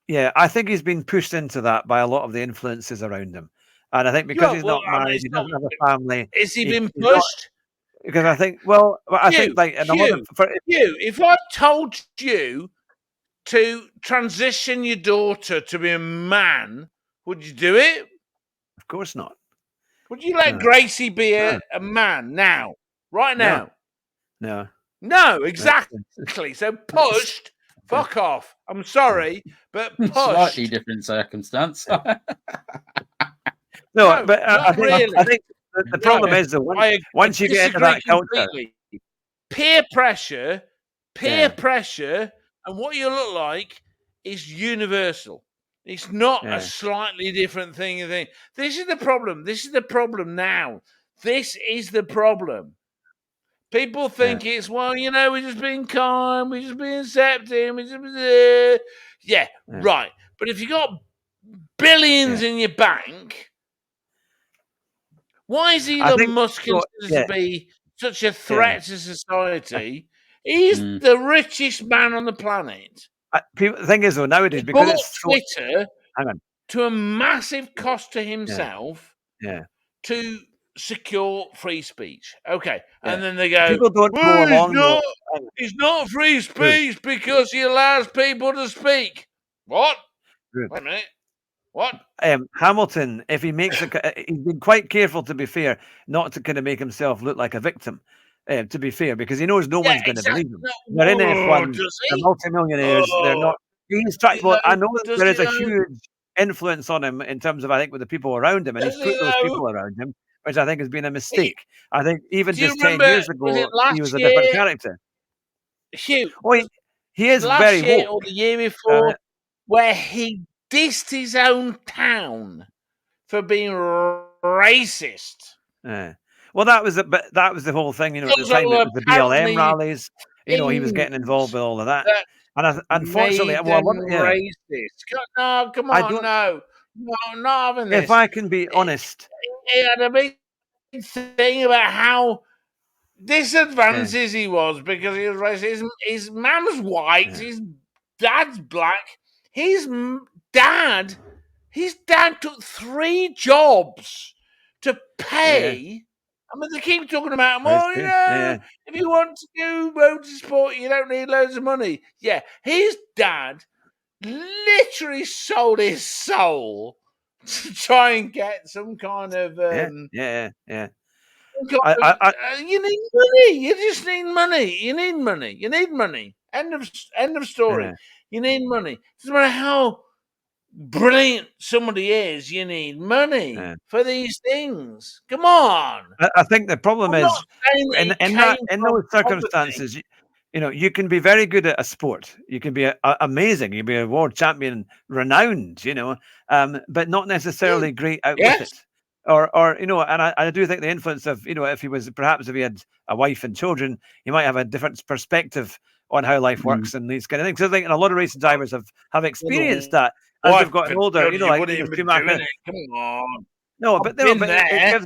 I think he's been pushed into that by a lot of the influences around him, and I think because he's not married, he doesn't have a family. Is he been pushed? Because I think, think like Hugh, if I told you to transition your daughter to be a man, would you do it? Of course not. Would you let Gracie be a man now? Right now? No, exactly. So pushed, fuck off. I'm sorry, but pushed. Slightly different circumstance. I think the problem is that once you get into that culture, peer pressure, and what you look like is universal. It's not a slightly different thing. This is the problem. This is the problem now. This is the problem. People think it's, we're just being kind, we're just being accepting, right. But if you got billions in your bank, why is Elon Musk considered to be such a threat to society? He's the richest man on the planet. The thing is, though, nowadays, because it's Twitter to a massive cost to himself to secure free speech. Okay. And then they go, people don't go along. It's not free speech because he allows people to speak. What? Wait a minute. What? Hamilton, if he makes he's been quite careful, to be fair, not to kind of make himself look like a victim. To be fair, because he knows no one's going to believe him. They're in F1, they're multimillionaires. They're not. He's trying. Well, I know that there is a huge influence on him in terms of, I think, with the people around him, and he's put those people around him, which I think has been a mistake. I think even just 10 years ago, he was a different character. Hugh, he is last very year woke. Or the year before, where he dissed his own town for being racist. Well, that was the whole thing, at the time. It was the BLM rallies. He was getting involved with all of that. And unfortunately, racist. No, come on, no, not having this. If I can be honest, he had a big thing about how disadvantages he was because he was racist. His mum's white, his dad's black. His dad took 3 jobs to pay. I mean, they keep talking about, if you want to do motorsport, you don't need loads of money. Yeah, his dad literally sold his soul to try and get some kind of yeah. you need money. You just need money. You need money. You need money. End of story. Yeah. You need money. Doesn't matter how brilliant somebody is, you need money for these things. Come on. I think the problem I'm is not saying that in from those poverty. circumstances, you can be very good at a sport. You can be amazing. You can be a world champion, renowned. But not necessarily great out with Yes. it. Or and I do think the influence of if he had a wife and children, he might have a different perspective on how life works and these kind of things. So I think a lot of racing drivers have experienced that as they've gotten older. You Like wouldn't even be Schumacher. doing it. Come on. No, I've but been but there.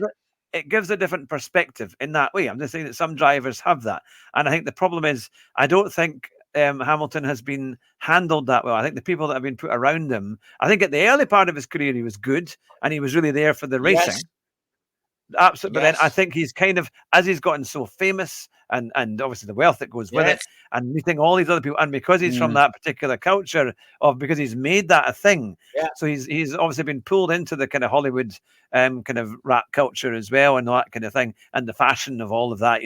it gives a different perspective in that way. I'm just saying that some drivers have that, and I think the problem is I don't think Hamilton has been handled that well. I think the people that have been put around him. I think at the early part of his career he was good, and he was really there for the racing. Yes. Absolutely, but then I Yes. think he's kind of, as he's gotten so famous and obviously the wealth that goes with it, Yes. and meeting all these other people, and because he's from that particular culture because he's made that a thing. Yeah. So he's obviously been pulled into the kind of Hollywood kind of rap culture as well, and all that kind of thing, and the fashion of all of that,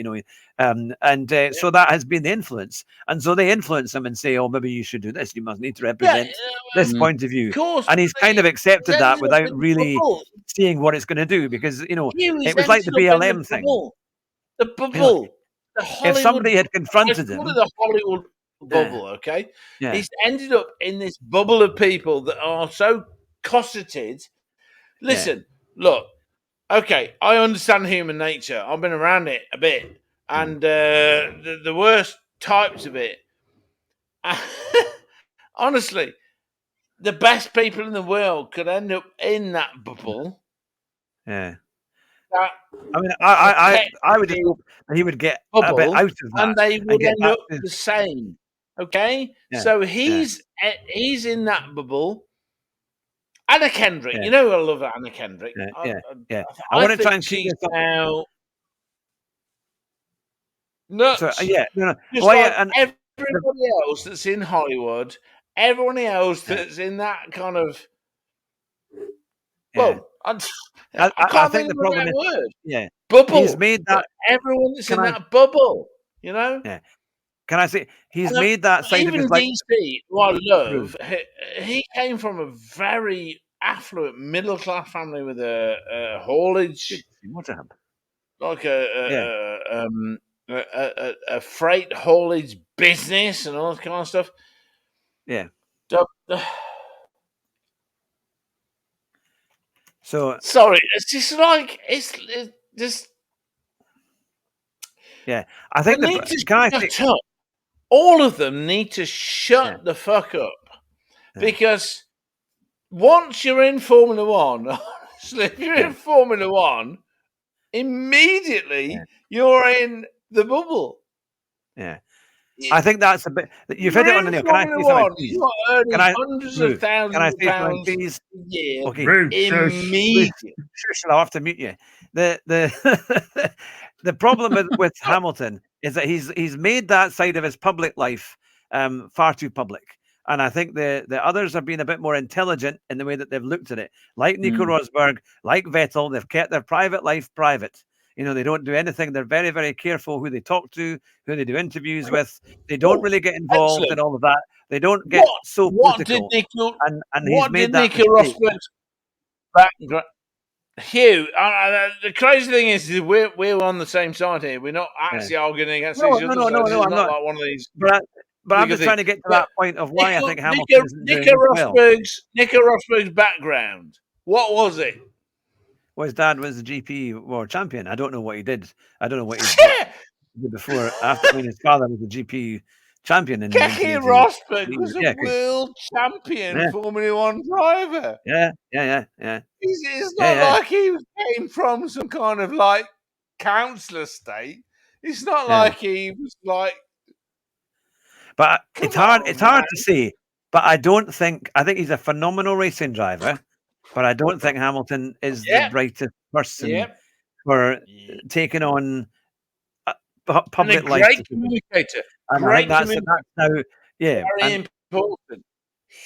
so that has been the influence, and so they influence him and say, oh, maybe you should do this, you must need to represent this point of view, Of course, and he's kind of accepted that ended up without in really bubble. seeing what it's going to do, because He's it was like the ended up in BLM thing. bubble. The bubble. The If Hollywood. somebody had I confronted call him, it the Hollywood bubble. Okay. yeah, He's ended up in this bubble of people that are so cosseted. Listen, look. Okay, I understand human nature. I've been around it a bit, and the worst types of it. Honestly, the best people in the world could end up in that bubble. yeah. That I mean, I would just hope that he would get a bit bubble, out of that, and they would get end back up to, the same. Okay, Yeah, so he's in that bubble. Anna Kendrick, Yeah. you know I love Anna Kendrick. yeah. I want to think try and keep she's this up. now nuts. So no. Just Well, like and everybody else that's in Hollywood, everyone else that's in that kind of. Well, I can't think the of problem that is, word. Bubble. he's made that. Everyone that's in Can I- that bubble, you know. Yeah. Can I say he's And made that side of even his life? DC, who I love, he came from a very affluent middle class family with a haulage, What happened? like a freight haulage business and all that kind of stuff. Yeah. So So sorry, it's just like it's just. yeah, I think They need to shut up. All of them need to shut the fuck up, because once you're in Formula One, honestly, if you're in Formula One, immediately you're in the bubble. Yeah. I think that's a bit. You've hit it on the nail. Can I say something, please? You're earning Can I- hundreds Ruth, of thousands can I of say something, pounds please? a year. Okay. Immediately. Shush, I'll have to mute you. The the problem with Hamilton is that he's made that side of his public life far too public. And I think the others have been a bit more intelligent in the way that they've looked at it. Like Nico Rosberg, like Vettel, they've kept their private life private. They don't do anything. They're very, very careful who they talk to, who they do interviews with. They don't really get involved in all of that. They don't get so political. And he's made that Nico Rosberg's background? Hugh, the crazy thing is we're on the same side here. We're not actually arguing against each other. No, I'm not. Like one of these. But I'm just trying to get to that point of why I think Hamilton isn't doing well. Nico Rosberg's background. What was it? Well, his dad was the GP world champion. I don't know what he did. I don't know what he did before. After his father was the GP champion. Keke Rosberg was a world champion Formula One driver. Yeah. It's not like he came from some kind of like council estate. It's not like he was like. But it's hard to say. But I think he's a phenomenal racing driver. But I don't think Hamilton is the brightest person for taking on public life. Great communicator. And I think that's now, very important.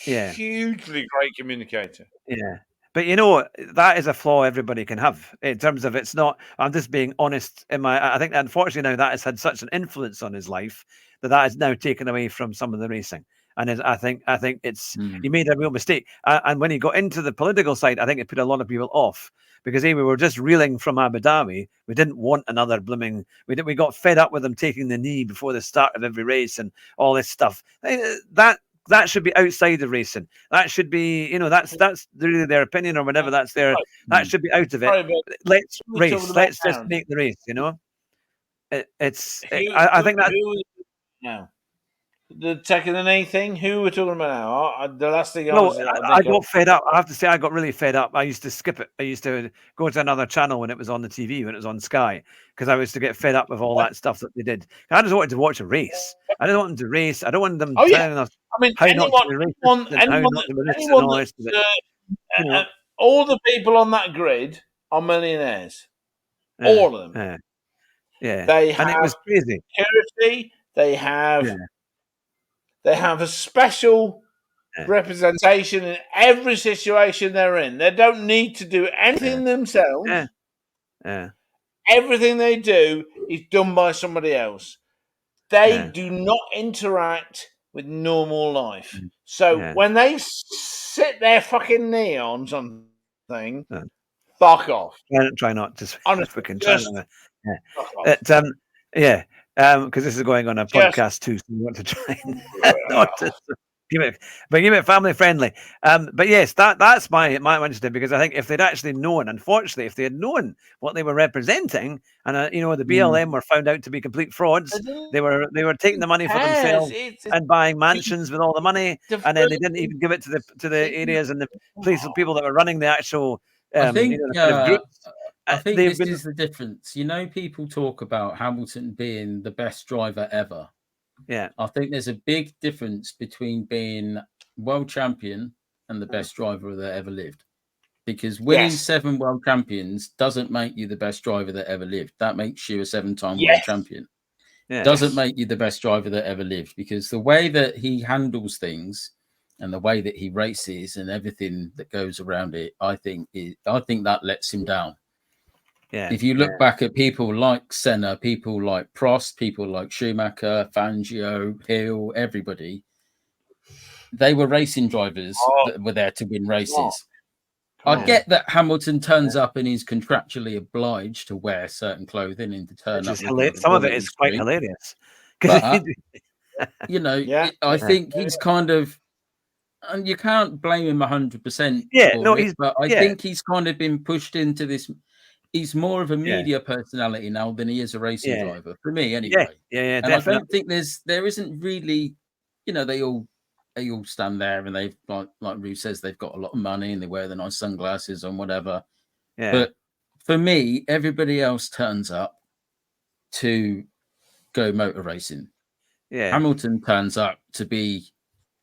Yeah, hugely great communicator. Yeah, But you know, that is a flaw everybody can have in terms of it's not. I'm just being honest. I think unfortunately now that has had such an influence on his life that is now taken away from some of the racing. And I think it's he made a real mistake. And when he got into the political side, I think it put a lot of people off because we were just reeling from Abu Dhabi. We didn't want another blooming. We got fed up with him taking the knee before the start of every race and all this stuff. That should be outside of racing. That should be, that's really their opinion or whatever. That's their that should be out of it. Sorry, Let's race. Let's just make the race. I think that now the taking the knee thing. Who we're talking about now? The last thing I got fed up. I have to say, I got really fed up. I used to skip it. I used to go to another channel when it was on the TV, when it was on Sky, because I used to get fed up with all that stuff that they did. I just wanted to watch a race. I didn't want them to race. I don't want them telling us how not to be racist and how not to be racist and all this. All the people on that grid are millionaires. All of them. Yeah. They have, and it was crazy. Security. They have a special representation in every situation they're in. They don't need to do anything themselves. Everything they do is done by somebody else. They do not interact with normal life. So when they sit their fucking knee on something, fuck off. Try not to. Honestly, because this is going on a podcast too, so we want to try and not to keep it family friendly. But yes, that's my interesting, because I think if they'd actually known, unfortunately, if they had known what they were representing, and the BLM were found out to be complete frauds, they were taking the money for themselves and buying mansions with all the money, and then they didn't even give it to the areas and the people that were running the actual. I think groups. I think this is the difference. People talk about Hamilton being the best driver ever. Yeah. I think there's a big difference between being world champion and the best driver that ever lived. Because winning 7 world champions doesn't make you the best driver that ever lived. That makes you a 7-time world champion. Doesn't make you the best driver that ever lived, because the way that he handles things and the way that he races and everything that goes around it, I think that lets him down. Yeah. If you look back at people like Senna, people like Prost, people like Schumacher, Fangio, Hill, everybody, they were racing drivers that were there to win races. I get that Hamilton turns up and he's contractually obliged to wear certain clothing and to turn up. Some of it is quite hilarious. But, I think he's kind of, and you can't blame him 100%. But I think he's kind of been pushed into this. He's more of a media personality now than he is a racing driver, for me anyway. Yeah, and definitely. I don't think there isn't really, they all stand there and they've like Rue says, they've got a lot of money and they wear the nice sunglasses and whatever. Yeah. But for me, everybody else turns up to go motor racing. Yeah. Hamilton turns up to be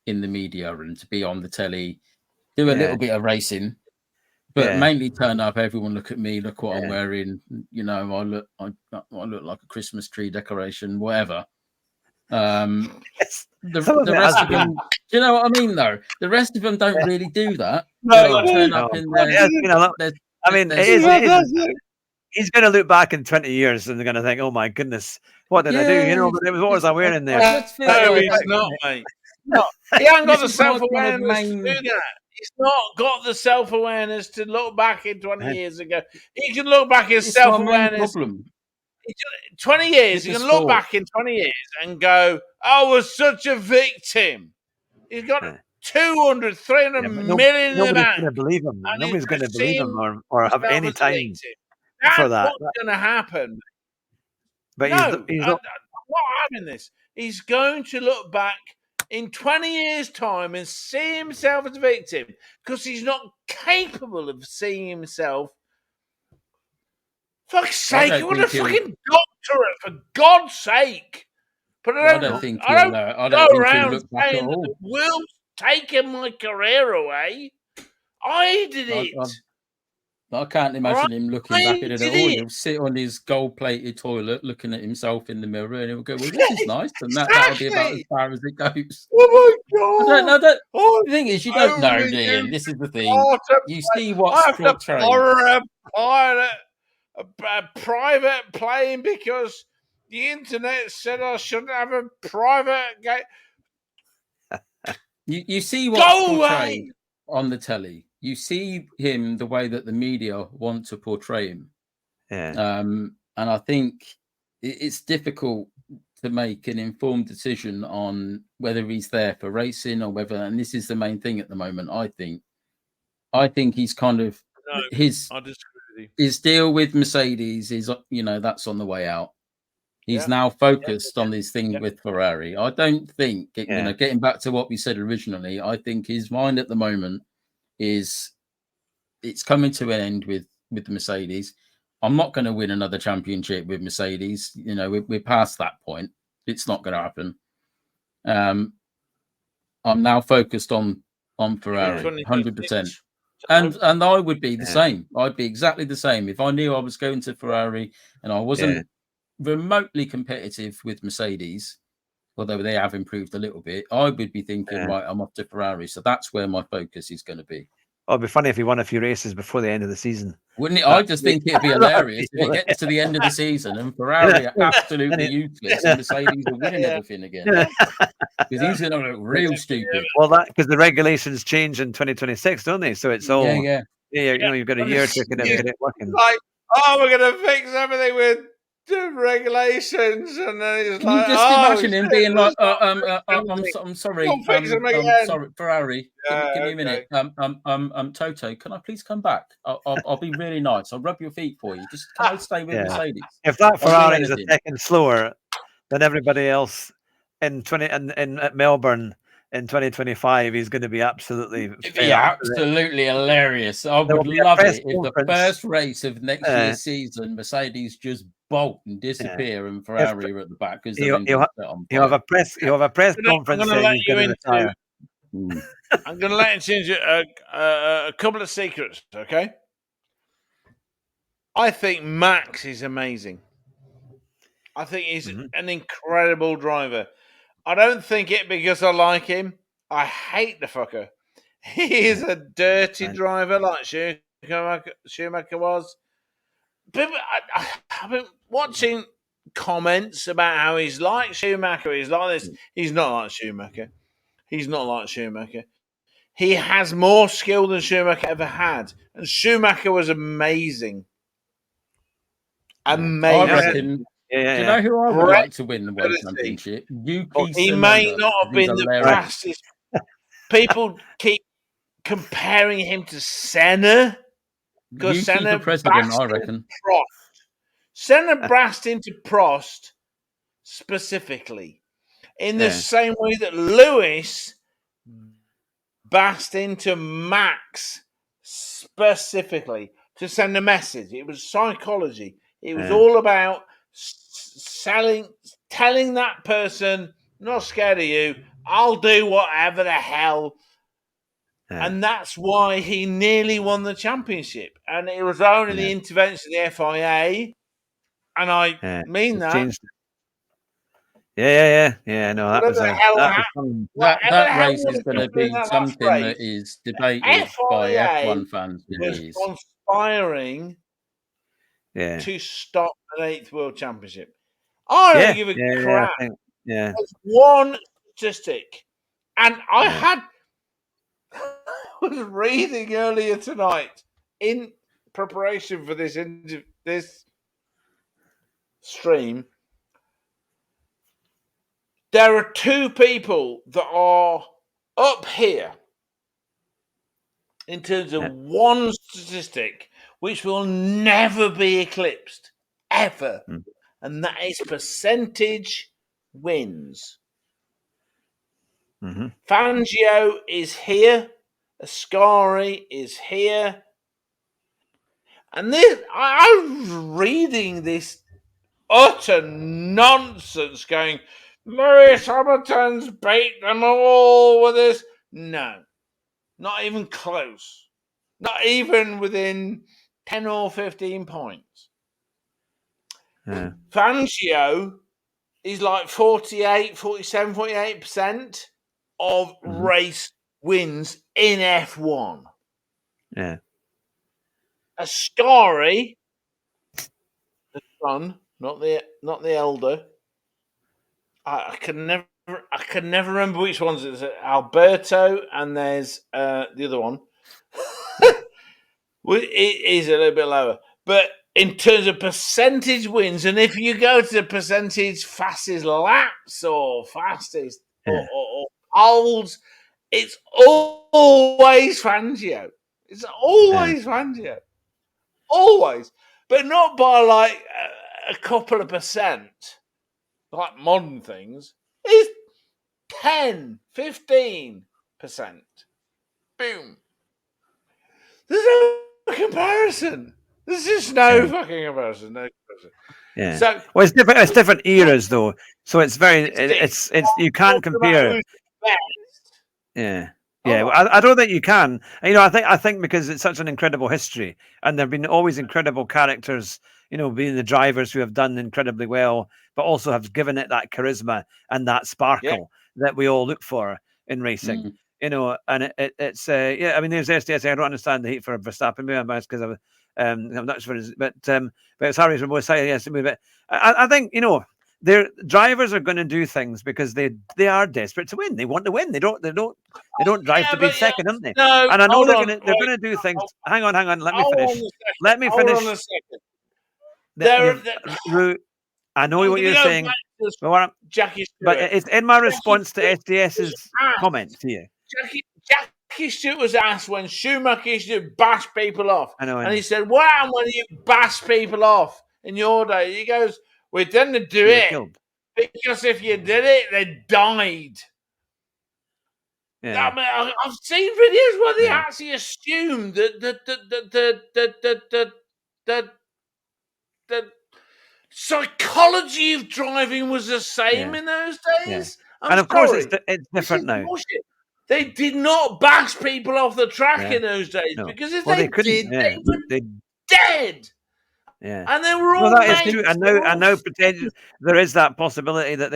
in the media and to be on the telly, do a little bit of racing. But mainly turn up, everyone look at me, look what I'm wearing. I look like a Christmas tree decoration, whatever. The rest of them, do you know what I mean? Though the rest of them don't really do that. Turn up in he's going to look back in 20 years and they're going to think, "Oh my goodness, what did I do?" But what was I wearing there? No, he's not, mate. No, he hasn't got the self-awareness to do that. He's not got the self-awareness to look back in 20 years ago. He can look back at self-awareness. 20 years, he can look back in 20 years and go, I was such a victim. He's got 200, 300 million in the bank. Nobody's going to believe him. Nobody's going to believe him or have any time for that. That's what's going to happen. But he's not. What happened this? He's going to look back in 20 years' time and see himself as a victim because he's not capable of seeing himself. Fuck's sake, what a fucking doctorate, for God's sake. But I don't think go around saying that the world's taken my career away. I did it. I can't imagine him looking back at it at all. Crazy. He'll sit on his gold-plated toilet, looking at himself in the mirror, and he'll go, "Well, this is nice," and that'll be about as Exactly. far as it goes. Oh my god! The thing is, you don't know, do you? This is the thing. You see what's I have to portrayed. borrow a private plane because the internet said I shouldn't have a private game. You see what's Go portrayed away! on the telly. You see him the way that the media want to portray him. Yeah. And I think it's difficult to make an informed decision on whether he's there for racing or whether, and this is the main thing at the moment, I think he's kind of No, his I disagree with you. his deal with Mercedes is, that's on the way out. He's Yeah. now focused on this thing Yeah. with Ferrari. I don't think, getting back to what we said originally, I think his mind at the moment is it's coming to an end with the Mercedes. I'm not going to win another championship with Mercedes. We're past that point. It's not going to happen. I'm now focused on Ferrari, 100%. And I would be the same. I'd be exactly the same if I knew I was going to Ferrari and I wasn't remotely competitive with Mercedes, although they have improved a little bit. I would be thinking, right, I'm off to Ferrari. So that's where my focus is going to be. Oh, it'd be funny if he won a few races before the end of the season. Wouldn't it? I just think it'd be hilarious if it gets to the end of the season and Ferrari are absolutely useless and Mercedes are winning everything again. Because he's going to look real stupid. Well, because the regulations change in 2026, don't they? So it's all you've got a year to get it working. Like, we're going to fix everything with the regulations, and then he's Can like, you just imagine him being like, I'm sorry, sorry, Ferrari. Give me a minute. Toto, can I please come back? I'll be really nice. I'll rub your feet for you. Just can I stay with Mercedes? If that Ferrari is a second slower than everybody else in at Melbourne in 2025, he's going to be absolutely absolutely hilarious. I would love it if the first race of next year's season, Mercedes just bolt and disappear and Ferrari are at the back because he'll have a press conference saying he's going to retire. I'm going to let you into a couple of secrets, okay? I think Max is amazing. I think he's an incredible driver. I don't think it because I like him. I hate the fucker. He is a dirty driver like Schumacher was. But I've been watching comments about how he's like Schumacher. He's like this. He's not like Schumacher. He's not like Schumacher. He has more skill than Schumacher ever had. And Schumacher was amazing. Amazing. I reckon. Do you know who I would like to win the World Championship? He may not have been the fastest. People keep comparing him to Senna. Because Senna president, I reckon. Senna brast into Prost specifically in the same way that Lewis bast into Max specifically to send a message. It was psychology. It was all about telling that person, not scared of you, I'll do whatever the hell. And that's why he nearly won the championship. And it was only the intervention of the FIA. And I mean that. No, that race is going to be something that is debated by F1 fans. Was conspiring to stop an 8th World Championship. I don't give a crap. There's one statistic. And I was reading earlier tonight in preparation for this stream. There are two people that are up here in terms of one statistic which will never be eclipsed, ever. And that is percentage wins. Fangio is here. Ascari is here. And I was reading this utter nonsense going, Lewis Hamilton's beat them all with this. No, not even close. Not even within 10 or 15 points. Yeah. Fangio is like 47, 48% of race wins in F1. Yeah. Ascari, the son, not the elder. I can never remember which ones. It's Alberto, and there's the other one. It is a little bit lower, but in terms of percentage wins, and if you go to the percentage fastest laps or fastest or poles, it's always Fangio. It's always Fangio. Always. But not by like a couple of percent, like modern things. It's 10, 15%. Boom. There's no comparison. There's just no fucking comparison. No comparison. Yeah. So, well, it's different. It's different eras, though. So it's very. It's you can't compare. Yeah. Yeah, well, I don't think you can. You know, I think because it's such an incredible history, and there've been always incredible characters. You know, being the drivers who have done incredibly well, but also have given it that charisma and that sparkle that we all look for in racing. You know, and it's yeah. I mean, there's SDS. I don't understand the hate for Verstappen. Maybe I'm biased because I'm not sure, but it's Harry's from both sides. Yes, but I think their drivers are going to do things because they are desperate to win. They want to win. They don't drive to be second, aren't they? No, and I know they're going to do things. Hang on. Let me finish. Let me finish. Hold on a second. I know what you're saying. Jackie Stewart. But it's in my response to SDS's comment to you. Jackie Stewart was asked when Schumacher used to bash people off. I know. And he said, "What happened when you bash people off in your day?" He goes, "We didn't do it because if you did it, they died." Yeah. I mean, I've seen videos where they actually assumed that the psychology of driving was the same in those days. And of course, it's different now. Bullshit. They did not bash people off the track in those days because if they did, they were dead. Yeah, and they were all. Well, that is true. And now pretend there is that possibility that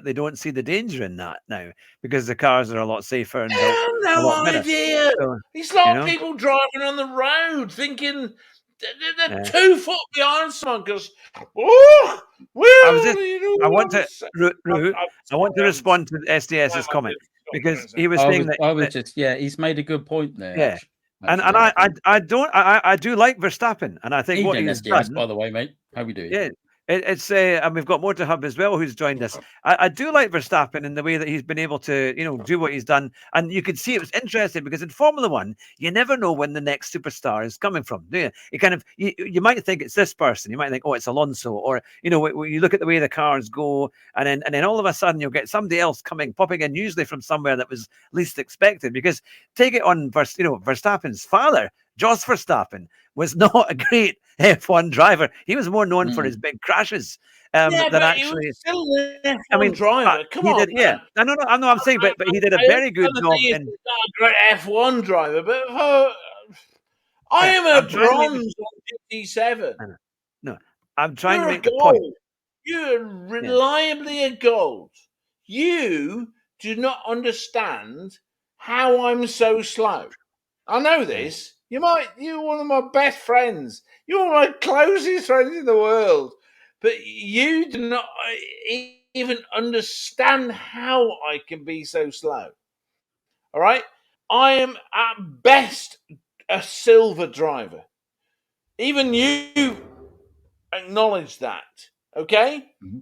they don't see the danger in that now because the cars are a lot safer and no idea. So, it's like people driving on the road thinking they're 2 foot behind someone because I want to respond to SDS's comment because he was saying that he's made a good point there. Yeah. I do like Verstappen, and I think what he's done. By the way, mate, how we doing? Yeah, it's and we've got more to Hub as well, who's joined us. I do like Verstappen in the way that he's been able to, do what he's done, and you could see it was interesting because in Formula One, you never know when the next superstar is coming from, do you? You kind of you might think it's this person, you might think, oh, it's Alonso, or you look at the way the cars go, and then all of a sudden you'll get somebody else popping in, usually from somewhere that was least expected. Because take it on, Verstappen's father, Jos Verstappen, was not a great F1 driver. He was more known for his big crashes than actually. He was still an F1 driver. Come on, yeah. I'm saying, but he did a very good job. He's not a great F1 driver, but I am a bronze on GT7. No, I'm trying to make the point. You're reliably a gold. You do not understand how I'm so slow. I know this. You're one of my best friends. You're my closest friends in the world. But you do not even understand how I can be so slow. All right? I am at best a silver driver. Even you acknowledge that. Okay? Mm-hmm.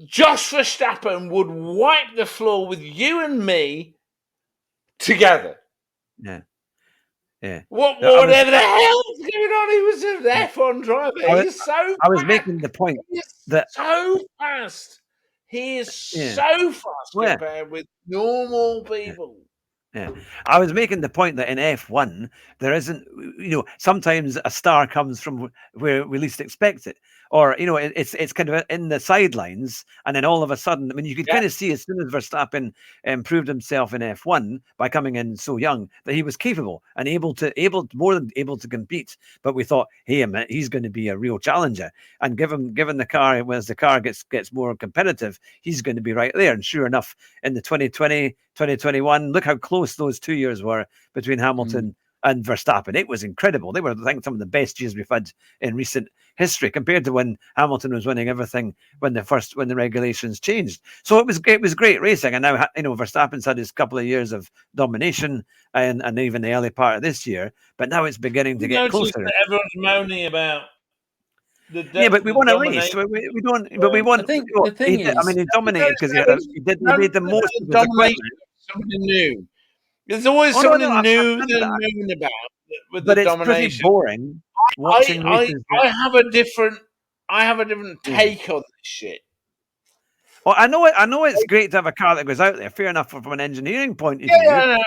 Jos Verstappen would wipe the floor with you and me together. Yeah. Yeah. Whatever the hell is going on? He was an F1 driver. He's so fast. I was making the point that so fast. He is so fast compared with normal people. Yeah. I was making the point that in F1 there isn't, sometimes a star comes from where we least expect it. or it's kind of in the sidelines, and then all of a sudden, I mean, you could kind of see as soon as Verstappen improved himself in F1 by coming in so young that he was capable and more than able to compete. But we thought, hey, he's going to be a real challenger, and given the car, as the car gets more competitive, he's going to be right there. And sure enough, in the 2020, 2021, look how close those 2 years were between Hamilton and Verstappen. It was incredible. They were, I think, some of the best years we've had in recent history, compared to when Hamilton was winning everything when the regulations changed. So it was great racing. And now, Verstappen's had his couple of years of domination and even the early part of this year, but now it's beginning to get closer. Everyone's moaning about but we won a race. We don't. But we won. I think the thing is, I mean, he dominated because he made the most of his equipment. Something new. There's always something new that I'm moving about with the domination. But it's pretty boring watching races. I have a different take on this shit. Well, I know it's great to have a car that goes out there. Fair enough from an engineering point of view. I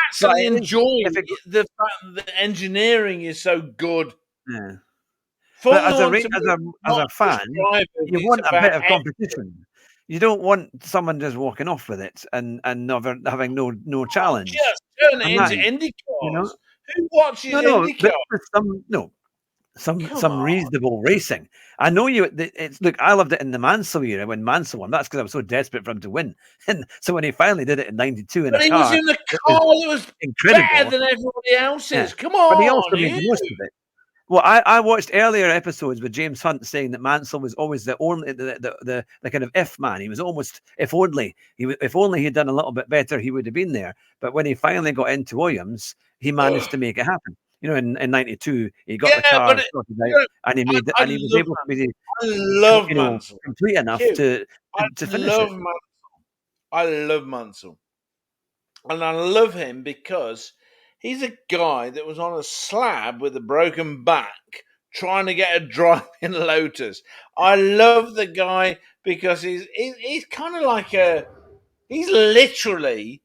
actually enjoy the fact that engineering is so good. Yeah. But as a fan, you want a bit of competition. You don't want someone just walking off with it and never having no challenge. Just turn it into Indy cars. Who watches Indy cars? Some reasonable racing. I know you. Look, I loved it in the Mansell era when Mansell won. That's because I was so desperate for him to win. And so when he finally did it in '92 in a car, he was in the car that was incredible, better than everybody else's. Yeah. Come on, but he also made the most of it. Well, I watched earlier episodes with James Hunt saying that Mansell was always the only the kind of if man. He was almost if only he'd done a little bit better, he would have been there. But when he finally got into Williams, he managed to make it happen. In '92, he got the car sorted out, and he made and he was able to be complete enough to finish it. I love Mansell, and I love him because he's a guy that was on a slab with a broken back trying to get a drive in Lotus. I love the guy because he's kind of like he's literally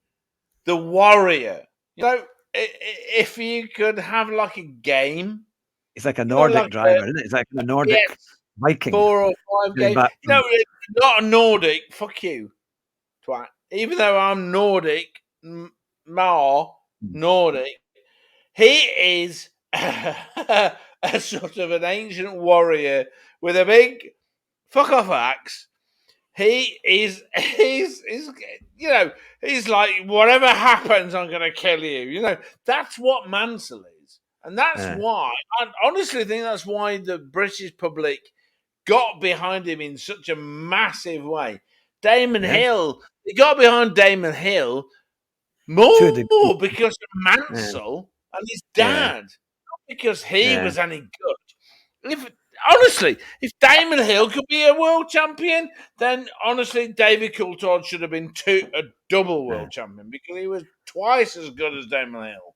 the warrior. If you could have like a game. It's like a Nordic driver, isn't it? It's like a Nordic Viking. 4 or 5 games. No, not a Nordic. Fuck you, twat. Even though I'm Nordic, Nordic, he is a sort of an ancient warrior with a big fuck off axe. He's like, whatever happens, I'm going to kill you. That's what Mansell is. And that's why, I honestly think that's why the British public got behind him in such a massive way. Damon Hill, they got behind Damon Hill more because of Mansell and his dad, not because he was any good. Honestly, if Damon Hill could be a world champion, then honestly, David Coulthard should have been a double world champion because he was twice as good as Damon Hill.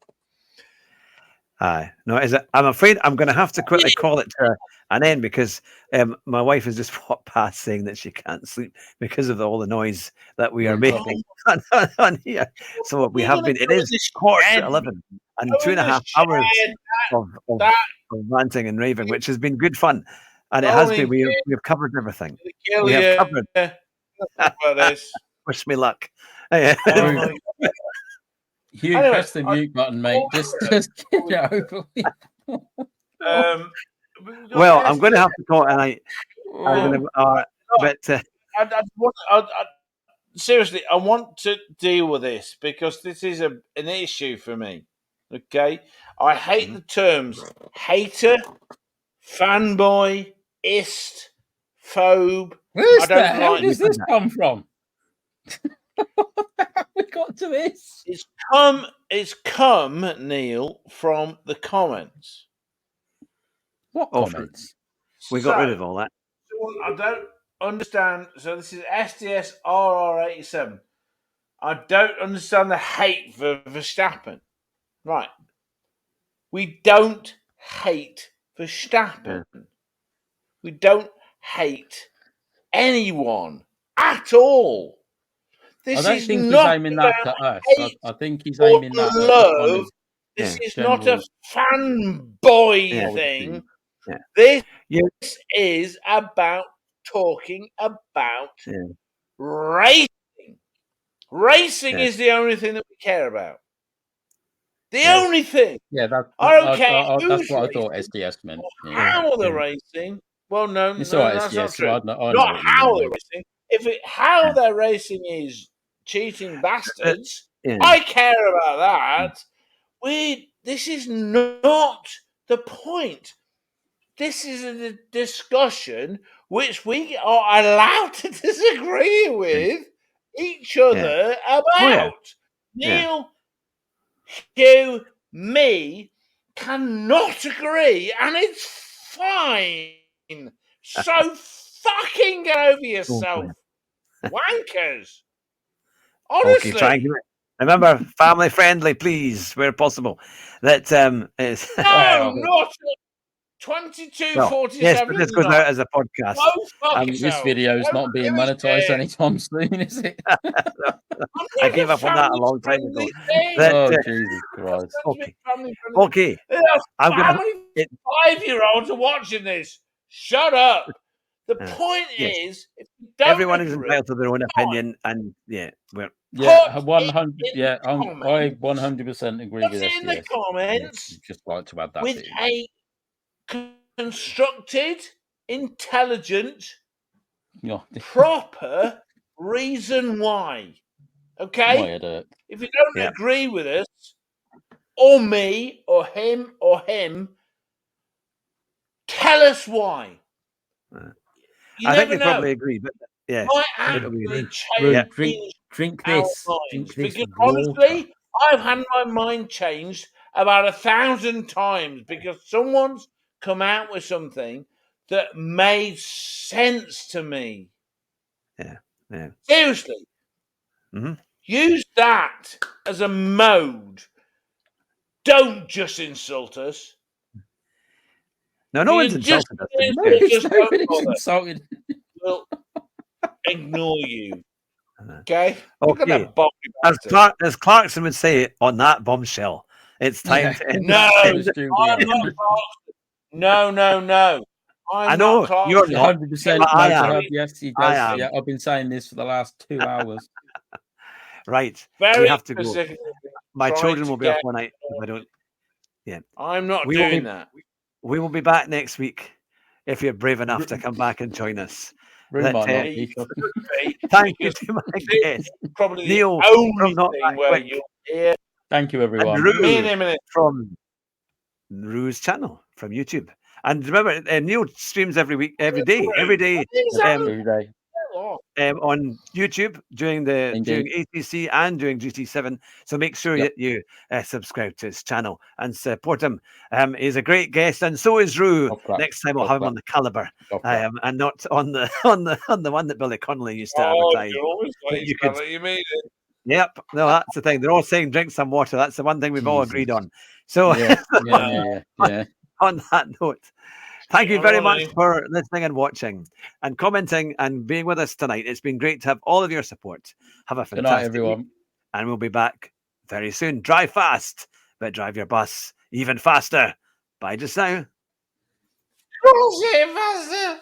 No, I'm afraid I'm going to have to quickly call it to an end because my wife has just walked past saying that she can't sleep because of all the noise that we are making on here. So we have been. It is 11:15 and 2.5 hours of ranting and raving, which has been good fun, and it has been. We've covered everything. We have covered. Wish me luck. Hugh, press the mute button, mate. Just get it over with. Well, I'm going to have to call it a night. Seriously, I want to deal with this because this is an issue for me. Okay, I hate the terms hater, fanboy, phobe. Where does this come from? We got to this. It's come, Neil, from the comments. What comments? We got rid of all that. I don't understand. So this is SDS RR87. I don't understand the hate for Verstappen. Right. We don't hate Verstappen. Yeah. We don't hate anyone at all. I don't think he's aiming that at us. I think he's aiming that at love. This is not a fanboy thing. Yeah. This Yeah. is about talking about Yeah. racing. Racing Yeah. is the only thing that we care about. The Yes. only thing. Yeah, I don't care that's who's what I thought racing SDS meant. or Yeah. how they're Yeah. racing. Well, no, It's all right, that's not SDS. true. Well, I know Not what you how mean, they're mate. racing. How Yeah. they're racing is cheating bastards, Yeah. I care about that. This is not the point. This is a discussion which we are allowed to disagree with each other about. Oh, yeah. Yeah. Neil, Hugh, me cannot agree, and it's fine. So fucking get over yourself, wankers. Okay, try and Honestly, keep it. Remember, family friendly, please, where possible. That is no, Well, not well, 2247. yes, but this goes out as a podcast. Go fuck Um, this yourselves. video is not being monetized Anything. anytime soon, is it? I gave up on that a long time ago. That, Oh, Jesus Christ. okay, okay. I'm gonna. How many It, 5-year-olds are watching this? Shut up. The uh, point yes, is, if you don't everyone is agree, entitled to their own opinion, and yeah, we're Yeah, put 100. it in Yeah, the I comments. 100% agree Put with it in the SDS. comments Yeah, just like to add that with bit. a constructed, intelligent, Yeah. proper reason why. Okay? My head hurt. If you don't Yeah. agree with us, or me, or him, tell us why. You I think never we know. probably agree, but yeah, Might it'll be actually yeah. change Drink our this. minds. Drink this Because water. honestly, I've had my mind changed about 1,000 times because someone's come out with something that made sense to me. Yeah. Yeah. Seriously. Mm-hmm. Use that as a mode. Don't just insult us. No, If no you one's can just insulted us. Nobody's don't bother. insulted. We'll ignore you. Okay? Look at Okay. that body As Clarkson would say on that bombshell, it's time Yeah. to end. No, In the studio. I'm not Clarkson. No. I'm I know not Clarkson. you're not. 100% but I no to am. Hub. Yes, he I does. am. Yeah, I've been saying this for the last 2 hours. Right. Very We have to go. specifically My trying children to will be up get- all night if I don't. Yeah. I'm not We will doing be- that. We will be back next week if you're brave enough to come back and join us. Room That, might not uh, be. Thank you Because to my this guest, is probably Neil the only from Not thing That where Quick. you'll hear Thank you, and everyone. me Rue and him from Rue's channel from YouTube. And remember, Neil streams every day, Every day. on YouTube during Indeed. ATC and during GT7. So make sure Yep. you subscribe to his channel and support him. He's a great guest, and so is Rue. Top clap. Next time I'll Top have him clap. on the Caliber, Top clap. and not on the on the one that Billy Connolly used to advertise. you always that you could. you mean it. Yep, no, that's the thing. They're all saying drink some water. That's the one thing we've all agreed Jesus. on. So Yeah. on that note, thank you very much Alright. for listening and watching and commenting and being with us tonight. It's been great to have all of your support. Have a Good night, fantastic week, everyone. and we'll be back very soon. Drive fast, but drive your bus even faster. Bye just now. Bullshit, faster.